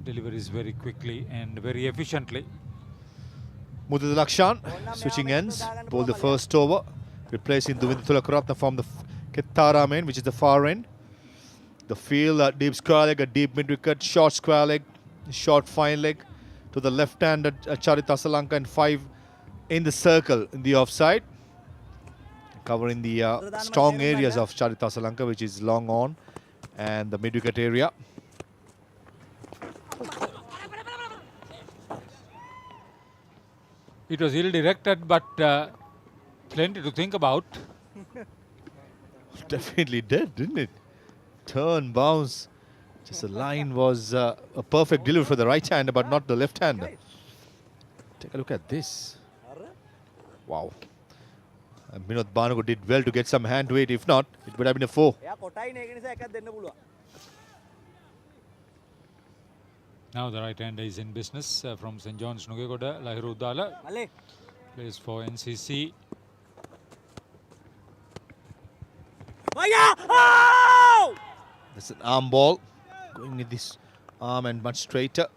deliveries very quickly and very efficiently. Mudad Lakshan switching ends, bowled the first over, replacing Duvinda Tilakaratne from the Kettara main, which is the far end. The field, deep square leg, a deep mid wicket, short square leg, short fine leg to the left-handed Charith Asalanka, and 5 in the circle in the offside, covering the strong areas of Charith Asalanka, which is long on and the mid-wicket area. It was ill-directed, but plenty to think about. Definitely did, didn't it? Turn, bounce. Just the line was a perfect delivery for the right-hander, but not the left-hander. Take a look at this. Wow. Minot Banugo did well to get some hand to it. If not, it would have been a 4. Now the right-hander is in business from St. John's Nugegoda. Lahiru Udala plays for NCC. That's an arm ball. Going with this arm and much straighter.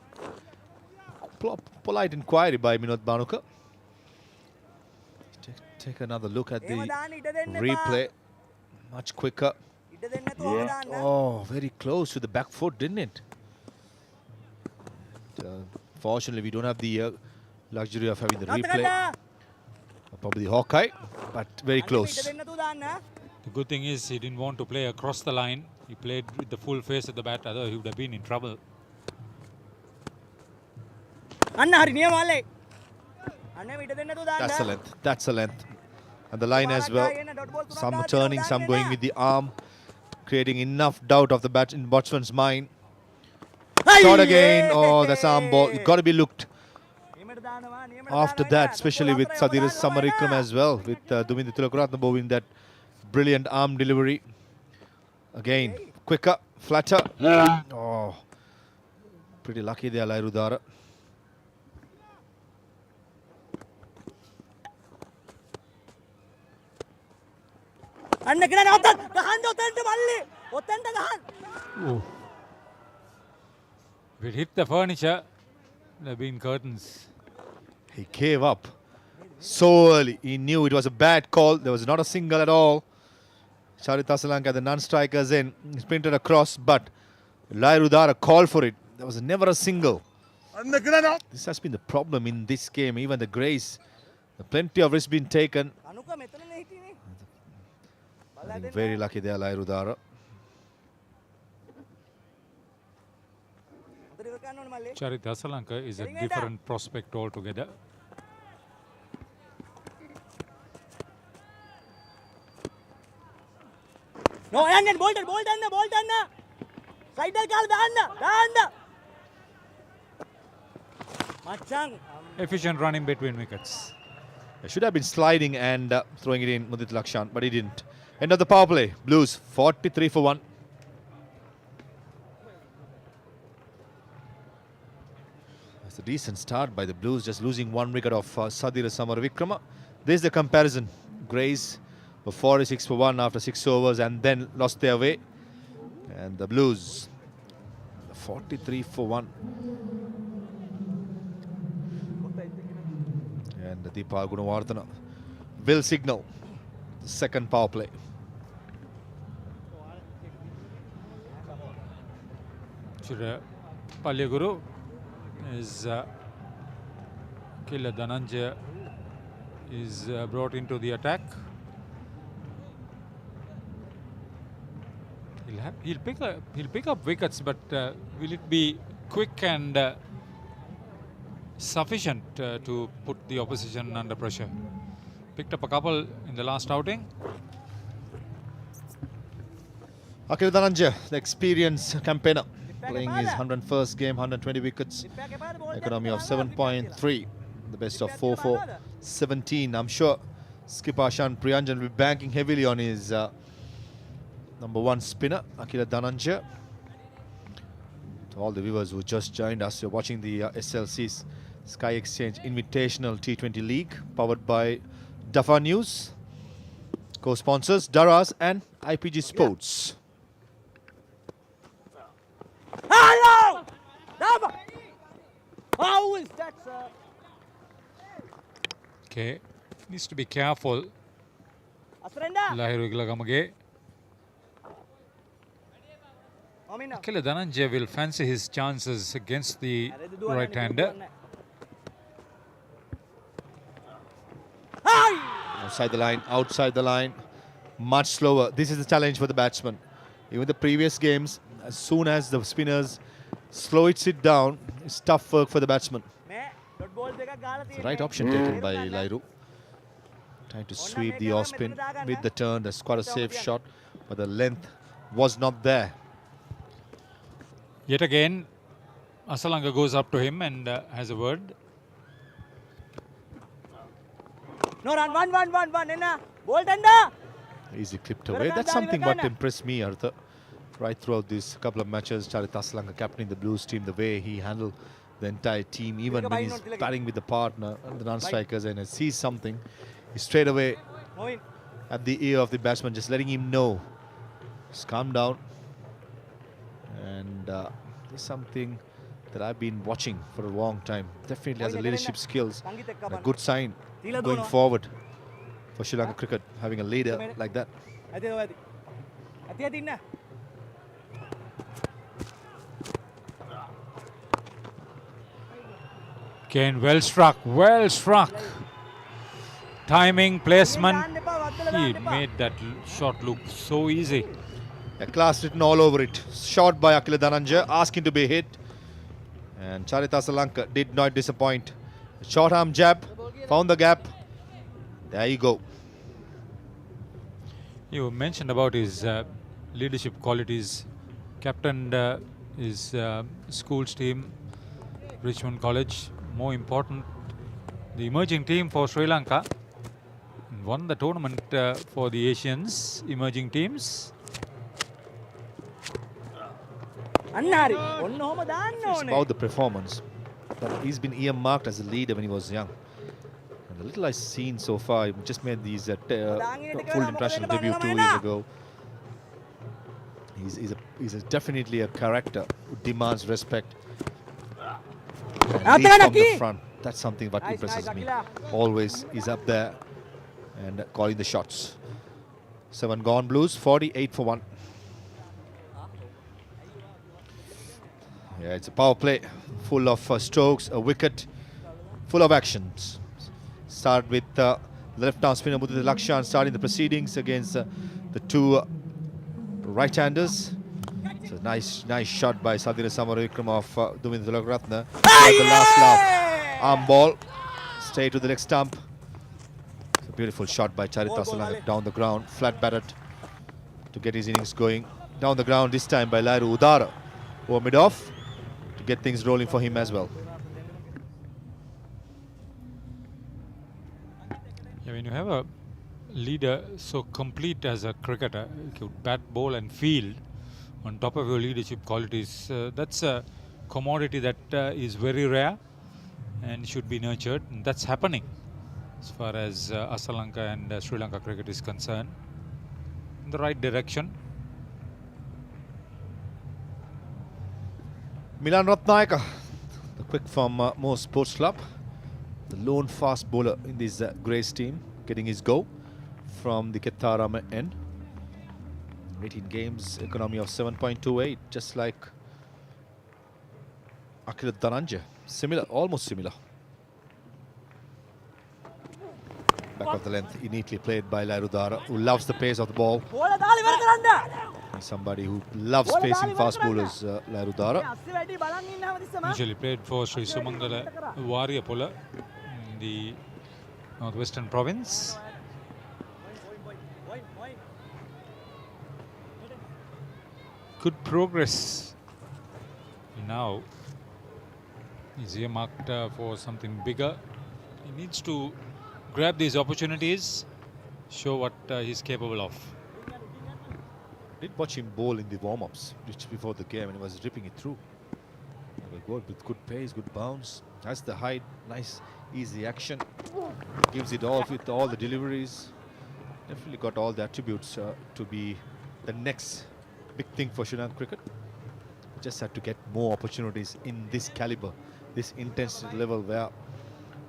Polite inquiry by Minot Banuka. Take another look at the replay. Much quicker. Yeah. Oh, very close to the back foot, didn't it? Fortunately, we don't have the luxury of having the replay. Probably the Hawkeye, but very close. The good thing is he didn't want to play across the line. He played with the full face of the bat, otherwise he would have been in trouble. That's a length. That's a length. And the line as well. Some turning, some going with the arm, creating enough doubt of the batsman's mind. Shot again. Oh, that's arm ball. It's got to be looked after that, especially with Sadir Samarikram as well, with Duvinda Tilakaratne bowling that brilliant arm delivery. Again, quicker, flatter. Oh, Pretty lucky there, Lairudara. අන්න කියලා නවත්තන්න. ගහන්න ඔතනට මල්ලි. ඔතනට ගහන්න. Oh. If it hit the furniture, there have been curtains. He gave up so early. He knew it was a bad call. There was not a single at all. Charitasa Lanka, the non-strikers in, sprinted across, but Lairudara called for it. There was never a single. This has been the problem in this game. Even the Greys, plenty of risks been taken. අනුක මෙතනනේ හිටියේ. I think very lucky there, Lairudara. හොඳට ඉවර කරන්න ඕනේ මල්ලි. Charitasa Lanka is a different prospect altogether. නෝ යන්නේ ball ගන්න. Side එක කාලා දාන්න. මචං. Efficient running between wickets. He should have been sliding and throwing it in Mudit Lakshan, but he didn't. End of the power play. Blues 43 for 1. That's a decent start by the Blues, just losing 1 wicket of Sadira Samaravikrama. This is the comparison. Greys were 46 for 1 after 6 overs and then lost their way. And the Blues 43 for 1. And Deepa Gunawardhana will signal the second power play. Palyaguru is Killa Dhananjaya is brought into the attack. He'll pick up wickets, but will it be quick and sufficient to put the opposition under pressure? Picked up a couple in the last outing. Akil Dhananjaya, the experienced campaigner, playing his 101st game, 120 wickets, economy of 7.3, the best of 4 for 17. I'm sure skipper Ashan Priyanjan will be banking heavily on his number 1 spinner, Akil Dhananjaya. To all the viewers who just joined us, you're watching the SLC's Sky Exchange Invitational T20 League, powered by Dafa News, co-sponsors Daras and IPG Sports. Hello! How is that, sir? Okay, needs to be careful. අසරෙන්ඩා. Lahiru Iglagamage. ඔමිනා. Akila Dhananjaya will fancy his chances against the right-hander. Outside the line, much slower. This is the challenge for the batsman. Even the previous games, as soon as the spinners slow it down, it's tough work for the batsman. It's the right option taken by Lairu. Trying to sweep the off spin with the turn. That's quite a safe shot, but the length was not there. Yet again, Asalanga goes up to him and has a word. No run, one. Enna. Ball tender. Easy clipped away. That's something what impressed me, Arthur. Right throughout these couple of matches, Charitasa Lanka captaining the Blues team, the way he handled the entire team, even when he's batting with the partner and the non-strikers, and he sees something, he straight away at the ear of the batsman, just letting him know, just calm down. And this is something that I've been watching for a long time. Definitely has a leadership skills, a good sign going forward for Sri Lanka cricket, having a leader like that. Again, well struck. Timing, placement. He made that shot look so easy. A class written all over it. Shot by Akila Dhananjaya, asking to be hit. And Charitasa Lanka did not disappoint. Short arm jab, found the gap. There you go. You mentioned about his leadership qualities. Captained his school's team, Richmond College. More important, the emerging team for Sri Lanka. Won the tournament for the Asians emerging teams. අන්න හරි. ඔන්න ඔහම දාන්න It's ඕනේ. about the performance. But he's been earmarked as a leader when he was young. And the little I've seen so far, he just made these full international debut 2 years ago. He's definitely a character who demands respect. And leads from the front. That's something what impresses me. Always is up there and calling the shots. 7 gone Blues, 48 for 1. Yeah, it's a power play, full of strokes, a wicket, full of actions. Start with the left-arm spinner Muthu Lakshan starting the proceedings against the two right-handers. So nice shot by Sadhira Samaravicram of Dumin Tilakaratne. The last love, arm ball, straight to the leg stump. It's a beautiful shot by Charita Solanka down the ground, flat batted to get his innings going. Down the ground this time by Lairu Udara over mid-off to get things rolling for him as well. Yeah, when you have a leader so complete as a cricketer, you could bat, bowl and field on top of your leadership qualities, that's a commodity that is very rare and should be nurtured, and that's happening as far as Asalanka and Sri Lanka cricket is concerned. In the right direction. Milan Ratnayaka, the quick from Moore Sports Club, the lone fast bowler in this Greys team, getting his go from the Ketara end. 18 games, economy of 7.28, just like Akhil Dhananjay. Similar, almost similar. Back of the length, neatly played by Lairudara, who loves the pace of the ball. බෝල දාලා ඉවර කරන්න. Somebody who loves facing fast bowlers, Lairudara. අස්සේ වැඩි බලන් ඉන්න හැමතිස්සම. Initially played for Sri Sumangala Warriyapola in the northwestern province. Good progress. Now he's earmarked for something bigger. He needs to grab these opportunities, show what he's capable of. Did watch him bowl in the warm-ups just before the game, and he was ripping it through. With good pace, good bounce. Has the height, nice, easy action. Gives it all with all the deliveries. Definitely got all the attributes to be the next big thing for Sri Lanka cricket. Just had to get more opportunities in this caliber, this intensity level where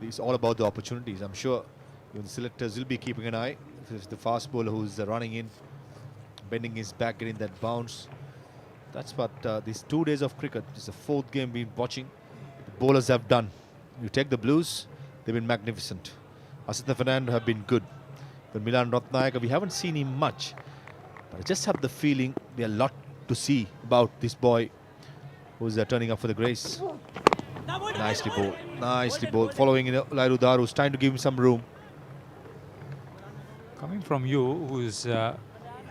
it's all about the opportunities. I'm sure even the selectors will be keeping an eye. If it's the fast bowler who's running in, bending his back, getting that bounce. That's what these 2 days of cricket, this is the 4th game we've been watching, the bowlers have done. You take the Blues, they've been magnificent. Asitha Fernando have been good. But Milan Ratnayaka, we haven't seen him much. But I just have the feeling there's a lot to see about this boy who's turning up for the Greys. Nicely bowled. Following Lairu Daru, who's trying to give him some room. Coming from you, who's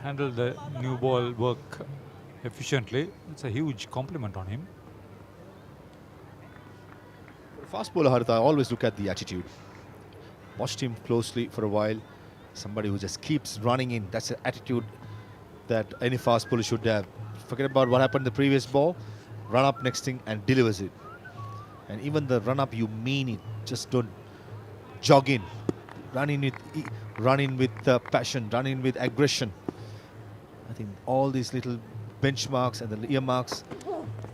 handled the new ball work efficiently, it's a huge compliment on him. Fast bowler Haritha, I always look at the attitude. Watched him closely for a while. Somebody who just keeps running in. That's the attitude that any fast bowler should have. Forget about what happened in the previous ball. Run up next thing and delivers it. And even the run up, you mean it. Just don't jog in. Run in with passion. Run in with aggression. I think all these little benchmarks and the earmarks,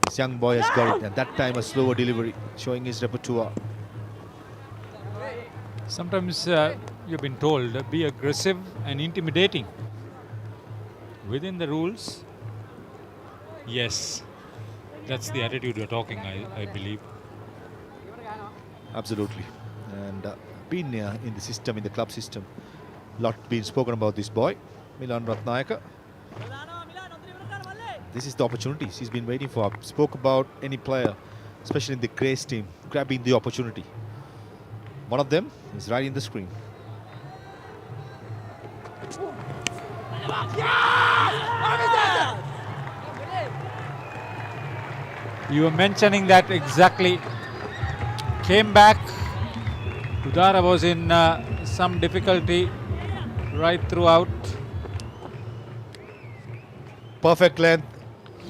this young boy has got it. And that time a slower delivery, showing his repertoire. Sometimes you've been told be aggressive and intimidating. Within the rules, yes, that's the attitude you're talking, I believe. Absolutely. And been in the system, in the club system, lot been spoken about this boy, Milan Ratnayaka. This is the opportunities he's been waiting for. Spoke about any player, especially in the Greys team, grabbing the opportunity. One of them is right in the screen. You were mentioning that exactly. Came back. Udara was in some difficulty right throughout. Perfect length,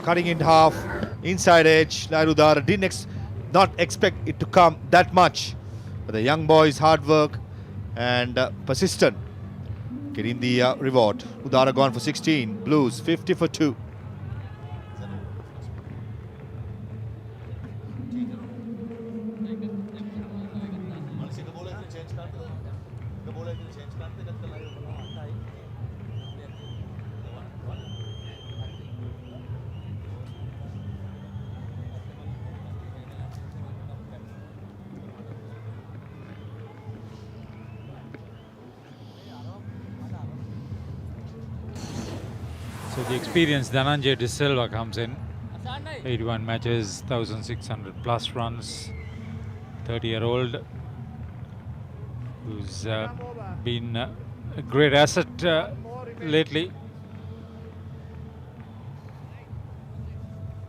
cutting in half, Inside edge, Udara didn't not expect it to come that much. But the young boys' hard work and persistent getting the reward. Udara gone for 16. Blues 50 for 2. So the experienced Dhananjay De Silva comes in. 81 matches, 1,600 plus runs. 30-year-old who's been a great asset lately.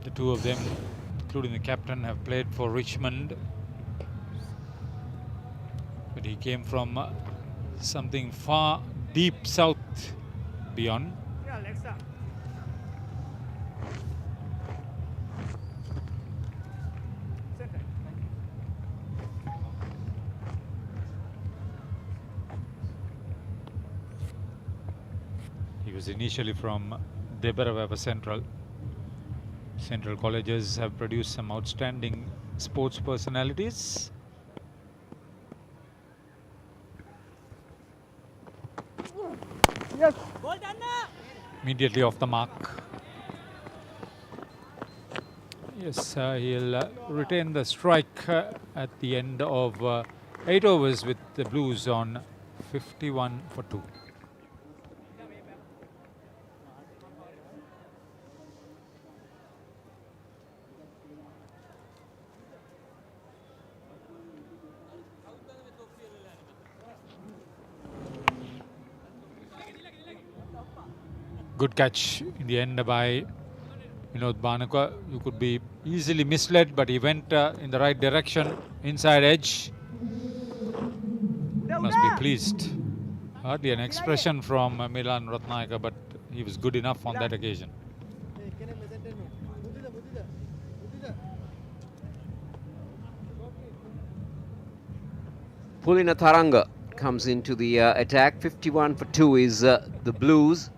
The two of them, including the captain, have played for Richmond. But he came from something far deep south beyond. He was initially from Debaravava Central. Central colleges have produced some outstanding sports personalities. Yes. Immediately off the mark. Yes, he'll retain the strike at the end of 8 overs with the Blues on 51 for 2. Good catch in the end by Bhanuka. You could be easily misled, but he went in the right direction, inside edge. Must be pleased. Hardly an expression from Milan Ratnayaka, but he was good enough on that occasion. Pulina Tharanga comes into the attack. 51 for 2 is the Blues.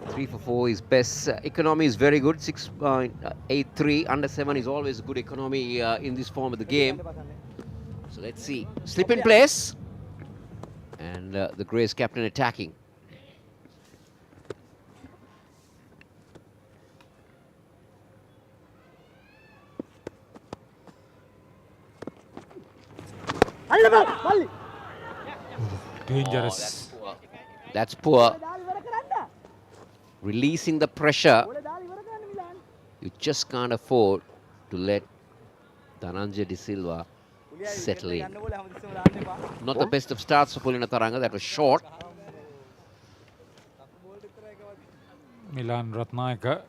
3 for 4 is best. Economy is very good, 6.83. Under 7 is always a good economy in this form of the game. So let's see. Slip in place. And the Greys captain attacking. Dangerous. Oh, that's poor. Releasing the pressure. You just can't afford to let Dhananjay De Silva settle in. Not the best of starts for Pulina Tharanga. That was short. Milan Ratnayaka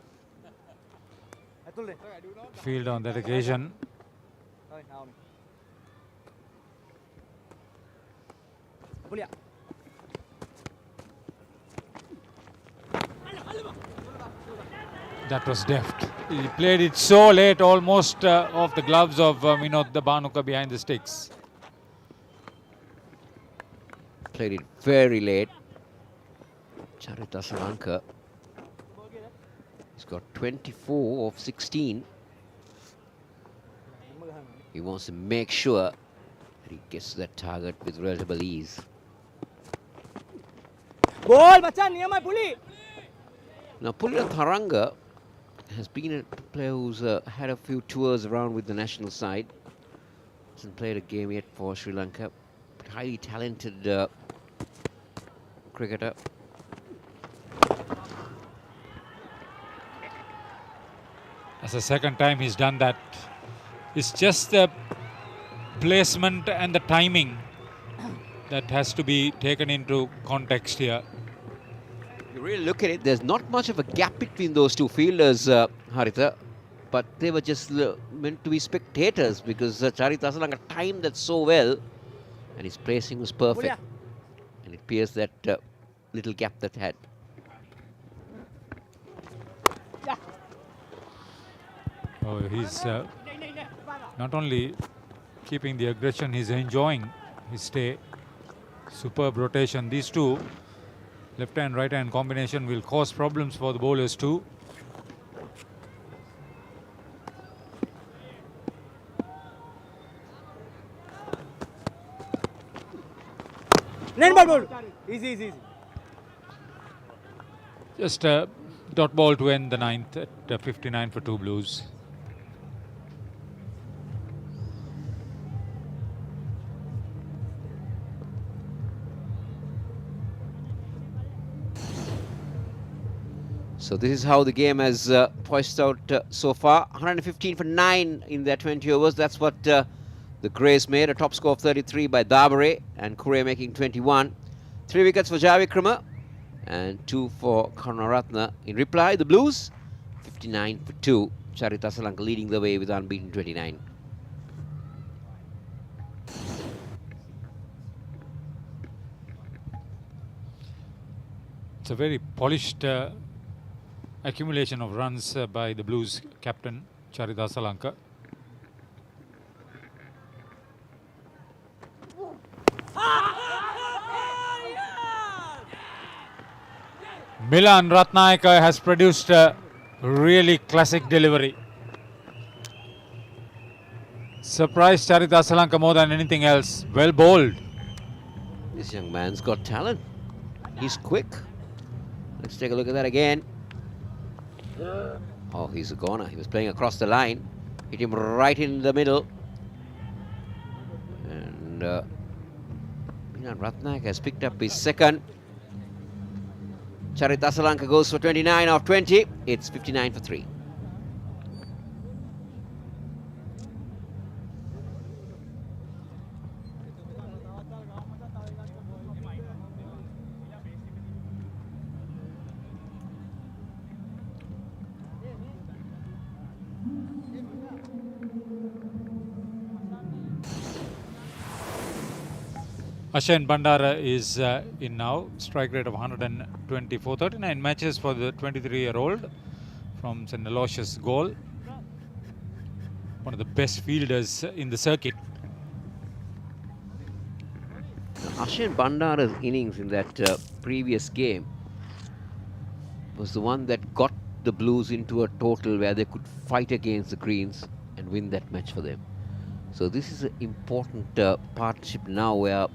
field on that occasion. That was deft. He played it so late, almost off the gloves of Vinod the Bhanuka behind the sticks. Played it very late. Charita Salanka. He's got 24 of 16. He wants to make sure that he gets that target with relative ease. Ball, bachan, niya mai puli. Now, Pulina Tharanga has been a player who's had a few tours around with the national side. Hasn't played a game yet for Sri Lanka. But highly talented cricketer. That's the second time he's done that. It's just the placement and the timing that has to be taken into context here. You really look at it, there's not much of a gap between those two fielders, Haritha. But they were just meant to be spectators because Charita Asalanga timed that so well. And his placing was perfect. And it pierced that little gap that had. Oh, he's not only keeping the aggression, he's enjoying his stay. Superb rotation. These two, left hand, right hand combination, will cause problems for the bowlers too. Ball. Easy. Just a dot ball to end the ninth at 59 for 2 Blues. So this is how the game has poised out so far. 115 for 9 in their 20 overs. That's what the Greys made. A top score of 33 by Dabare and Kure making 21. 3 wickets for Javikrama and 2 for Karunaratne. In reply, the Blues 59 for 2. Charith Asalanka leading the way with unbeaten 29. It's a very polished accumulation of runs by the Blues captain Charith Asalanka. Milan Ratnayaka has produced a really classic delivery. Surprised Charith Asalanka more than anything else. Well bowled. This young man's got talent. He's quick. Let's take a look at that again. Oh, he's a goner. He was playing across the line. Hit him right in the middle. And Milan Ratnayaka has picked up his second. Charith Asalanka goes for 29 of 20. It's 59 for 3. Ashan Bandara is in now, strike rate of 124, 39 matches for the 23-year-old from St. Aloysius goal. One of the best fielders in the circuit. Ashan Bandara's innings in that previous game was the one that got the Blues into a total where they could fight against the Greens and win that match for them. So this is an important partnership now where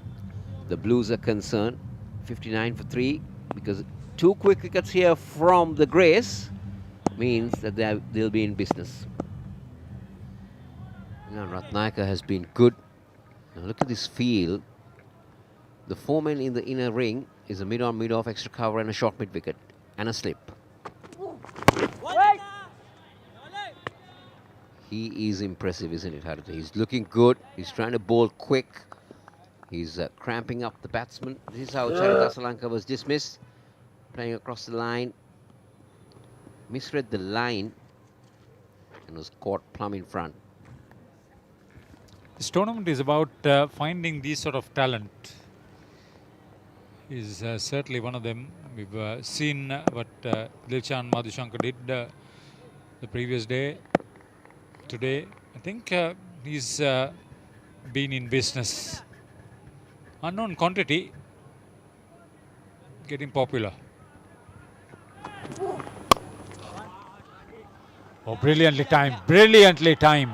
the Blues are concerned. 59 for 3, because 2 quick wickets here from the Greys means that they'll be in business. Now Ratnayaka has been good. Now look at this field. The 4 men in the inner ring is a mid-on, mid-off, extra cover and a short mid-wicket and a slip. He is impressive, isn't it, Haritha? He's looking good. He's trying to bowl quick. He's cramping up the batsman. This is how Charith Asalanka was dismissed. Playing across the line. Misread the line and was caught plumb in front. This tournament is about finding these sort of talent. He's certainly one of them. We've seen what Dilshan Madhushankar did the previous day. Today, I think he's been in business. Unknown quantity, getting popular. Oh, brilliantly timed.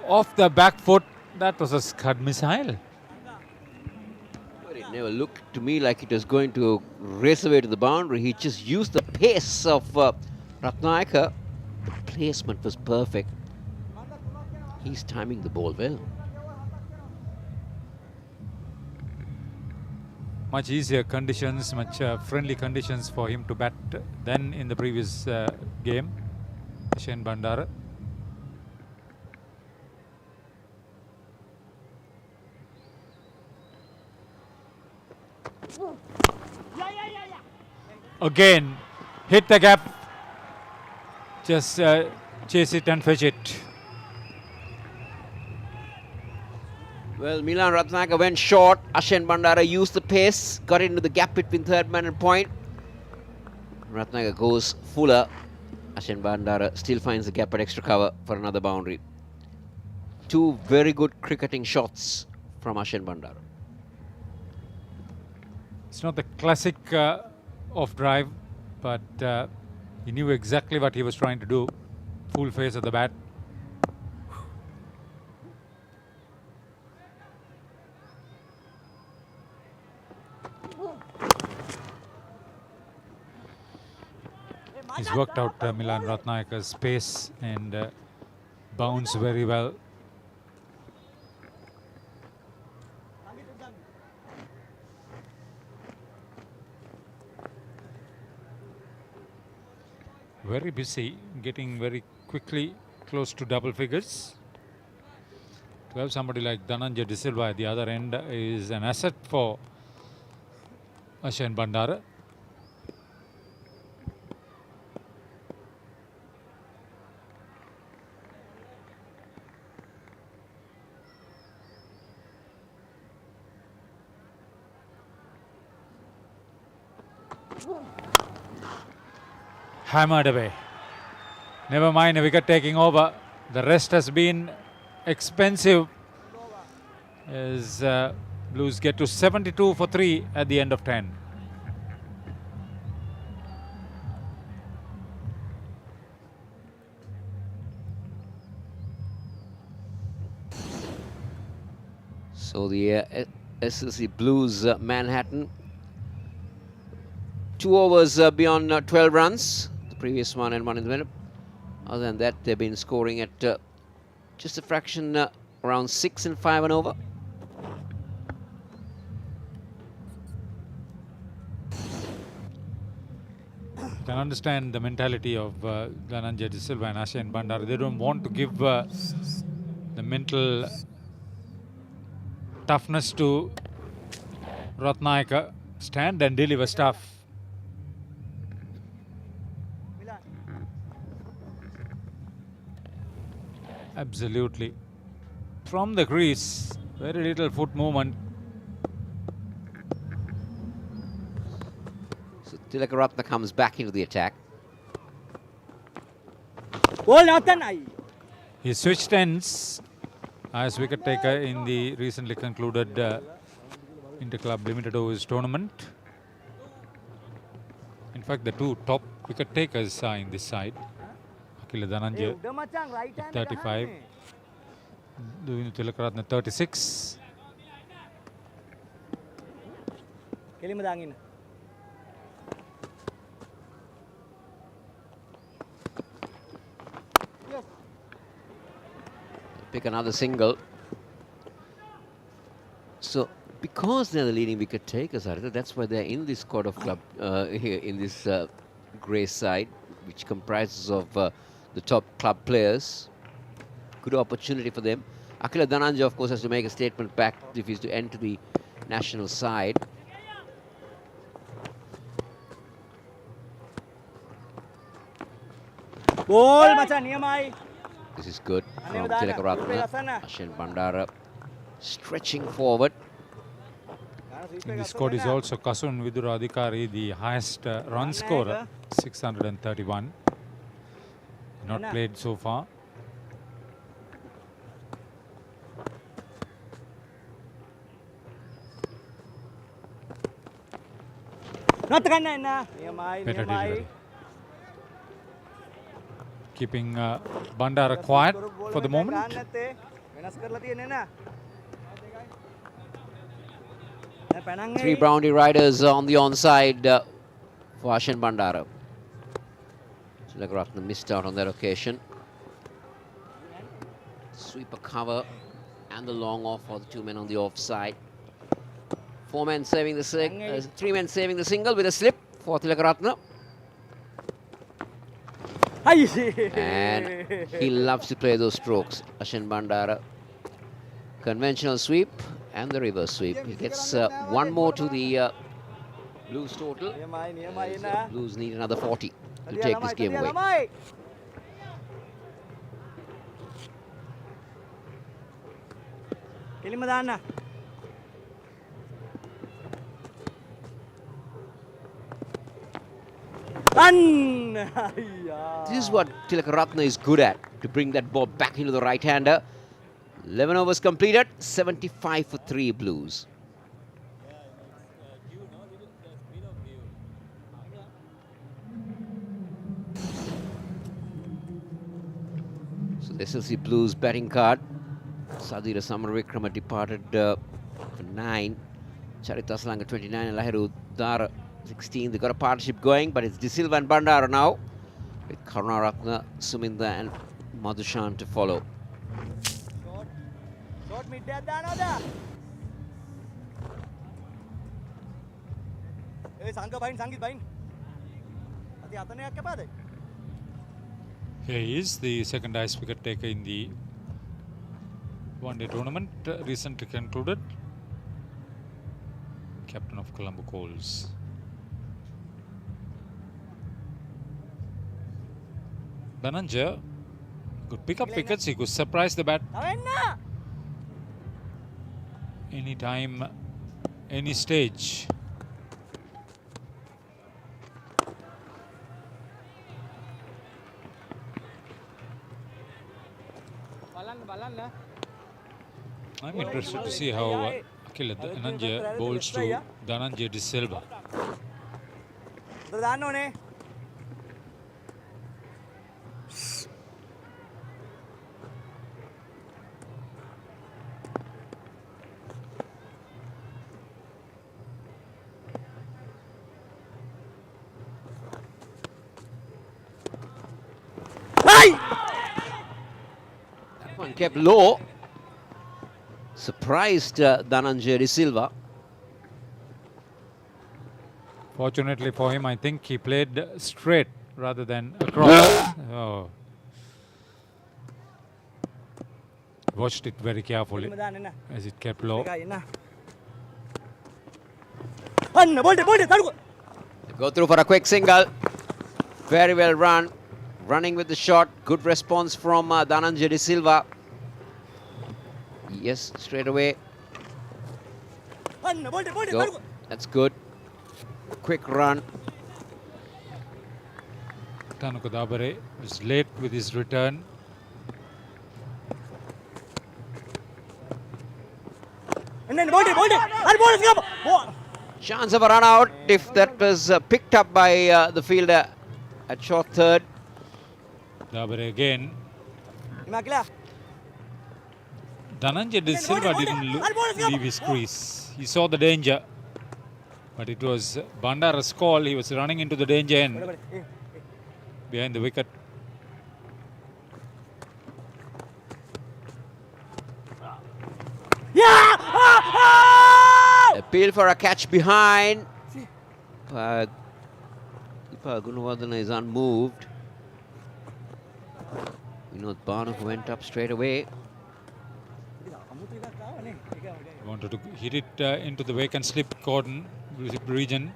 Off the back foot, that was a scud missile. But it never looked to me like it was going to race away to the boundary. He just used the pace of Ratnayaka. The placement was perfect. He's timing the ball well. Much easier conditions, much friendly conditions for him to bat than in the previous game. Ashan Bandara. Again, hit the gap. Just chase it and fetch it. Well, Milan Ratnayaka went short. Ashan Bandara used the pace, got into the gap between third man and point. Ratnayaka goes fuller Ashan Bandara still finds the gap at extra cover for another boundary. Two very good cricketing shots from Ashan Bandara. It's not the classic off drive, but he knew exactly what he was trying to do. Full face of the bat. He's worked out Milan Ratnayaka's pace and bounce very well. Very busy, getting very quickly close to double figures. To have somebody like Dhananjay De Silva at the other end is an asset for Ashan Bandara. Hammered away. Never mind a wicket taking over. The rest has been expensive as Blues get to 72 for 3 at the end of 10. So the SLC Blues Manhattan. 2 overs beyond 12 runs. The previous one and one in the middle. Other than that, they've been scoring at just a fraction around 6 and 5 and over. You can understand the mentality of Dhananjay De Silva and Ashan Bandara. They don't want to give the mental toughness to Ratnayaka. Stand and deliver stuff. Absolutely. From the crease, very little foot movement. So Tilakaratne comes back into the attack. He switched ends as wicket taker in the recently concluded Interclub Limited Overs tournament. In fact, the two top wicket takers are in this side. Akila Dhananjay 35, Duvinu Tilakaratne 36. Pick another single. So because they're the leading wicket takers, that's why they're in this squad of club here in this grey side, which comprises of the top club players. Good opportunity for them. Akila Dhananjay, of course, has to make a statement back if he's to enter the national side. This is good from Tilakaratne. Ashan Bandara stretching forward. In this squad is also Kasun Vidura Adhikari, the highest run scorer, 631. Not played so far. Better delivery. Keeping Bandara quiet for the moment. 3 boundary riders on the onside for Ashan Bandara. Tilakaratne missed out on that occasion. Sweeper cover and the long off for the 2 men on the offside. 4 men saving the 3 men saving the single with a slip for Tilakaratne. And he loves to play those strokes. Ashan Bandara. Conventional sweep and the reverse sweep. He gets 1 more to the Blues total. Blues need another 40 to take this game away. This is what Tilakaratne is good at, to bring that ball back into the right-hander. 11 overs completed, 75 for 3 Blues. So the SLC Blues batting card. Sadira Samaravikrama departed for 9. Charita Slanga 29 and Lahiru Dara 16. They got a partnership going, but it's De Silva and Bandara now, with Karunaratne, Suminda and Madhushan to follow. Short mid එකක් දානවද? ඒ සංගීත් බයින්. අද අතනයක් කපාද? Here he is, the second highest wicket taker in the one-day tournament, recently concluded. Captain of Colombo Coals. Dhananjaya could pick up wickets, he could surprise the bat any time, any stage. I'm interested to see how Akila Dhananjaya bowls to Dhananjaya De Silva. That one kept low. Surprised Dhananjaya De Silva. Fortunately for him, I think he played straight rather than across. Oh. Watched it very carefully as it kept low. Go through for a quick single. Very well run. Running with the shot. Good response from Dhananjaya De Silva. Yes, straight away. Go. That's good. Quick run. Tanuka Dabare was late with his return. Chance of a run out if that was picked up by the fielder at short third. Dabare again. Dhananjaya De Silva didn't leave his crease. He saw the danger, but it was Bandara's call. He was running into the danger end behind the wicket. Appeal for a catch behind. Ipa Gunawardena is unmoved. Vinod Bhanu went up straight away. Wanted to hit it into the vacant slip cordon region.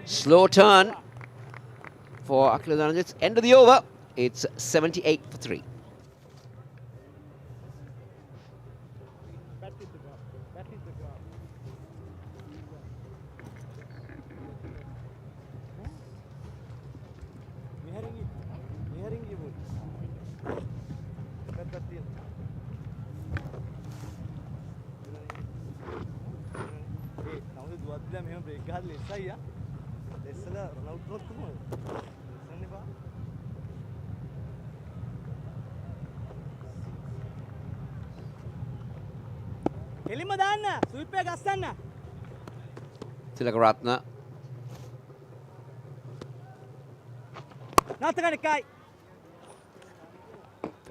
Slow turn for Akila Dhananjaya. It's end of the over. It's 78 for 3. Tilakaratne.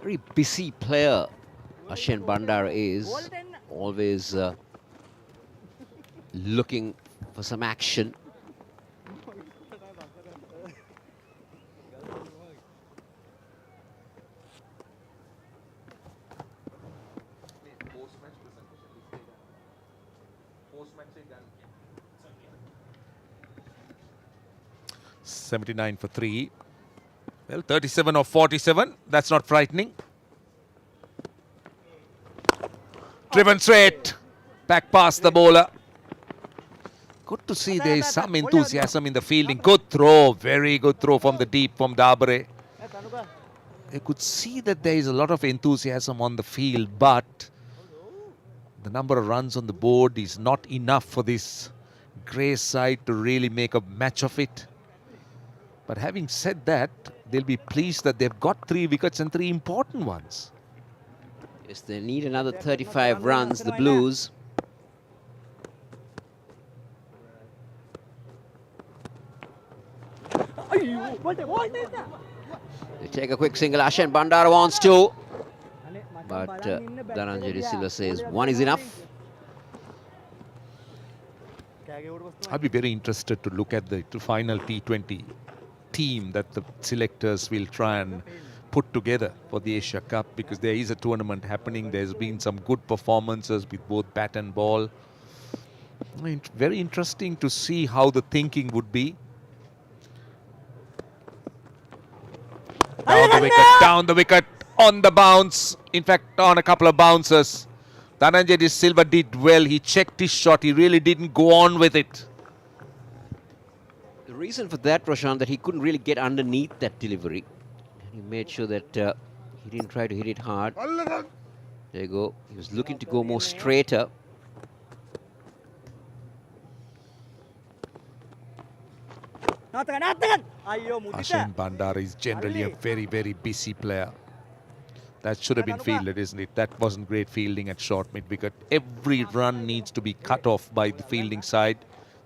Very busy player Ashen Bandara is. Always looking for some action. $79 for 3. Well, 37 of 47. That's not frightening. Driven straight. Back past the bowler. Good to see there is some enthusiasm in the fielding. Good throw, very good throw from the deep from Dabare. You could see that there is a lot of enthusiasm on the field, but the number of runs on the board is not enough for this Grey side to really make a match of it. But having said that, they'll be pleased that they've got 3 wickets and 3 important ones. Yes, they need another 35 runs, the Blues. They take a quick single. Ashen Bandara wants to, but Dhananjay De Silva says 1 is enough. I'll be very interested to look at the final T20 team that the selectors will try and put together for the Asia Cup, because there is a tournament happening. There's been some good performances with both bat and ball. Very interesting to see how the thinking would be. Down the wicket, on the bounce. In fact, on a couple of bounces. Dhananjay De Silva did well. He checked his shot. He really didn't go on with it. The reason for that, Roshan, that he couldn't really get underneath that delivery. He made sure that he didn't try to hit it hard. There you go. He was looking to go more straighter. Ashen Bandara is generally a very, very busy player. That should have been fielded, isn't it? That wasn't great fielding at short mid-wicket. Every run needs to be cut off by the fielding side.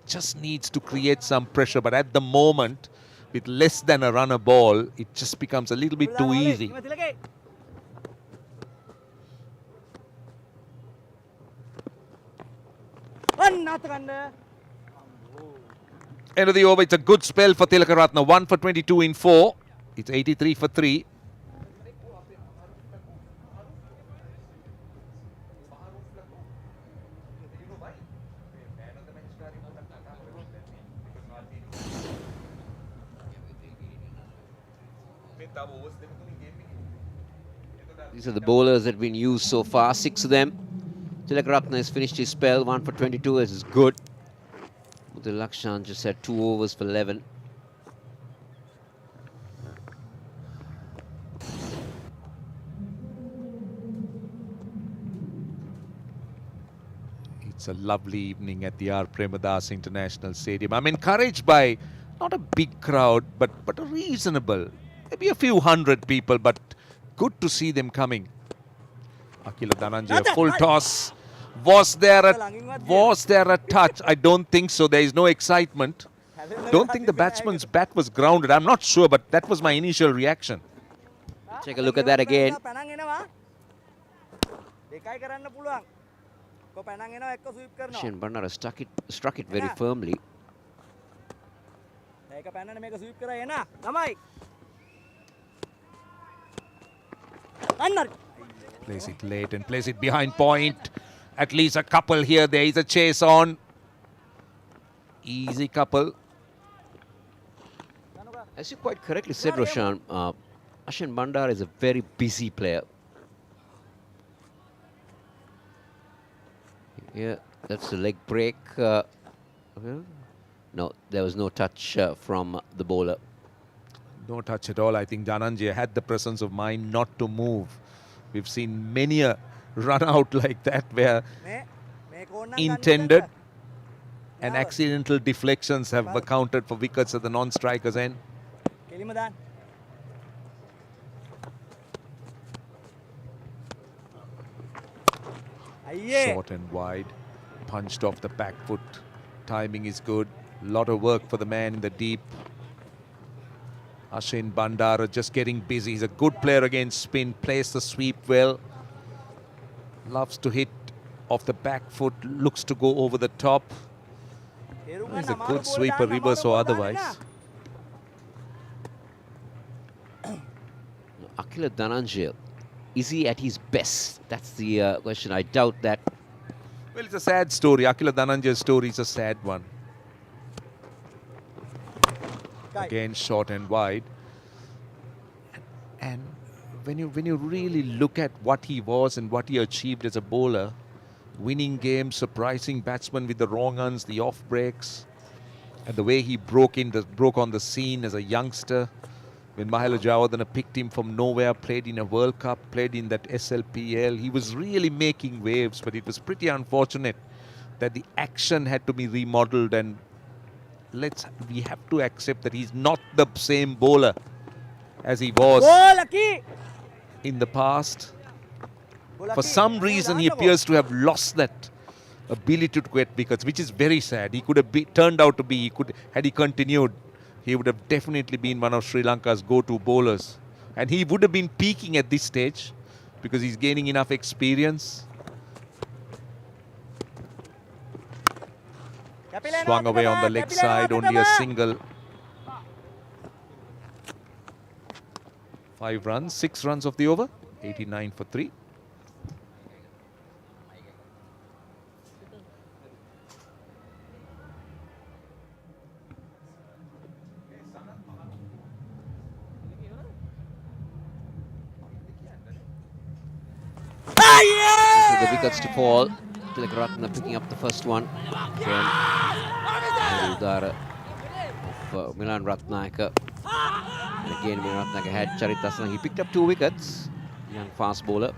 Just needs to create some pressure. But at the moment, with less than a runner ball, it just becomes a little bit too easy. End of the over. It's a good spell for Tilakaratne. 1 for 22 in 4. It's 83 for 3. These are the bowlers that have been used so far, 6 of them. Tilakaratne has finished his spell, 1 for 22, this is good. The Lakshan just had 2 overs for 11. It's a lovely evening at the R.Premadasa International Stadium. I'm encouraged by not a big crowd, but a reasonable, maybe a few hundred people, but good to see them coming. Akila Dhananjay, a full toss. Was there a touch? I don't think so. There is no excitement. Don't think the batsman's bat was grounded. I'm not sure, but that was my initial reaction. Take a look at that again. Ashen Bandara struck it very firmly. Place it late and place it behind point. At least a couple here. There is a chase on. Easy couple. As you quite correctly said, Roshan, Ashen Bandara is a very busy player. Yeah, that's a leg break. Well, no, there was no touch from the bowler. No touch at all. I think Dhananjay had the presence of mind not to move. We've seen many a run out like that where intended and accidental deflections have accounted for wickets at the non-strikers end. Short and wide, punched off the back foot. Timing is good. Lot of work for the man in the deep. Ashen Bandara just getting busy. He's a good player against spin. Plays the sweep well. Loves to hit off the back foot. Looks to go over the top. He's a good sweeper, reverse or otherwise. Akila Dhananjay, is he at his best? That's the question. I doubt that. Well, it's a sad story. Akila Dhananjay's story is a sad one. Again, short and wide. And when you really look at what he was and what he achieved as a bowler, winning games, surprising batsmen with the wrong uns, the off breaks, and the way he broke on the scene as a youngster. When Mahela Javadana picked him from nowhere, played in a World Cup, played in that SLPL, he was really making waves, but it was pretty unfortunate that the action had to be remodeled, and we have to accept that he's not the same bowler as he was in the past. For some reason, he appears to have lost that ability to get wickets, which is very sad. He could have turned out to be, had he continued, he would have definitely been one of Sri Lanka's go-to bowlers. And he would have been peaking at this stage because he's gaining enough experience. Swung away on the leg side, only a single. 5 runs, 6 runs of the over, 89 for 3. The wickets to fall. Tilakaratne picking up the first one. Then Udara of Milan Ratnayaka. And again, Milan Ratnayaka had Charitasana. He picked up 2 wickets. Young fast bowler.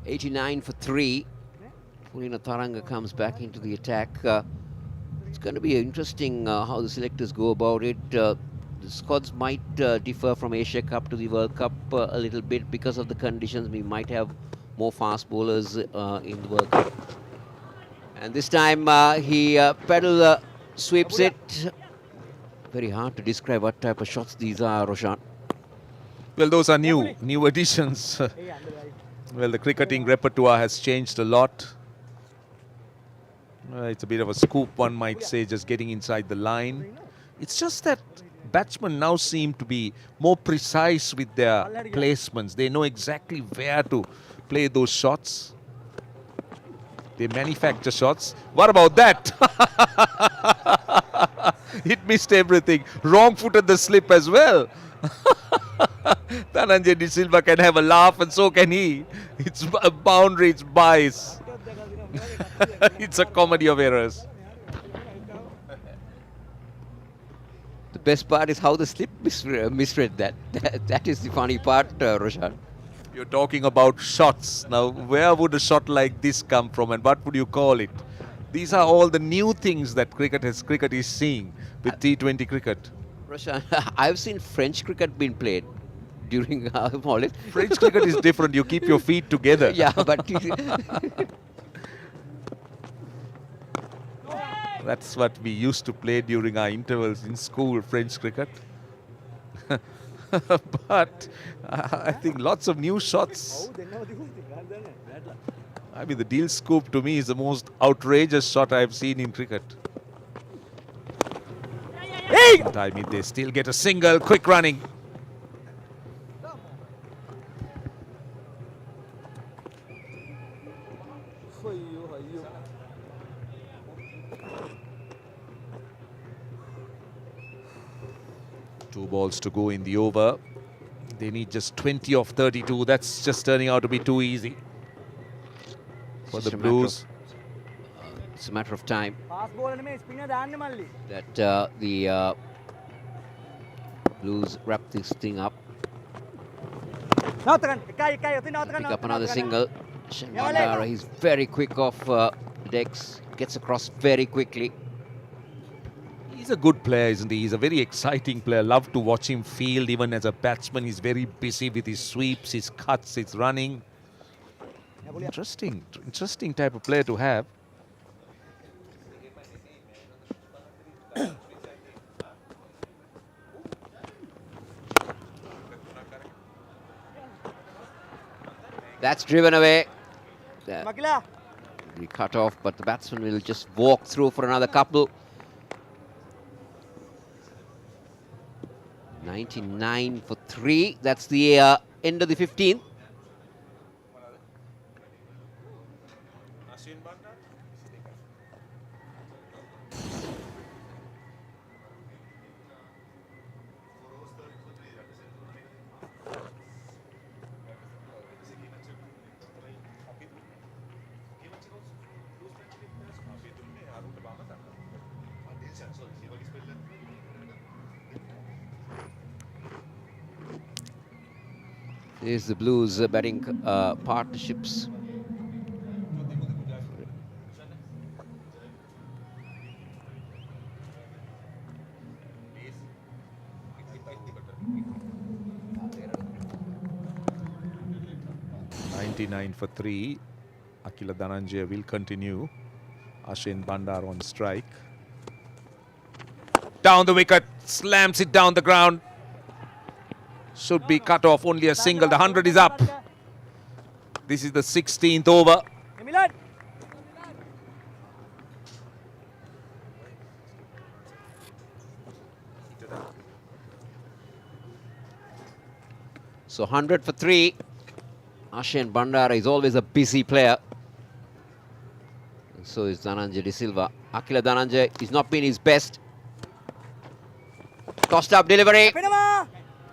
$89 for 3. Pulina Taranga comes back into the attack. It's going to be interesting how the selectors go about it. The squads might differ from Asia Cup to the World Cup a little bit because of the conditions. We might have more fast bowlers in the World Cup. And this time he pedal sweeps it. Very hard to describe what type of shots these are, Roshan. Well, those are new additions. Well, the cricketing repertoire has changed a lot. It's a bit of a scoop, one might say, just getting inside the line. It's just that batsmen now seem to be more precise with their placements. They know exactly where to play those shots. They manufacture shots. What about that? It missed everything. Wrong foot at the slip as well. Dhananjay De Silva can have a laugh, and so can he. It's a boundary, it's bias. It's a comedy of errors. The best part is how the slip misread that. That is the funny part, Roshan. You're talking about shots. Now, where would a shot like this come from, and what would you call it? These are all the new things that cricket is seeing with T20 cricket. Roshan, I've seen French cricket being played during college. French cricket is different. You keep your feet together. Yeah, but that's what we used to play during our intervals in school, French cricket. But I think lots of new shots. I mean, the deal scoop to me is the most outrageous shot I've seen in cricket. But I mean, they still get a single, quick running. Two balls to go in the over. They need just 20 of 32. That's just turning out to be too easy for the Blues. It's a matter of time that the Blues wrap this thing up. Pick up another single. Shandara, he's very quick off decks, gets across very quickly. He's a good player, isn't he? He's a very exciting player. Love to watch him field. Even as a batsman, he's very busy with his sweeps, his cuts, his running. Interesting type of player to have. That's driven away. The cut off, but the batsman will just walk through for another couple. 99 for 3. That's the end of the 15th. Here's the Blues batting partnerships. .99 for 3. Akila Dhananjaya will continue. Ashin Bandar on strike. Down the wicket, slams it down the ground. Should be cut off, only a single. The 100 is up. This is the 16th over. So 100 for 3. Ashin Bandara is always a busy player. And so is Dhananjaya De Silva. Akila Dhananjaya is not been his best. Tossed up delivery.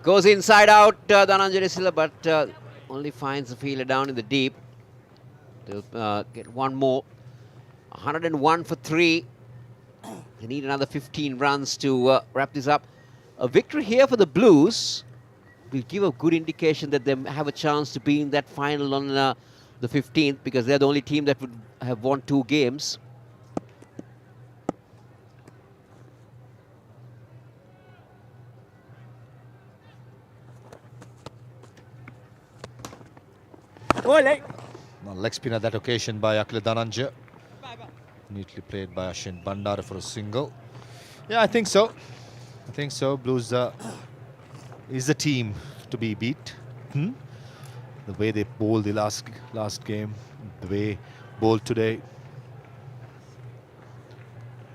Goes inside out, Dhananjaya De Silva, but only finds the fielder down in the deep. They'll get one more. 101 for 3. They need another 15 runs to wrap this up. A victory here for the Blues will give a good indication that they have a chance to be in that final on the 15th, because they're the only team that would have won 2 games. Now, leg spin at that occasion by Akila Dhananjaya. Neatly played by Ashin Bandara for a single. Yeah, I think so. I think so. Blues is the team to be beat. The way they bowled the last game, the way bowled today.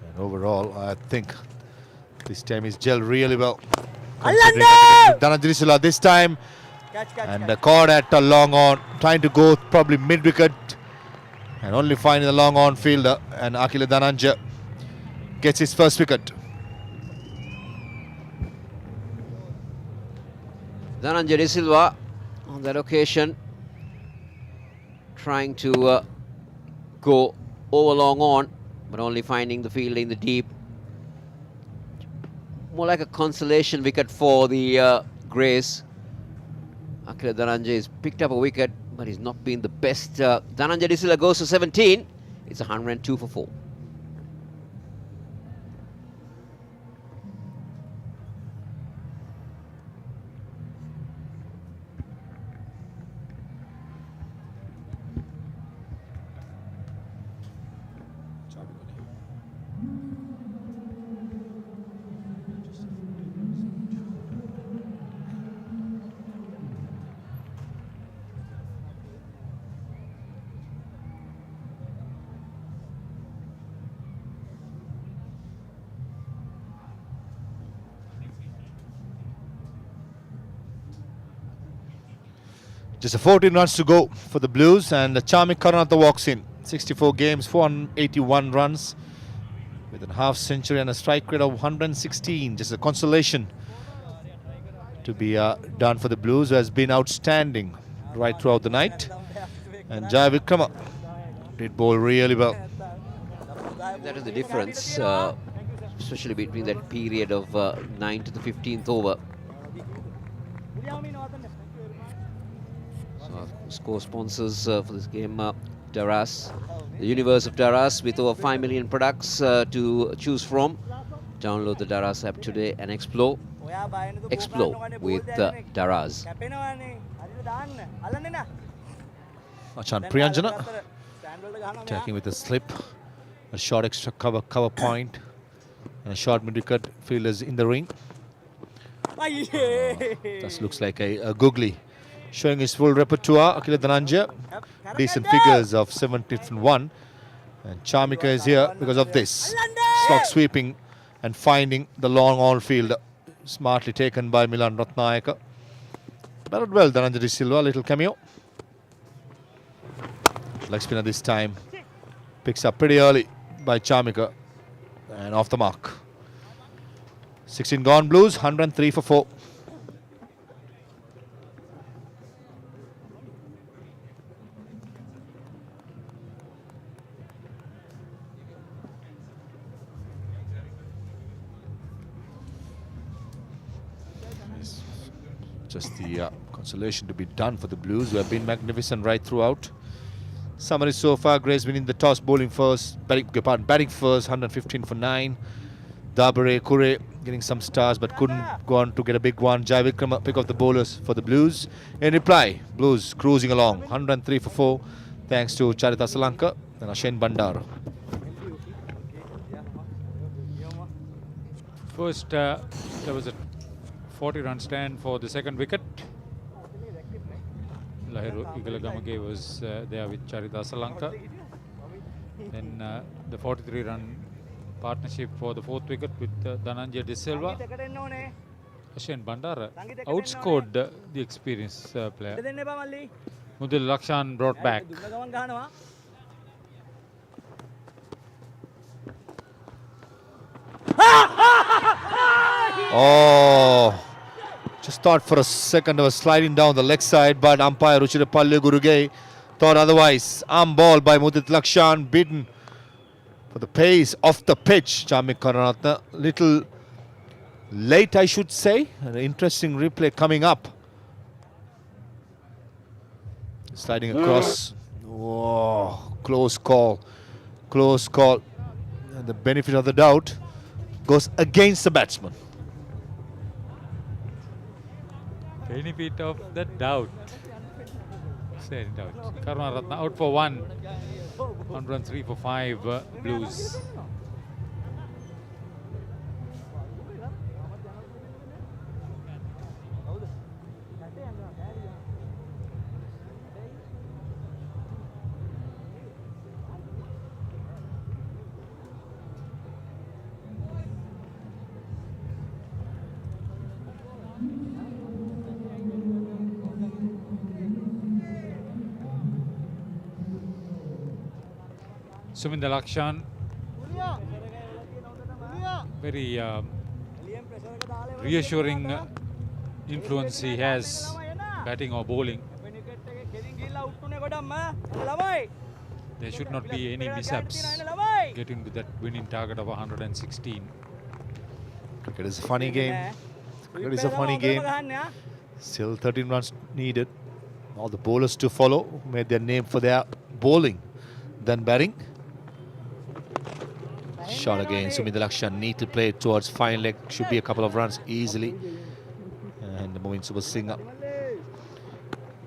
And overall, I think this time is gelled really well. Dhananjaya De Silva this time. And caught at a long on, trying to go probably mid-wicket. And only finding the long on fielder. And Akila Dhananjaya gets his first wicket. Dhananjaya De Silva on that occasion trying to go over long on, but only finding the fielder in the deep. More like a consolation wicket for the Greys. Akila Dhananjaya has picked up a wicket, but he's not been the best. Dhananjaya De Silva goes to 17. It's 102 for 4. Just 14 runs to go for the Blues, and Charmik Karunatha walks in. 64 games, 481 runs with a half century and a strike rate of 116. Just a consolation to be done for the Blues, who has been outstanding right throughout the night. And Jai Vikrama did bowl really well. That is the difference, especially between that period of 9 to the 15th over. So our score sponsors for this game, Daras, the universe of Daras, with over 5 million products to choose from. Download the Daras app today and explore with Daras. Achan Priyanjana attacking with a slip, a short extra cover point, and a short mid-wicket. Fielders in the ring. That looks like a googly. Showing his full repertoire, Akila Dhananjaya. Decent figures of 71. And Charmika is here because of this. Slot sweeping and finding the long on field. Smartly taken by Milan Ratnayaka. Batted well, Dhananjaya De Silva, little cameo. Leg spinner this time. Picks up pretty early by Charmika. And off the mark. 16 gone Blues, 103 for 4. Just the consolation to be done for the Blues, who have been magnificent right throughout. Summary so far: Grays winning the toss, batting first, 115 for 9. Dabare, Kure getting some stars but couldn't go on to get a big one. Jai Vikrama pick off the bowlers for the Blues. In reply, Blues cruising along, 103 for 4 thanks to Charita Salanka and Ashane Bandara. First, there was a 40-run stand for the second wicket. Lahiru Igalagamage was there with Charita Salanka. Then the 43-run partnership for the fourth wicket with Dhananjay De Silva. Ashane Bandara outscored the experienced player. Mudil Lakshan brought back. Oh, just thought for a second I was sliding down the leg side, but umpire Ruchirapalle Gurugay thought otherwise. Arm ball by Mudit Lakshan, beaten for the pace off the pitch. Chamik Karunaratne, little late, I should say. An interesting replay coming up. Sliding across. Oh, close call. Close call. And the benefit of the doubt goes against the batsman. Benefit of the doubt. Say doubt. Karunaratne out for 1. 103 for 5 Blues. Suminder Lakshan, very reassuring influence he has, batting or bowling. There should not be any mishaps getting to that winning target of 116. Cricket is a funny game. Cricket is a funny game. Still 13 runs needed. All the bowlers to follow made their name for their bowling than batting. Shot again. Suminder Lakshan need to play towards fine leg. Should be a couple of runs easily. And the Moin Super Singh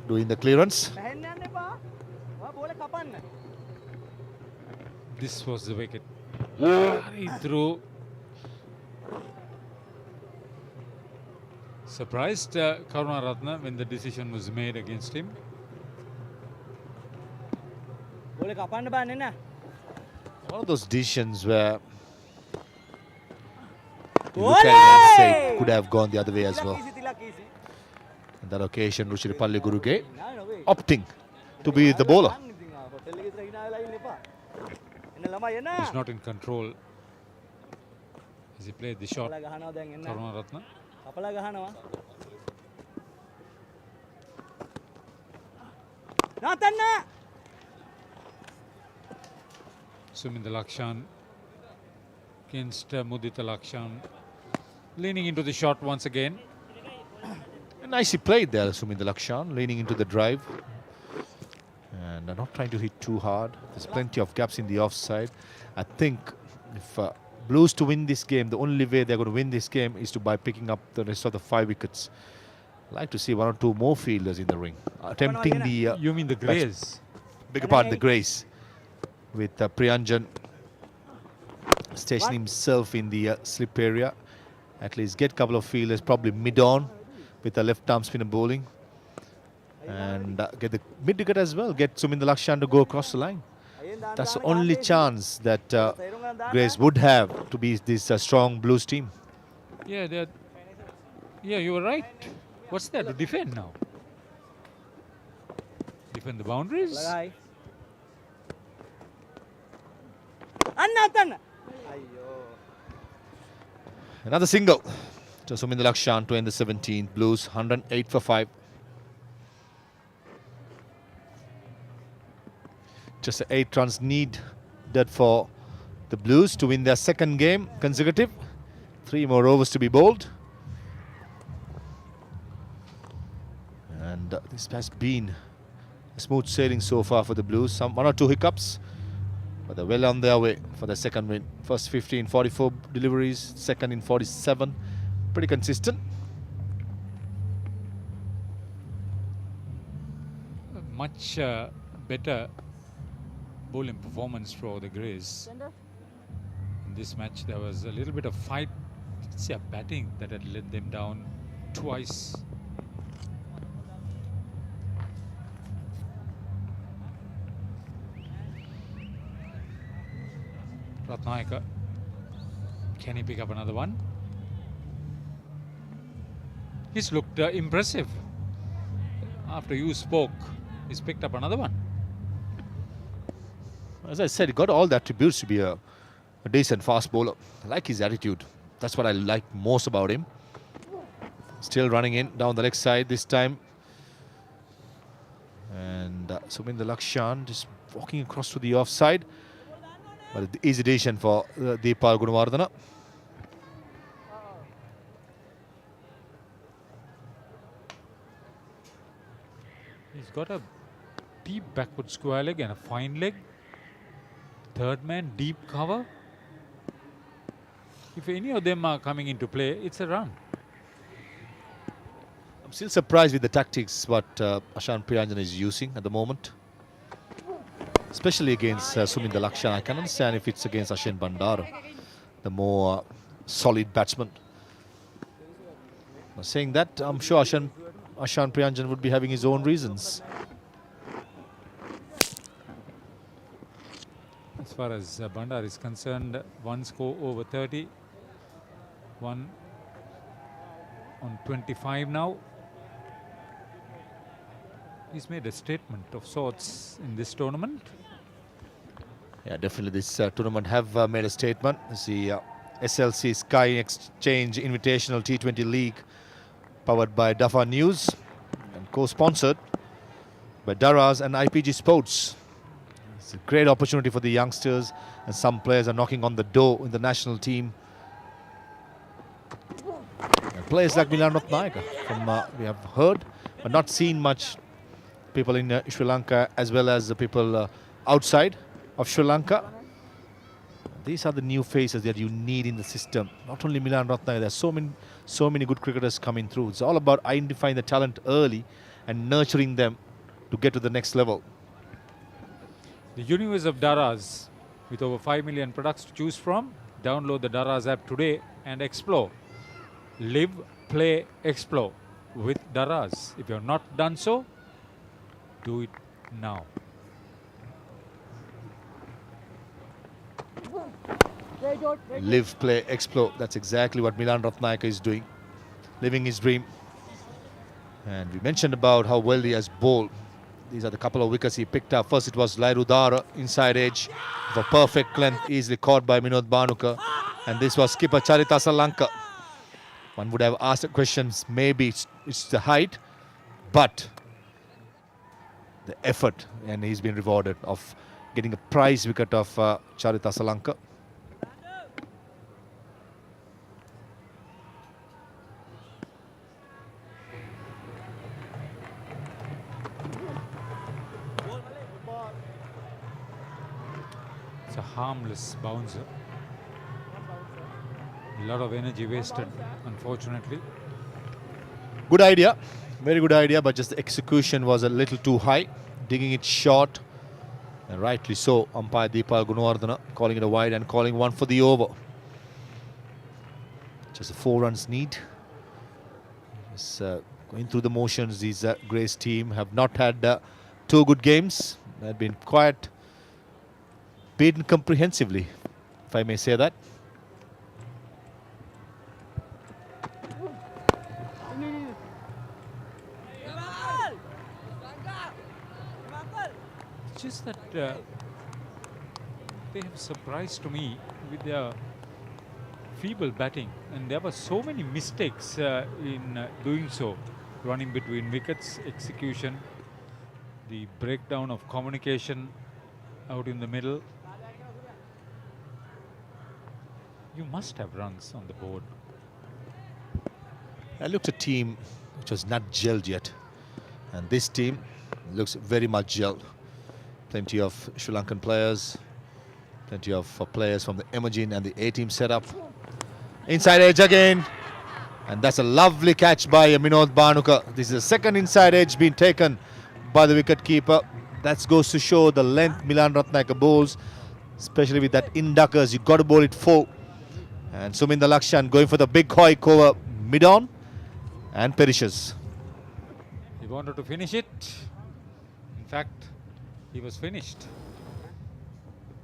doing the clearance. This was the wicket. He threw. Surprised Karunaratne when the decision was made against him. One of those decisions where you look at it and say it could have gone the other way as well. On that occasion, Ruchirapalle Gurugay opting to be the bowler. He's not in control as he played the shot. Karunaratne. Suminder Lakshan against Mudita Lakshan, leaning into the shot once again. Nicely played there, Suminder Lakshan, leaning into the drive. And not trying to hit too hard. There's plenty of gaps in the offside. I think if Blues to win this game, the only way they're going to win this game is by picking up the rest of the 5 wickets. I'd like to see 1 or 2 more fielders in the ring. Attempting the... you mean the Greys? Beg your pardon, the Greys. With Priyanjan stationing himself in the slip area. At least get a couple of fielders, probably mid-on with a left-arm spinner bowling. And get the mid-wicket as well. Get Suminder Lakshan to go across the line. That's the only chance that Grays would have to be this strong Blues team. Yeah, you were right. What's that to defend now? Defend the boundaries? Another single to Suminder Lakshan to end the 17th. Blues 108 for 5. Just 8 runs needed for the Blues to win their second game consecutive. 3 more overs to be bowled. And this has been smooth sailing so far for the Blues. One or two hiccups, but they're well on their way for the second win. First 50 in 44 deliveries, second in 47. Pretty consistent. Much better bowling performance for the Greys. In this match, there was a little bit of fight. It's their batting that had let them down twice. Ratnayaka, can he pick up another one? He's looked impressive. After you spoke, he's picked up another one. As I said, he got all the attributes to be a decent fast bowler. I like his attitude. That's what I like most about him. Still running in down the leg side this time. And Suminder Lakshan just walking across to the offside. But the easy decision for Deepal Gunawardena. He's got a deep backward square leg and a fine leg. Third man, deep cover. If any of them are coming into play, it's a run. I'm still surprised with the tactics what Ashan Priyanjan is using at the moment. Especially against Suminder Lakshan. I can understand if it's against Ashin Bandara, the more solid batsman. Saying that, I'm sure Ashan Priyanjan would be having his own reasons. As far as Bandar is concerned, one score over 30, one on 25 now. He's made a statement of sorts in this tournament. Yeah, definitely this tournament have made a statement. It's the SLC Sky Exchange Invitational T20 League, powered by Dafa News and co-sponsored by Daraz and IPG Sports. It's a great opportunity for the youngsters, and some players are knocking on the door in the national team. And players like Milan Ratnayaka, we have heard but not seen much. People in Sri Lanka as well as the people outside of Sri Lanka. These are the new faces that you need in the system. Not only Milan Ratnayaka, there are so many good cricketers coming through. It's all about identifying the talent early and nurturing them to get to the next level. The universe of Daraz, with over 5 million products to choose from. Download the Daraz app today and explore. Live, play, explore with Daraz. If you have not done so, do it now. Live, play, explore. That's exactly what Milan Ratnayaka is doing. Living his dream. And we mentioned about how well he has bowled. These are the couple of wickets he picked up. First it was Lairudara, inside edge, of a perfect length, easily caught by Minod Bhanuka. And this was skipper Charitasa Lanka. One would have asked the questions, maybe it's the height, but the effort, and he's been rewarded of getting a prize wicket of Charitasa Lanka. It's a harmless bouncer. A lot of energy wasted, unfortunately. Good idea, very good idea, but just the execution was a little too high, digging it short, and rightly so. Umpire Deepal Gunawardena calling it a wide and calling one for the over. Just 4 runs need. Just, going through the motions, these Grays team have not had 2 good games. They've been quite beaten comprehensively, if I may say that. It's just that they have surprised me with their feeble batting, and there were so many mistakes in doing so. Running between wickets, execution, the breakdown of communication out in the middle. You must have runs on the board. I looked at a team which was not gelled yet. And this team looks very much gelled. Plenty of Sri Lankan players, plenty of players from the Emerging and the A-team setup. Inside edge again. And that's a lovely catch by Minod Banuka. This is the second inside edge being taken by the wicketkeeper. That goes to show the length Milan Ratnayaka bowls, especially with that induckers. You've got to bowl it full. And Suminda Lakshan going for the big hoik over mid-on and perishes. He wanted to finish it. In fact, he was finished.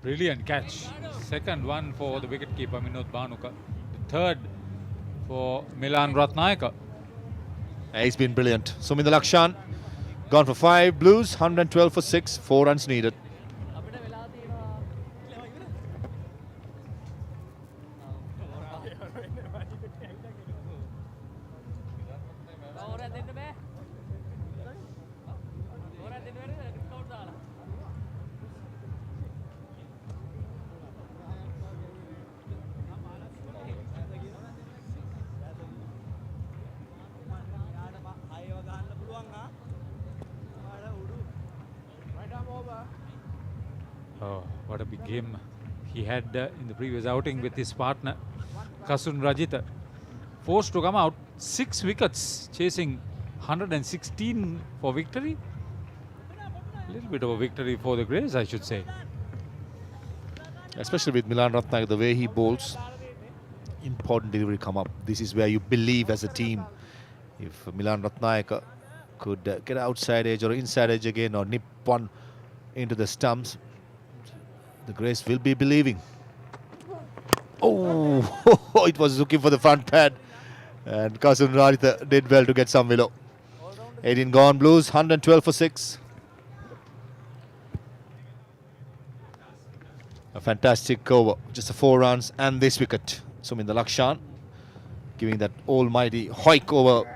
Brilliant catch. Second one for the wicketkeeper Minod Banuka. The third for Milan Ratnayaka. He's been brilliant. Suminda Lakshan gone for 5 Blues, 112 for 6, 4 runs needed. Oh, what a big game he had in the previous outing with his partner Kasun Rajitha. Forced to come out, 6 wickets, chasing 116 for victory. A little bit of a victory for the Greys, I should say. Especially with Milan Ratnayaka, the way he bowls, important delivery come up. This is where you believe as a team. If Milan Ratnayaka could get outside edge or inside edge again or nip one into the stumps, the Greys will be believing. Oh, it was looking for the front pad. And Kasun Rajitha did well to get some below. 18 gone Blues, 112 for 6. A fantastic over, just a 4 runs and this wicket. Suminda Lakshan giving that almighty hoik over,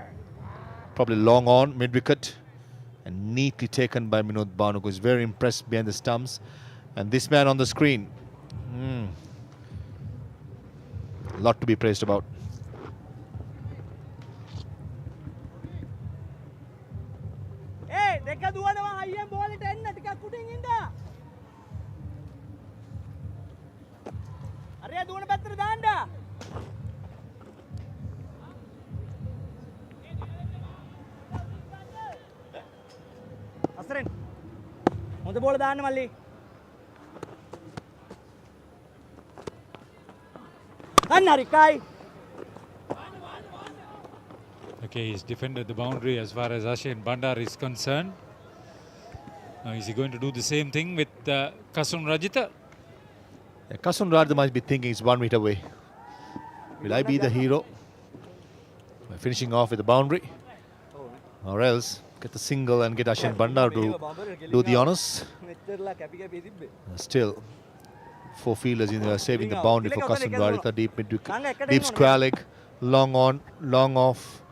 probably long on, mid-wicket. And neatly taken by Minod Banuka, who is very impressed behind the stumps. And this man on the screen, a lot to be praised about. Hey, dekka duwanawa ayyen ball it enna ටිකක් කුටින් ඉඳ. අරයා දුවන පැත්තට දාන්න. අසරෙන්. හොඳ බෝල දාන්න මල්ලි. Okay, he's defended the boundary as far as Ashin Bandar is concerned. Now, is he going to do the same thing with Kasun Rajitha? Yeah, Kasun Rajitha might be thinking it's 1 meter away. Will I be the hero by finishing off with the boundary? Or else get the single and get Ashin Bandar to do the honours? Still, 4 fielders in there saving the boundary for Kasun Rajitha. Deep square leg, long on, long off.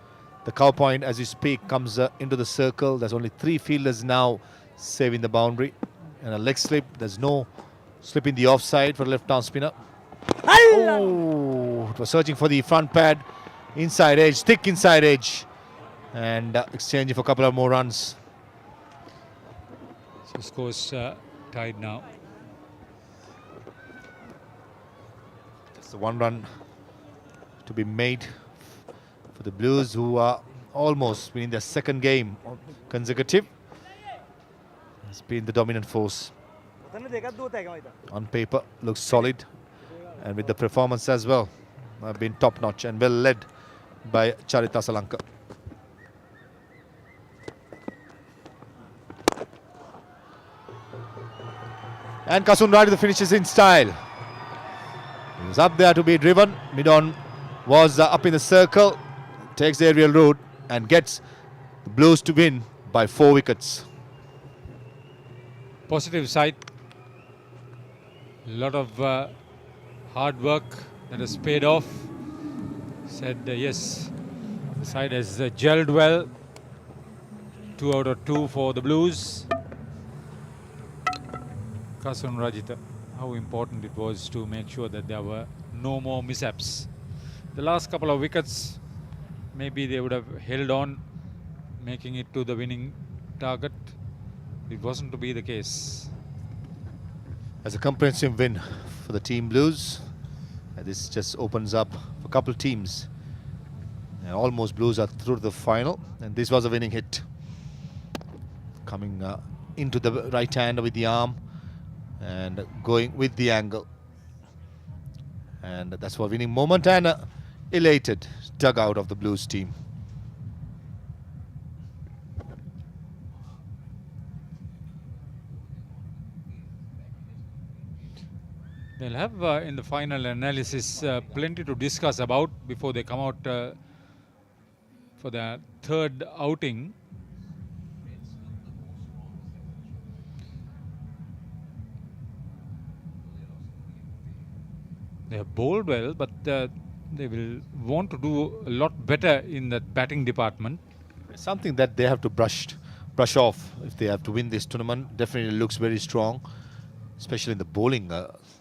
The cow point as you speak comes into the circle. There's only 3 fielders now saving the boundary. And a leg slip, there's no slip in the offside for left arm spinner. Oh, it was searching for the front pad. Inside edge, thick inside edge. And exchanging for a couple of more runs. So scores tied now. The 1 run to be made for the Blues, who are almost winning their 2nd game consecutive. Has been the dominant force. On paper, looks solid, and with the performance as well, have been top notch and well led by Charita Salanka. And Kasun Rajitha finishes in style. He was up there to be driven. Mid-on was up in the circle, takes the aerial route and gets the Blues to win by 4 wickets. Positive side. A lot of hard work that has paid off. Said yes, the side has gelled well. 2 out of 2 for the Blues. Kasun Rajitha, how important it was to make sure that there were no more mishaps. The last couple of wickets, maybe they would have held on, making it to the winning target. It wasn't to be the case. As a comprehensive win for the Team Blues. This just opens up for a couple of teams. And almost Blues are through to the final. And this was a winning hit. Coming into the right hand with the arm and going with the angle. And that's for winning moment and elated dugout of the Blues team. They'll have in the final analysis plenty to discuss about before they come out for their third outing. They have bowled well, but they will want to do a lot better in the batting department. Something that they have to brush off if they have to win this tournament. Definitely looks very strong, especially in the bowling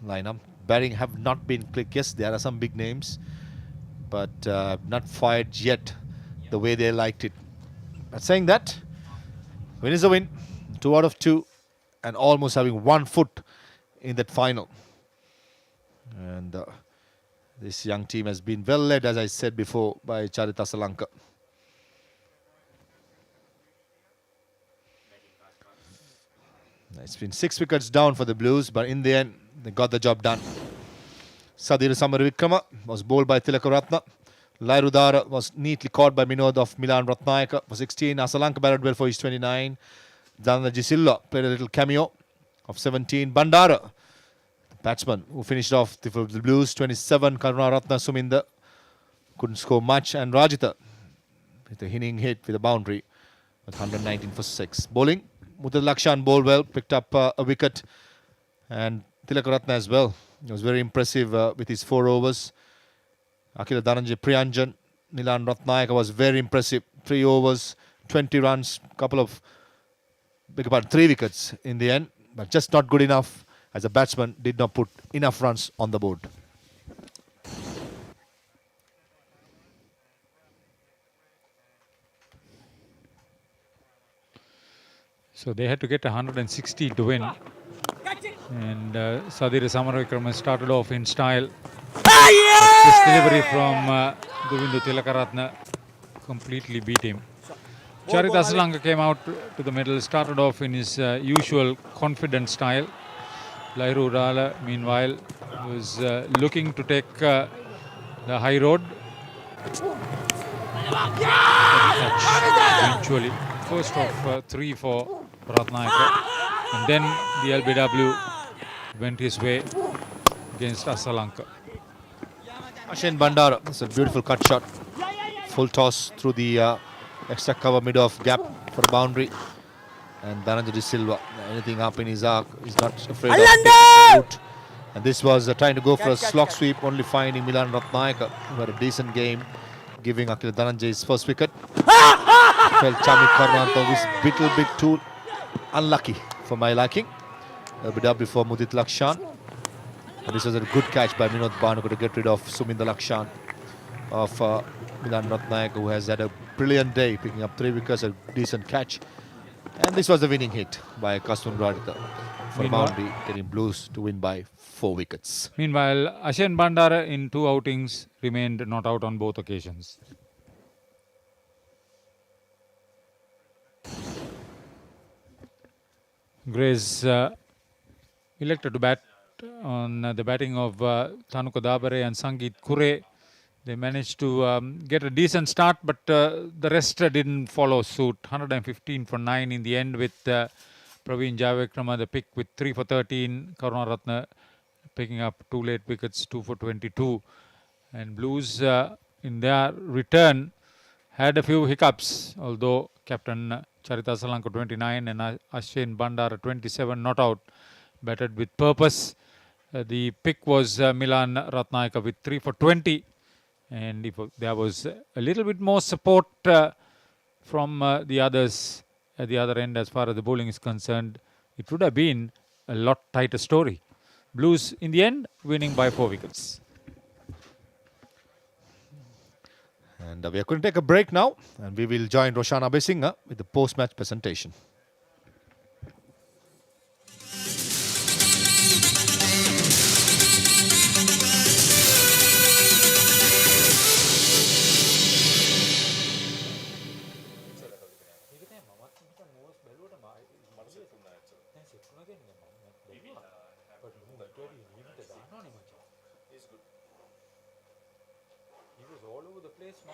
lineup. Batting have not been click. Yes, there are some big names, but not fired yet the way they liked it. But saying that, win is a win. 2 out of 2, and almost having 1 foot in that final. And this young team has been well led, as I said before, by Charith Asalanka. It's been 6 wickets down for the Blues, but in the end, they got the job done. Sadhira Samaravikrama was bowled by Tilakaratna. Lairudara was neatly caught by Minod of Milan Ratnayaka for 16. Asalanka batted well for his 29. Dhananjay Silva played a little cameo of 17. Bandara, the batsman who finished off the Blues, 27. Karunaratna Suminda couldn't score much. And Rajitha with a hitting hit with a boundary with 119 for 6. Bowling, Mutad Lakshan bowled well, picked up a wicket. And Tilakaratna as well. He was very impressive with his 4 overs. Akila Dhananjay Priyanjan, Milan Ratnayaka was very impressive. 3 overs, 20 runs, couple of, 3 wickets in the end. But just not good enough as a batsman did not put enough runs on the board. So they had to get 160 to win. And Sadhira Samaravikrama started off in style. This delivery from Govindu Tilakaratna completely beat him. Charith Asalanka came out to the middle, started off in his usual confident style. Lairu Rala, meanwhile, was looking to take the high road. Eventually, first of 3 for Ratnayaka. And then the LBW went his way against Asalanka. Ashen Bandara, that's a beautiful cut shot. Full toss through the extra cover mid-off gap for a boundary. And Dhananjay Silva, anything up in his arc, is not afraid of taking the route. And this was trying to go for a slog sweep, only finding Milan Ratnayaka, who had a decent game, giving Akil Dhananjay his first wicket. Felt Chamik Karnanto was a little bit too unlucky for my liking. LBW for Mudit Lakshan. And this was a good catch by Minod Bhanuka to get rid of Suminda Lakshan of Milan Ratnayaka, who has had a brilliant day, picking up 3 wickets, a decent catch. And this was the winning hit by Kastum Radhika for a boundary, getting Blues to win by 4 wickets. Meanwhile, Ashen Bandara in 2 outings remained not out on both occasions. Grays elected to bat on the batting of Tanuka Dabare and Sangeet Kure. They managed to get a decent start, but the rest didn't follow suit. 115 for 9 in the end, with Praveen Jayavikrama the pick with 3 for 13. Karunaratna picking up 2 late wickets, 2 for 22. And Blues in their return had a few hiccups, although Captain Charith Asalanka 29 and Ashen Bandara 27 not out, batted with purpose. The pick was Milan Ratnayaka with 3 for 20. And if there was a little bit more support from the others at the other end as far as the bowling is concerned, it would have been a lot tighter story. Blues in the end winning by 4 wickets. And we are going to take a break now, and we will join Roshan Abesingha with the post-match presentation.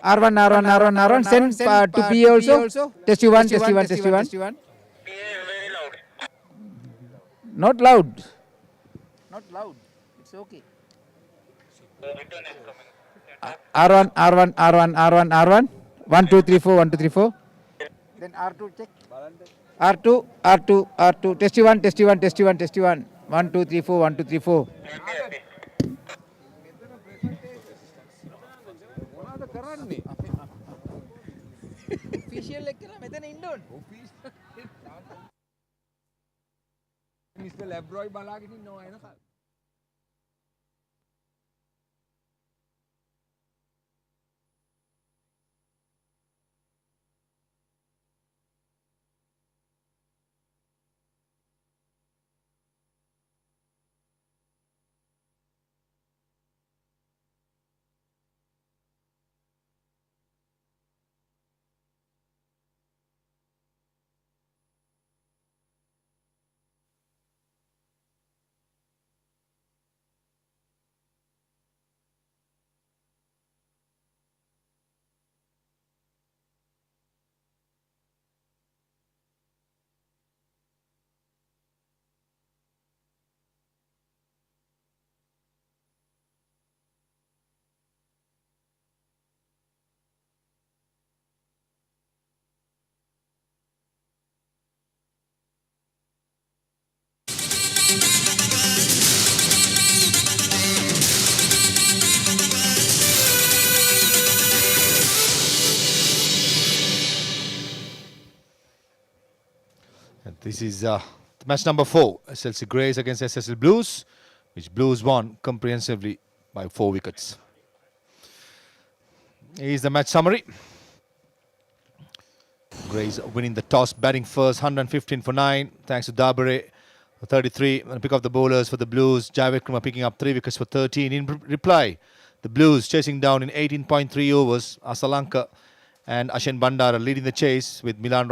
R1, send to P also. Test you one. Not loud. It's okay. R1. 1, 2, 3, 4. Then R2 check. R2. Test you one. 1, 2, 3, 4. Official lekkala මෙතන ඉන්න ඕන. Mr. Labroy බලාගෙන ඉන්නවා එනකල්. And this is match number 4, SLC Greys against SSL Blues, which Blues won comprehensively by 4 wickets. Here's the match summary. Greys winning the toss, batting first, 115 for 9, thanks to Dabare, 33. And pick up the bowlers for the Blues. Javed picking up 3 wickets for 13. In reply, the Blues chasing down in 18.3 overs. Asalanka and Ashen Bandara leading the chase with Milan